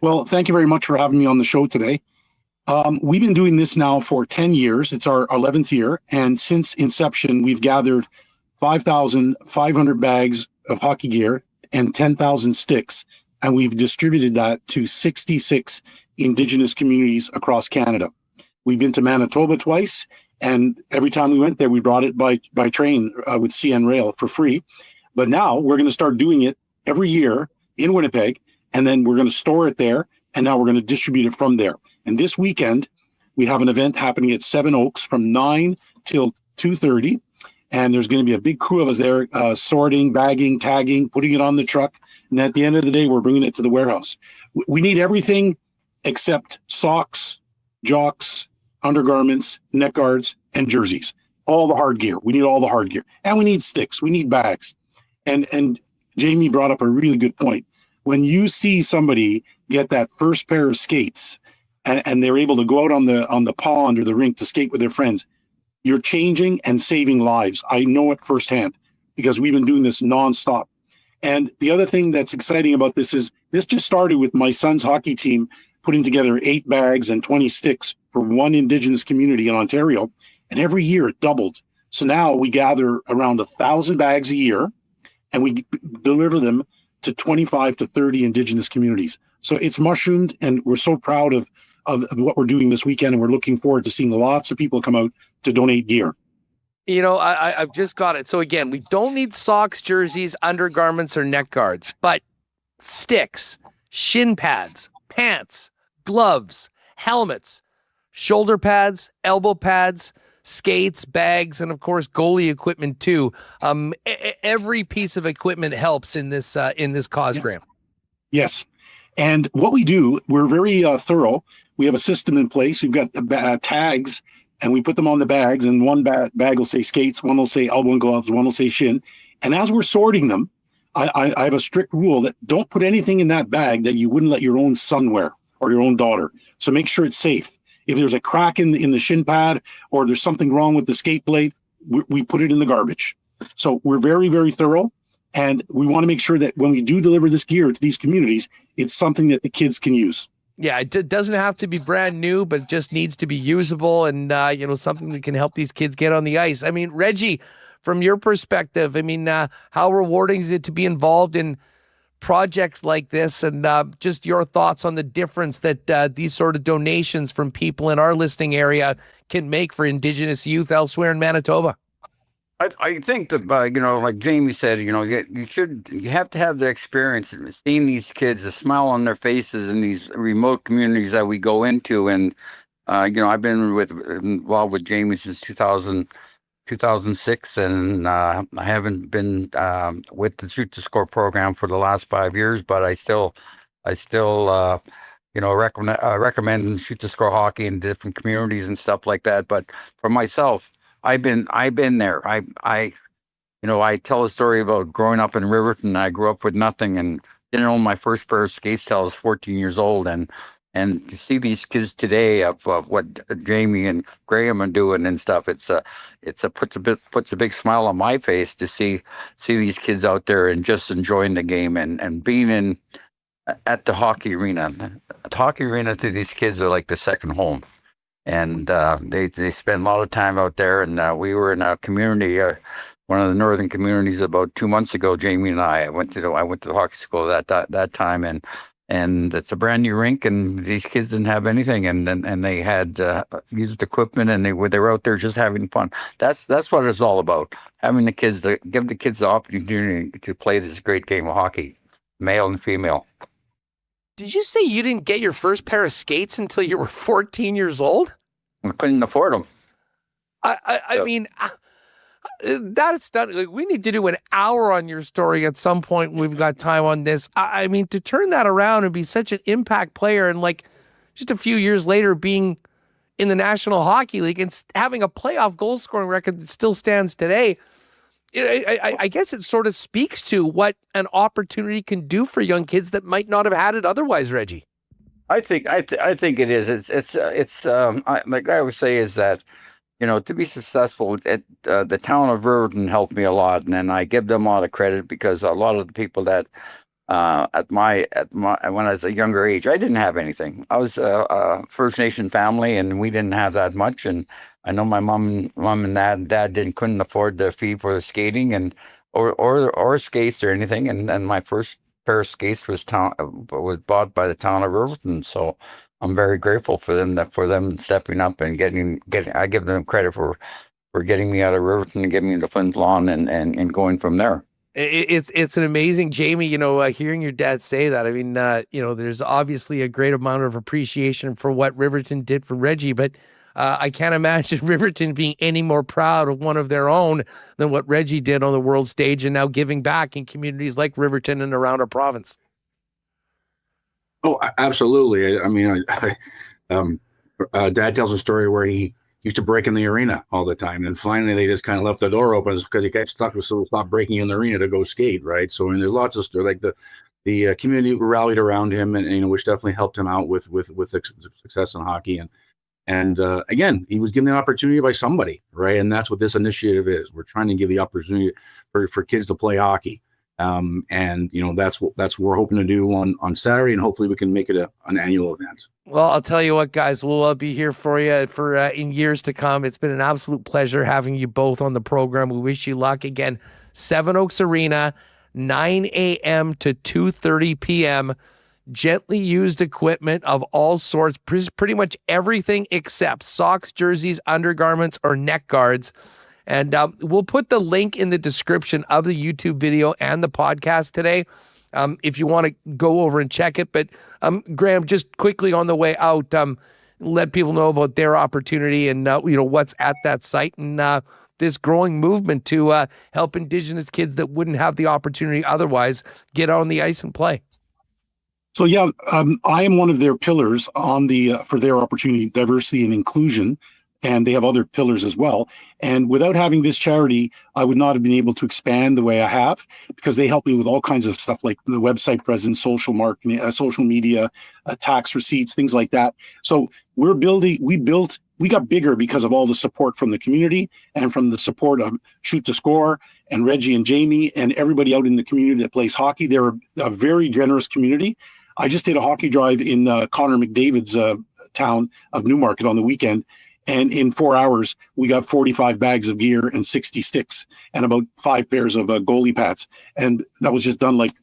Well, thank you very much for having me on the show today. We've been doing this now for 10 years. It's our 11th year. And since inception, we've gathered 5,500 bags of hockey gear and 10,000 sticks. And we've distributed that to 66 Indigenous communities across Canada. We've been to Manitoba twice. And every time we went there, we brought it by train with CN Rail for free. But now we're going to start doing it every year in Winnipeg. And then we're going to store it there. And now we're going to distribute it from there. And this weekend, we have an event happening at Seven Oaks from 9 till 2:30. And there's going to be a big crew of us there sorting, bagging, tagging, putting it on the truck. And at the end of the day, we're bringing it to the warehouse. We need everything except socks, jocks, undergarments, neck guards, and jerseys. All the hard gear. We need all the hard gear. And we need sticks. We need bags. And Jamie brought up a really good point. When you see somebody get that first pair of skates and they're able to go out on the pond or the rink to skate with their friends, you're changing and saving lives. I know it firsthand because we've been doing this nonstop. And the other thing that's exciting about this is this just started with my son's hockey team putting together 8 bags and 20 sticks for one Indigenous community in Ontario. And every year it doubled. So now we gather around 1,000 bags a year and we deliver them to 25 to 30 Indigenous communities. So it's mushroomed, and we're so proud of what we're doing this weekend, and we're looking forward to seeing lots of people come out to donate gear. You know, I've just got it. So again, we don't need socks, jerseys, undergarments, or neck guards, but sticks, shin pads, pants, gloves, helmets, shoulder pads, elbow pads, skates, bags, and of course goalie equipment too. Every piece of equipment helps in this cause, Graham. Yes. And what we do, we're very thorough. We have a system in place. We've got tags, and we put them on the bags, and one bag will say skates, one will say elbow and gloves, one will say shin. And as we're sorting them, I have a strict rule that don't put anything in that bag that you wouldn't let your own son wear or your own daughter. So make sure it's safe. If there's a crack in the shin pad or there's something wrong with the skate blade, we put it in the garbage. So we're very, very thorough. And we want to make sure that when we do deliver this gear to these communities, it's something that the kids can use. Yeah, it doesn't have to be brand new, but it just needs to be usable and, something that can help these kids get on the ice. I mean, Reggie, from your perspective, how rewarding is it to be involved in projects like this, and just your thoughts on the difference that these sort of donations from people in our listening area can make for Indigenous youth elsewhere in Manitoba? I think that like Jamie said, you have to have the experience of seeing these kids, the smile on their faces in these remote communities that we go into. And I've been involved with Jamie since 2006, and I haven't been with the Shoot to Score program for the last 5 years, but I still recommend Shoot to Score hockey in different communities and stuff like that. But for myself, I've been there. I tell a story about growing up in Riverton. I grew up with nothing and didn't own my first pair of skates till I was 14 years old. And to see these kids today of what Jamie and Graham are doing and stuff, puts a big smile on my face to see these kids out there and just enjoying the game and being at the hockey arena. The hockey arena to these kids are like the second home. And they spend a lot of time out there. And we were in a community, one of the northern communities, about 2 months ago. Jamie and I went to the hockey school that time, and it's a brand new rink, and these kids didn't have anything, and they had used equipment, and they were out there just having fun. That's what it's all about. Having the kids give the kids the opportunity to play this great game of hockey, male and female. Did you say you didn't get your first pair of skates until you were 14 years old? I couldn't afford them. I mean, that is stunning. Like, we need to do an hour on your story at some point when we've got time on this. I mean, to turn that around and be such an impact player, and like just a few years later being in the National Hockey League and having a playoff goal scoring record that still stands today. I guess it sort of speaks to what an opportunity can do for young kids that might not have had it otherwise, Reggie. I think I think it is. Like I always say is that, to be successful, the town of Riverton helped me a lot, and I give them a lot of credit because a lot of the people that when I was a younger age, I didn't have anything. I was a First Nation family, and we didn't have that much. And I know my mom and dad couldn't afford the fee for the skating and or skates or anything. And my first pair of skates was bought by the town of Riverton. So I'm very grateful for them stepping up and getting. I give them credit for getting me out of Riverton and getting me to Flin Flon and going from there. It's an amazing, Jamie, hearing your dad say that. I mean, there's obviously a great amount of appreciation for what Riverton did for Reggie, but I can't imagine Riverton being any more proud of one of their own than what Reggie did on the world stage and now giving back in communities like Riverton and around our province. Oh, absolutely. I mean, Dad tells a story where he used to break in the arena all the time, and finally they just kind of left the door open because he got stuck with stop breaking in the arena to go skate, right? So, there's lots of stories like the community rallied around him, and which definitely helped him out with success in hockey, and again, he was given the opportunity by somebody, right? And that's what this initiative is. We're trying to give the opportunity for kids to play hockey. And that's what we're hoping to do on Saturday, and hopefully we can make it an annual event. Well, I'll tell you what, guys, we'll be here for you for in years to come. It's been an absolute pleasure having you both on the program. We wish you luck. Again, Seven Oaks Arena, 9 a.m. to 2:30 p.m. Gently used equipment of all sorts, pretty much everything except socks, jerseys, undergarments, or neck guards. And we'll put the link in the description of the YouTube video and the podcast today if you want to go over and check it. But Graham, just quickly on the way out, let people know about their opportunity and what's at that site and this growing movement to help Indigenous kids that wouldn't have the opportunity otherwise get out on the ice and play. So yeah, I am one of their pillars on for their opportunity, diversity and inclusion. And they have other pillars as well. And without having this charity, I would not have been able to expand the way I have, because they help me with all kinds of stuff like the website presence, social marketing, social media, tax receipts, things like that. So we got bigger because of all the support from the community and from the support of Shoot to Score and Reggie and Jamie and everybody out in the community that plays hockey. They're a very generous community. I just did a hockey drive in Connor McDavid's town of Newmarket on the weekend. And in 4 hours, we got 45 bags of gear and 60 sticks and about 5 pairs of goalie pads. And that was just done like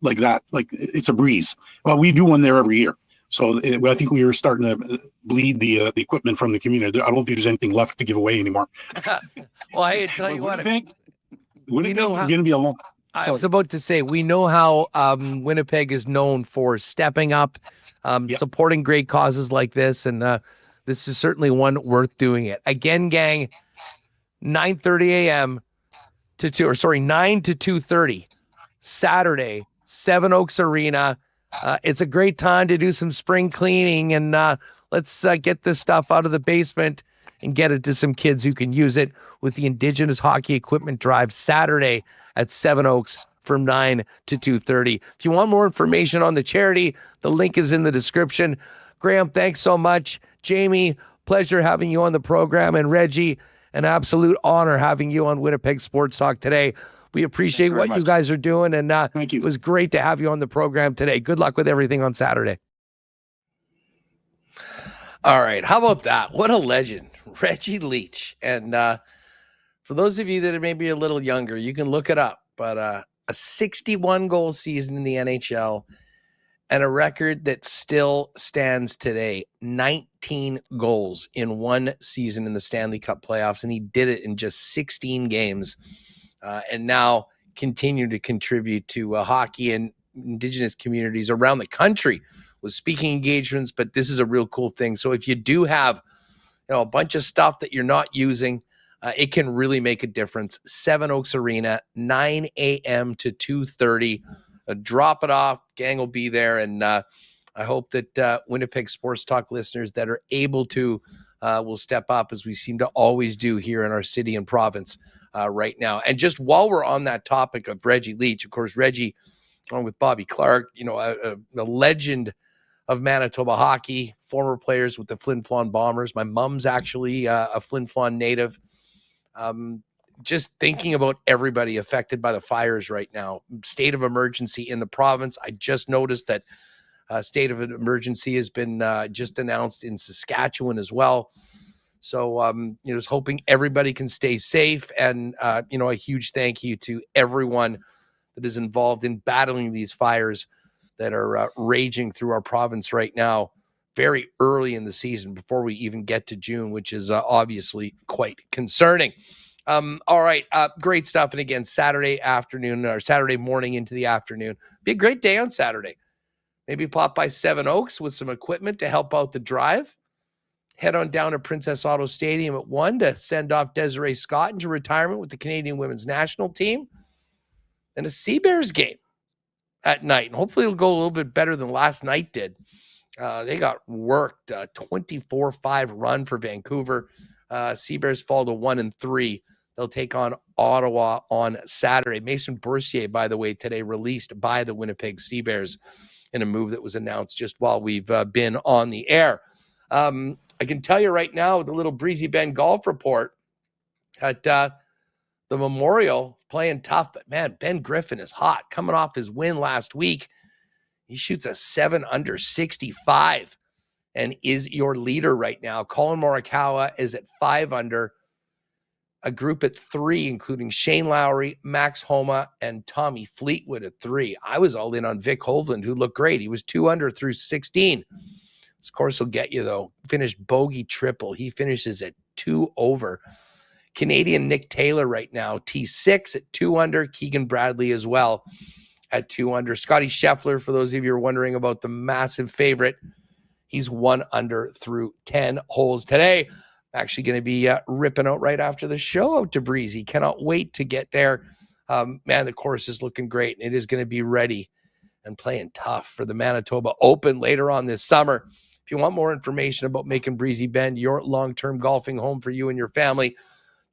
that. Like it's a breeze. Well, we do one there every year. So I think we were starting to bleed the equipment from the community. I don't think there's anything left to give away anymore. Well, I tell you what. Winnipeg is going to be a long. I was about to say, we know how Winnipeg is known for stepping up, supporting great causes like this. And this is certainly one worth doing it. Again, gang, 9:30 a.m. to 9 to 2:30, Saturday, Seven Oaks Arena. It's a great time to do some spring cleaning, and let's get this stuff out of the basement and get it to some kids who can use it with the Indigenous Hockey Equipment Drive Saturday at Seven Oaks from 9 to 2:30. If you want more information on the charity, the link is in the description. Graham, thanks so much. Jamie, pleasure having you on the program. And Reggie, an absolute honor having you on Winnipeg Sports Talk today. We appreciate what you guys are doing, and thank you. It was great to have you on the program today. Good luck with everything on Saturday. All right, how about that? What a legend, Reggie Leech. And for those of you that are maybe a little younger, you can look it up, but a 61-goal season in the NHL, and a record that still stands today, 19 goals in one season in the Stanley Cup playoffs, and he did it in just 16 games, and now continue to contribute to hockey and Indigenous communities around the country with speaking engagements, but this is a real cool thing. So if you do have a bunch of stuff that you're not using, it can really make a difference. Seven Oaks Arena, 9 a.m. to 2:30. Drop it off. Gang will be there. And I hope that Winnipeg Sports Talk listeners that are able to will step up, as we seem to always do here in our city and province right now. And just while we're on that topic of Reggie Leech, of course, Reggie, along with Bobby Clark, a legend of Manitoba hockey, former players with the Flin Flon Bombers. My mom's actually a Flin Flon native. Just thinking about everybody affected by the fires right now. State of emergency in the province. I just noticed that state of emergency has been just announced in Saskatchewan as well. So, just hoping everybody can stay safe. And, a huge thank you to everyone that is involved in battling these fires that are raging through our province right now, very early in the season before we even get to June, which is obviously quite concerning. All right, great stuff. And again, Saturday afternoon or Saturday morning into the afternoon, be a great day on Saturday. Maybe pop by Seven Oaks with some equipment to help out the drive. Head on down to Princess Auto Stadium at 1 to send off Desiree Scott into retirement with the Canadian women's national team. And a Sea Bears game at night. And hopefully it'll go a little bit better than last night did. They got worked, 24-5 run for Vancouver. Sea Bears fall to 1-3. They'll take on Ottawa on Saturday. Mason Boursier, by the way, today released by the Winnipeg Sea Bears in a move that was announced just while we've been on the air. I can tell you right now with the little Breezy Bend golf report at the Memorial, playing tough, but man, Ben Griffin is hot. Coming off his win last week, he shoots a 7 under 65 and is your leader right now. Colin Morikawa is at 5 under. A group at 3, including Shane Lowry, Max Homa, and Tommy Fleetwood at 3. I was all in on Vic Hovland, who looked great. He was 2 under through 16. This course will get you, though. Finished bogey triple. He finishes at 2 over. Canadian Nick Taylor right now, T6 at 2 under. Keegan Bradley as well at 2 under. Scotty Scheffler, for those of you who are wondering about the massive favorite, he's 1 under through 10 holes today. I'm actually going to be ripping out right after the show out to Breezy. Cannot wait to get there. Man, the course is looking great, and it is going to be ready and playing tough for the Manitoba Open later on this summer. If you want more information about making Breezy Bend your long-term golfing home for you and your family,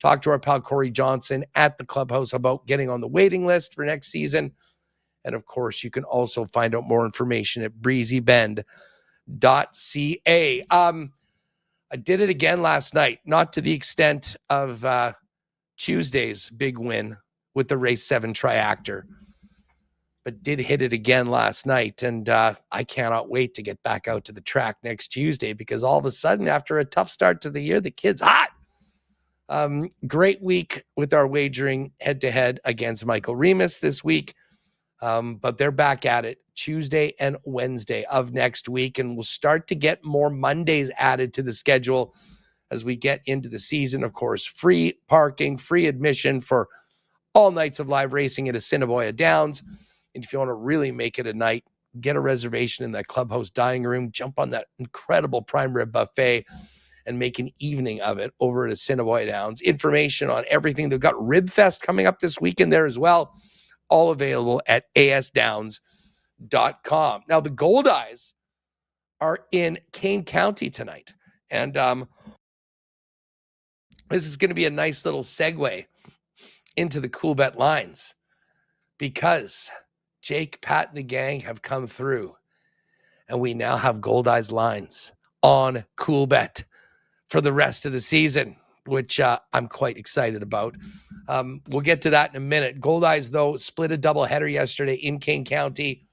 talk to our pal Corey Johnson at the clubhouse about getting on the waiting list for next season. And, of course, you can also find out more information at breezybend.ca. I did it again last night, not to the extent of Tuesday's big win with the Race 7 Triactor, but did hit it again last night. And I cannot wait to get back out to the track next Tuesday because all of a sudden, after a tough start to the year, the kid's hot. Great week with our wagering head-to-head against Michael Remus this week. But they're back at it Tuesday and Wednesday of next week, and we'll start to get more Mondays added to the schedule as we get into the season. Of course, free parking, free admission for all nights of live racing at Assiniboia Downs. And if you want to really make it a night, get a reservation in that clubhouse dining room, jump on that incredible prime rib buffet, and make an evening of it over at Assiniboia Downs. Information on everything. They've got Rib Fest coming up this weekend there as well. All available at asdowns.com. Now, the Gold Eyes are in Kane County tonight. And this is going to be a nice little segue into the Cool Bet lines because Jake, Pat, and the gang have come through. And we now have Gold Eyes lines on Cool Bet for the rest of the season, which I'm quite excited about. We'll get to that in a minute. Gold Eyes, though, split a doubleheader yesterday in Kane County.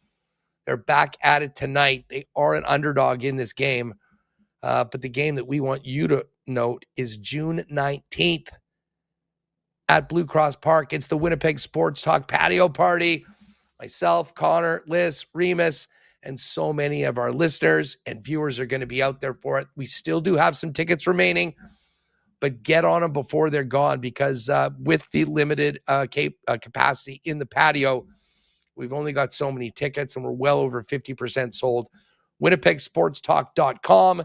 They're back at it tonight. They are an underdog in this game. But the game that we want you to note is June 19th at Blue Cross Park. It's the Winnipeg Sports Talk patio party. Myself, Connor, Liz, Remus, and so many of our listeners and viewers are going to be out there for it. We still do have some tickets remaining, but get on them before they're gone because with the limited capacity in the patio, we've only got so many tickets and we're well over 50% sold. WinnipegSportsTalk.com.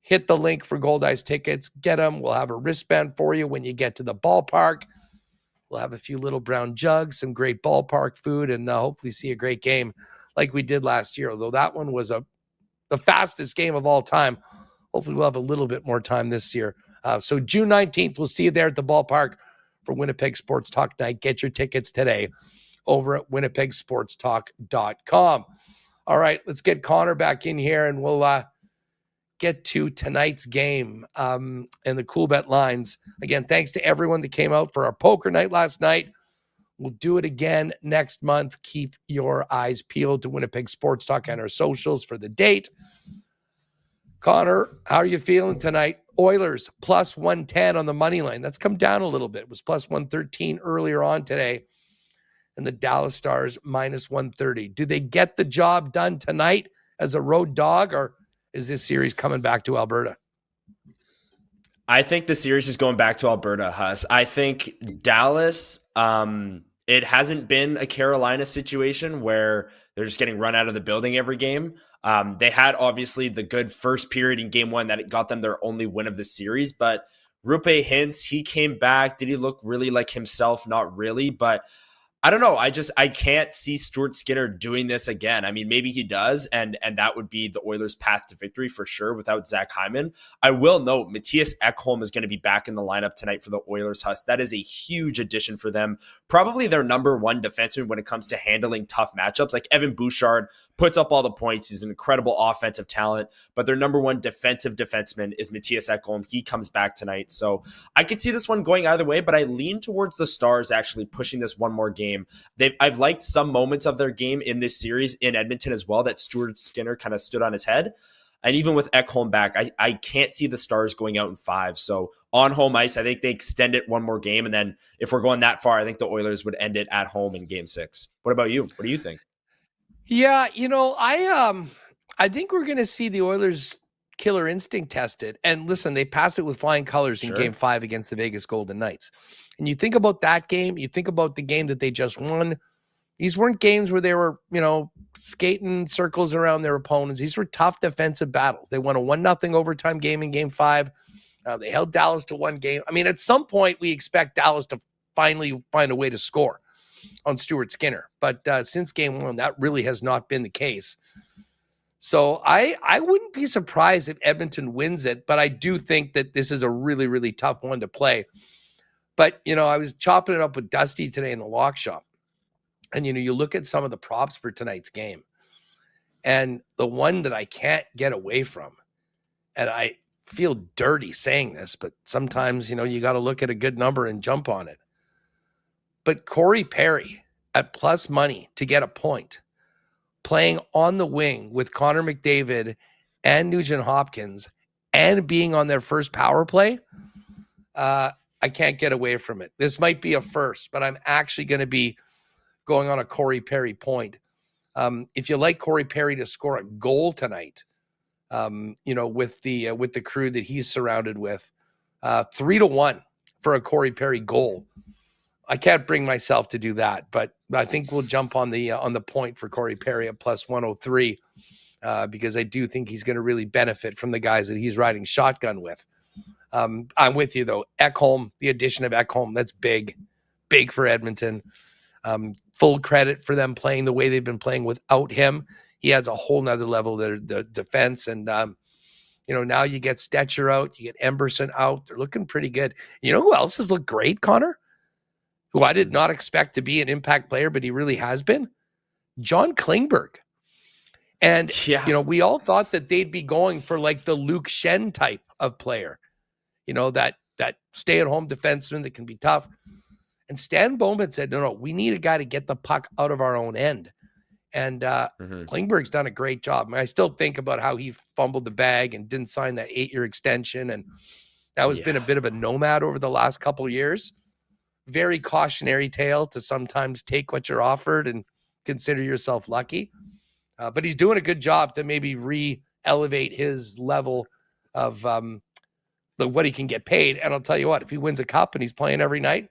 Hit the link for Gold Eyes tickets. Get them. We'll have a wristband for you when you get to the ballpark. We'll have a few little brown jugs, some great ballpark food, and hopefully see a great game like we did last year, although that one was the fastest game of all time. Hopefully we'll have a little bit more time this year. So June 19th, we'll see you there at the ballpark for Winnipeg Sports Talk Night. Get your tickets today over at winnipegsportstalk.com. All right, let's get Connor back in here, and we'll get to tonight's game and the cool bet lines. Again, thanks to everyone that came out for our poker night last night. We'll do it again next month. Keep your eyes peeled to Winnipeg Sports Talk and our socials for the date. Connor, how are you feeling tonight? Oilers plus 110 on the money line. That's come down a little bit. It was plus 113 earlier on today. And the Dallas Stars minus 130. Do they get the job done tonight as a road dog, or is this series coming back to Alberta? I think the series is going back to Alberta, Huss. I think Dallas, it hasn't been a Carolina situation where they're just getting run out of the building every game. They had obviously the good first period in game one that it got them their only win of the series, but Rupe Hintz, he came back. Did he look really like himself? Not really, but I don't know. I can't see Stuart Skinner doing this again. I mean, maybe he does, and that would be the Oilers' path to victory for sure without Zach Hyman. I will note Matthias Ekholm is going to be back in the lineup tonight for the Oilers, Huss. That is a huge addition for them. Probably their number one defenseman when it comes to handling tough matchups. Like Evan Bouchard puts up all the points. He's an incredible offensive talent, but their number one defensive defenseman is Matthias Ekholm. He comes back tonight. So I could see this one going either way, but I lean towards the Stars actually pushing this one more game. I've liked some moments of their game in this series in Edmonton as well that Stuart Skinner kind of stood on his head. And even with Ekholm back, I can't see the Stars going out in 5. So on home ice, I think they extend it one more game. And then if we're going that far, I think the Oilers would end it at home in game 6. What about you? What do you think? Yeah, I think we're going to see the Oilers' killer instinct tested. And listen, they passed it with flying colors in game 5 against the Vegas Golden Knights. And you think about that game, you think about the game that they just won. These weren't games where they were, skating circles around their opponents. These were tough defensive battles. They won a 1-0 overtime game in game 5. They held Dallas to 1 game. I mean, at some point, we expect Dallas to finally find a way to score on Stuart Skinner. But since game 1, that really has not been the case. So I wouldn't be surprised if Edmonton wins it, but I do think that this is a really, really tough one to play. But, I was chopping it up with Dusty today in the lock shop. And, you look at some of the props for tonight's game. And the one that I can't get away from, and I feel dirty saying this, but sometimes, you got to look at a good number and jump on it. But Corey Perry at plus money to get a point, playing on the wing with Connor McDavid and Nugent Hopkins and being on their first power play, I can't get away from it. This might be a first, but I'm actually going to be going on a Corey Perry point. If you like Corey Perry to score a goal tonight, with the crew that he's surrounded with, 3-1 for a Corey Perry goal. I can't bring myself to do that, but I think we'll jump on the point for Corey Perry at plus 103 because I do think he's going to really benefit from the guys that he's riding shotgun with. I'm with you though. Ekholm, the addition of Ekholm, that's big for Edmonton. Full credit for them playing the way they've been playing without him. He adds a whole nother level to the defense. And, now you get Stetcher out, you get Emberson out. They're looking pretty good. You know who else has looked great, Connor? Who I did not expect to be an impact player, but he really has been? John Klingberg. And, we all thought that they'd be going for like the Luke Shen type of player. That stay-at-home defenseman that can be tough. And Stan Bowman said, no, we need a guy to get the puck out of our own end. And Klingberg's done a great job. I mean, I still think about how he fumbled the bag and didn't sign that 8-year extension. And that has been a bit of a nomad over the last couple of years. Very cautionary tale to sometimes take what you're offered and consider yourself lucky. But he's doing a good job to maybe re-elevate his level of what he can get paid. And I'll tell you what, if he wins a cup and he's playing every night,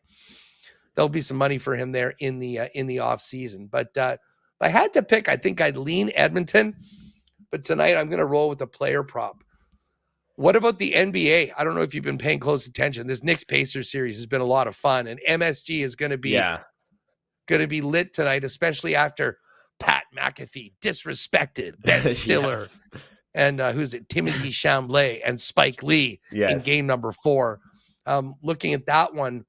there'll be some money for him there in the off season. But if I had to pick, I think I'd lean Edmonton. But tonight I'm going to roll with the player prop. What about the NBA? I don't know if you've been paying close attention. This Knicks-Pacers series has been a lot of fun, and MSG is going to be lit tonight, especially after Pat McAfee disrespected Ben Stiller and who's it? Timothy Chambly and Spike Lee in game number 4. Looking at that one,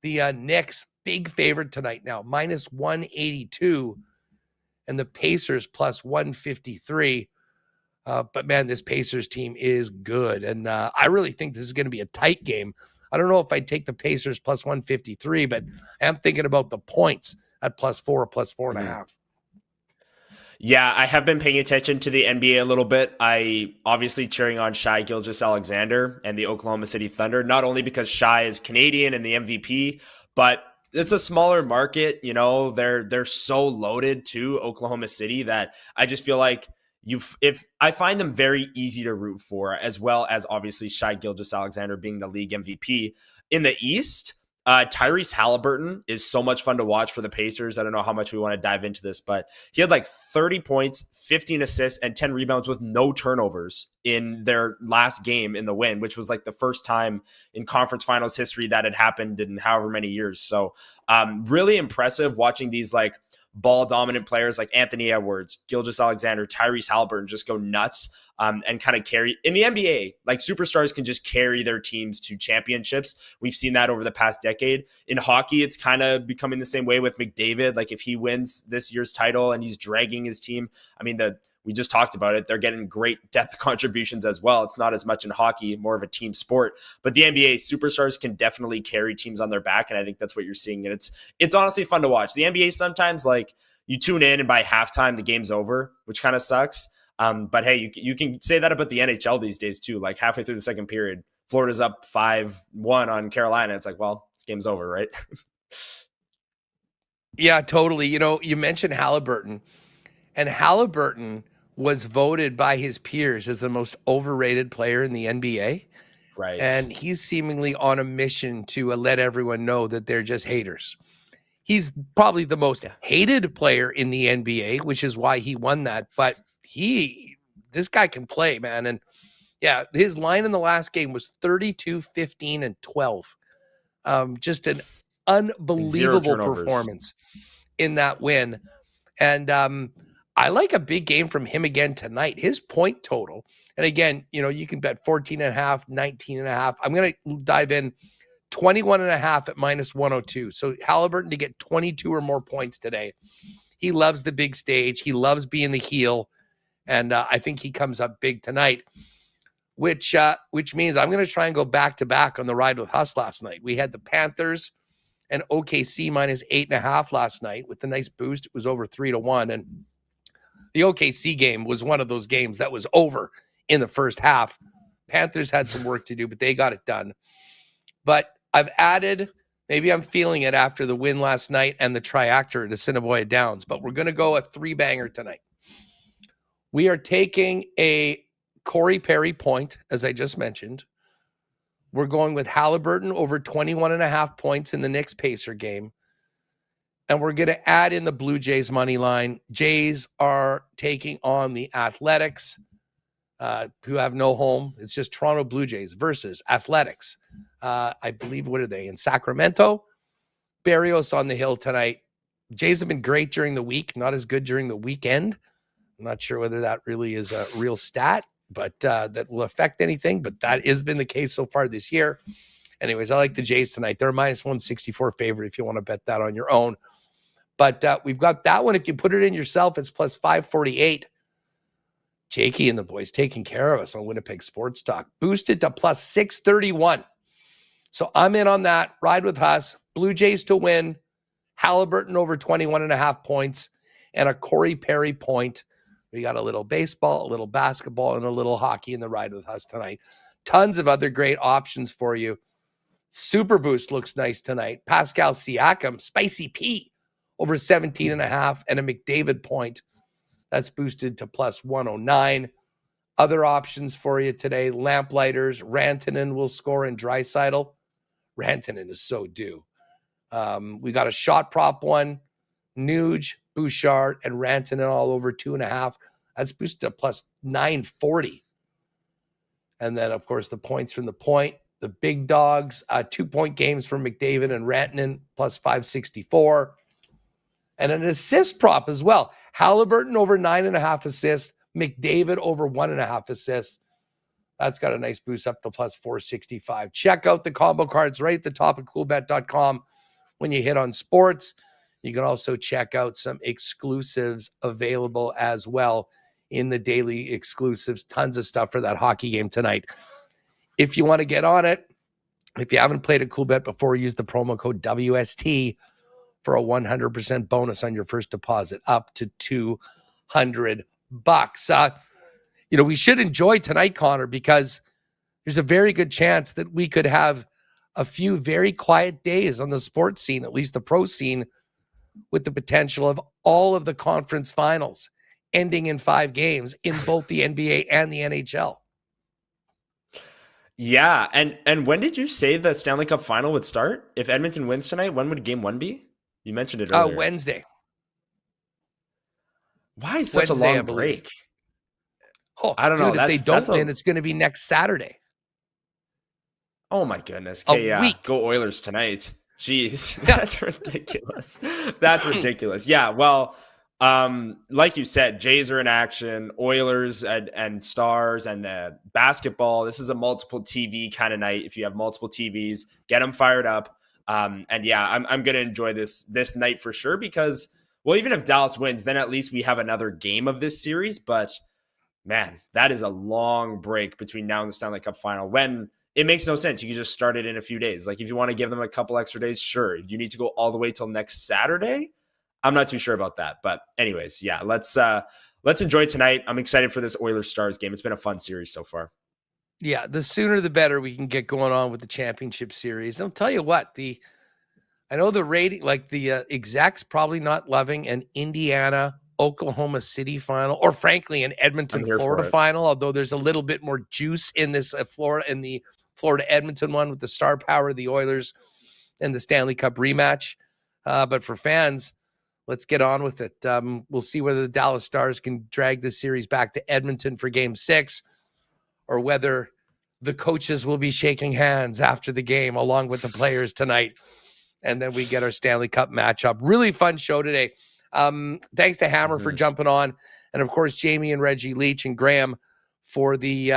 the Knicks big favorite tonight now, minus 182. and the Pacers plus 153. But man, this Pacers team is good. And I really think this is going to be a tight game. I don't know if I'd take the Pacers plus 153, but I am thinking about the points at +4 or +4.5. Yeah, I have been paying attention to the NBA a little bit. I obviously cheering on Shai Gilgeous-Alexander and the Oklahoma City Thunder, not only because Shai is Canadian and the MVP, but it's a smaller market. You know, they're so loaded to Oklahoma City that I just feel like if I find them very easy to root for, as well as obviously Shai Gilgeous-Alexander being the league MVP. In the East, Tyrese Halliburton is so much fun to watch for the Pacers. I don't know how much we want to dive into this, but he had like 30 points, 15 assists, and 10 rebounds with no turnovers in their last game in the win, which was like the first time in conference finals history that had happened in however many years. So really impressive watching these like ball dominant players like Anthony Edwards, Gilgeous-Alexander, Tyrese Halliburton just go nuts and kind of carry. In the NBA, like superstars can just carry their teams to championships. We've seen that over the past decade. In hockey, it's kind of becoming the same way with McDavid. Like if he wins this year's title and he's dragging his team, I mean, we just talked about it. They're getting great depth contributions as well. It's not as much in hockey, more of a team sport. But the NBA, superstars can definitely carry teams on their back, and I think that's what you're seeing. And it's honestly fun to watch. The NBA sometimes, like, you tune in and by halftime the game's over, which kind of sucks. But hey, you can say that about the NHL these days too. Like halfway through the second period, Florida's up 5-1 on Carolina. It's like, well, this game's over, right? Yeah, totally. You know, you mentioned Halliburton, and Halliburton was voted by his peers as the most overrated player in the NBA. Right. And he's seemingly on a mission to let everyone know that they're just haters. He's probably the most hated player in the NBA, which is why he won that. But this guy can play, man. And yeah, his line in the last game was 32, 15, and 12. Just an unbelievable performance in that win. And I like a big game from him again tonight. His point total, and again, you know, you can bet 14.5, 19.5. I'm going to dive in 21.5 at -102. So Halliburton to get 22 or more points today. He loves the big stage. He loves being the heel. And I think he comes up big tonight, which means I'm going to try and go back-to-back on the ride with Huss last night. We had the Panthers and OKC -8.5 last night with the nice boost. It was over 3-1. And the OKC game was one of those games that was over in the first half. Panthers had some work to do, but they got it done. But I've added, maybe I'm feeling it after the win last night and the triactor to Assiniboia Downs, but we're going to go a 3-banger tonight. We are taking a Corey Perry point, as I just mentioned. We're going with Halliburton over 21.5 points in the Knicks Pacer game. And we're going to add in the Blue Jays money line. Jays are taking on the Athletics, who have no home. It's just Toronto Blue Jays versus Athletics. I believe, what are they, in Sacramento? Barrios on the hill tonight. Jays have been great during the week, not as good during the weekend. I'm not sure whether that really is a real stat, but that will affect anything. But that has been the case so far this year. Anyways, I like the Jays tonight. They're a -164 favorite if you want to bet that on your own. But we've got that one. If you put it in yourself, it's +548. Jakey and the boys taking care of us on Winnipeg Sports Talk. Boosted to +631. So I'm in on that. Ride with Huss. Blue Jays to win. Halliburton over 21.5 points. And a Corey Perry point. We got a little baseball, a little basketball, and a little hockey in the ride with us tonight. Tons of other great options for you. Super Boost looks nice tonight. Pascal Siakam, Spicy P, over 17.5, and a McDavid point. That's boosted to +109. Other options for you today. Lamplighters, Rantanen will score in Draisaitl. Rantanen is so due. We got a shot prop one. Nuge, Bouchard, and Rantanen all over 2.5. That's boosted to +940. And then, of course, the points from the point. The big dogs, 2-point games for McDavid and Rantanen, +564. And an assist prop as well. Halliburton over 9.5 assists. McDavid over 1.5 assists. That's got a nice boost up to +465. Check out the combo cards right at the top of coolbet.com when you hit on sports. You can also check out some exclusives available as well in the daily exclusives. Tons of stuff for that hockey game tonight. If you want to get on it, if you haven't played a cool bet before, use the promo code WST for a 100% bonus on your first deposit up to $200. We should enjoy tonight, Connor, because there's a very good chance that we could have a few very quiet days on the sports scene, at least the pro scene, with the potential of all of the conference finals ending in 5 games in both the NBA and the NHL. Yeah, and when did you say the Stanley Cup final would start? If Edmonton wins tonight, when would game 1 be? You mentioned it earlier. Wednesday. Why such a long break? I don't know. If they don't win, it's going to be next Saturday. Oh my goodness. Okay, yeah. Week. Go Oilers tonight. Jeez, that's ridiculous. That's ridiculous. Yeah, well, like you said, Jays are in action, Oilers and Stars and basketball. This is a multiple TV kind of night. If you have multiple TVs, get them fired up. And yeah, I'm going to enjoy this night for sure because, well, even if Dallas wins, then at least we have another game of this series. But man, that is a long break between now and the Stanley Cup final when it makes no sense. You can just start it in a few days. Like if you want to give them a couple extra days, sure. You need to go all the way till next Saturday. I'm not too sure about that. But anyways, yeah, let's enjoy tonight. I'm excited for this Oilers Stars game. It's been a fun series so far. Yeah, the sooner the better we can get going on with the championship series. I'll tell you what, I know the rating, like the execs probably not loving an Indiana Oklahoma City final, or frankly an Edmonton Florida final, although there's a little bit more juice in this the Florida Edmonton one with the star power of the Oilers and the Stanley Cup rematch. But for fans, let's get on with it. We'll see whether the Dallas Stars can drag this series back to Edmonton for game 6, or whether the coaches will be shaking hands after the game along with the players tonight. And then we get our Stanley Cup matchup. Really fun show today. Thanks to Hammer for jumping on. And of course, Jamie and Reggie Leech and Graham for the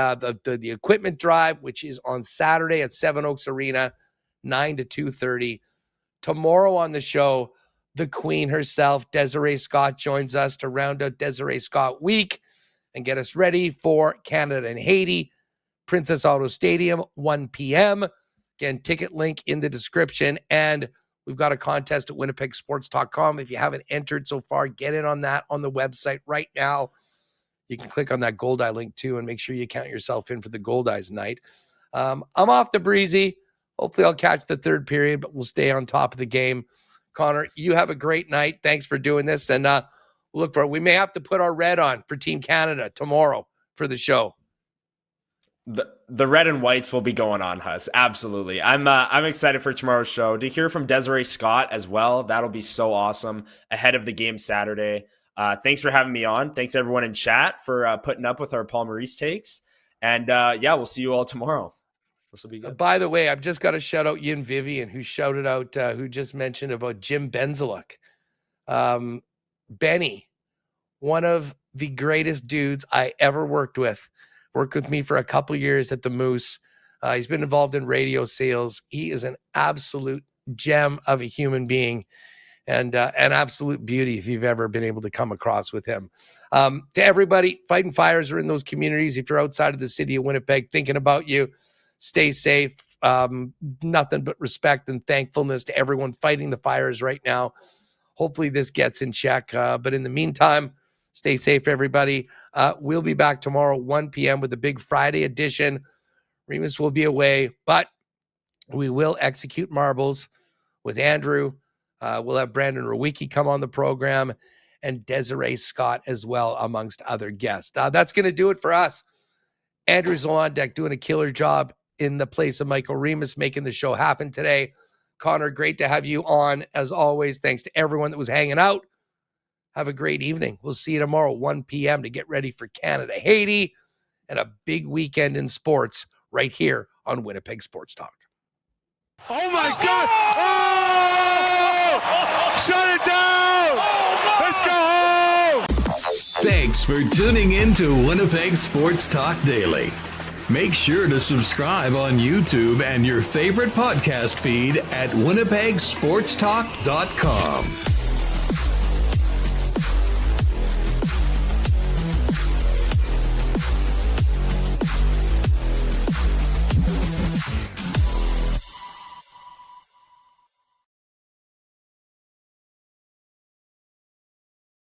equipment drive, which is on Saturday at Seven Oaks Arena, 9 to 2:30. Tomorrow on the show, the Queen herself, Desiree Scott, joins us to round out Desiree Scott week and get us ready for Canada and Haiti, Princess Auto Stadium, 1 p.m. Again, ticket link in the description. And we've got a contest at winnipegsports.com. If you haven't entered so far, get in on that on the website right now. You can click on that Gold Eye link too and make sure you count yourself in for the Gold Eyes night. I'm off to Breezy. Hopefully I'll catch the third period, but we'll stay on top of the game. Connor, you have a great night. Thanks for doing this. And we'll look for it. We may have to put our red on for Team Canada tomorrow for the show. The red and whites will be going on, Huss. Absolutely. I'm excited for tomorrow's show. To hear from Desiree Scott as well, that'll be so awesome ahead of the game Saturday. Thanks for having me on. Thanks everyone in chat for putting up with our Paul Maurice takes. And yeah, we'll see you all tomorrow. This will be good. By the way, I've just got to shout out Yin Vivian, who shouted out, who just mentioned about Jim Benzaluk. Benny, one of the greatest dudes I ever worked with me for a couple years at the Moose. He's been involved in radio sales. He is an absolute gem of a human being and an absolute beauty if you've ever been able to come across with him. To everybody, Fighting Fires are in those communities. If you're outside of the city of Winnipeg, thinking about you, stay safe. Nothing but respect and thankfulness to everyone fighting the fires right now. Hopefully this gets in check. But in the meantime, stay safe, everybody. We'll be back tomorrow, 1 p.m. with the big Friday edition. Remus will be away, but we will execute marbles with Andrew. We'll have Brandon Rowicki come on the program and Desiree Scott as well, amongst other guests. That's going to do it for us. Andrew's on deck doing a killer job in the place of Michael Remus, making the show happen today. Connor, great to have you on as always. Thanks to everyone that was hanging out. Have a great evening. We'll see you tomorrow, 1 p.m. to get ready for Canada, Haiti, and a big weekend in sports right here on Winnipeg Sports Talk. Oh, my God. Oh! Shut it down. Let's go home. Thanks for tuning in to Winnipeg Sports Talk Daily. Make sure to subscribe on YouTube and your favorite podcast feed at winnipegsportstalk.com.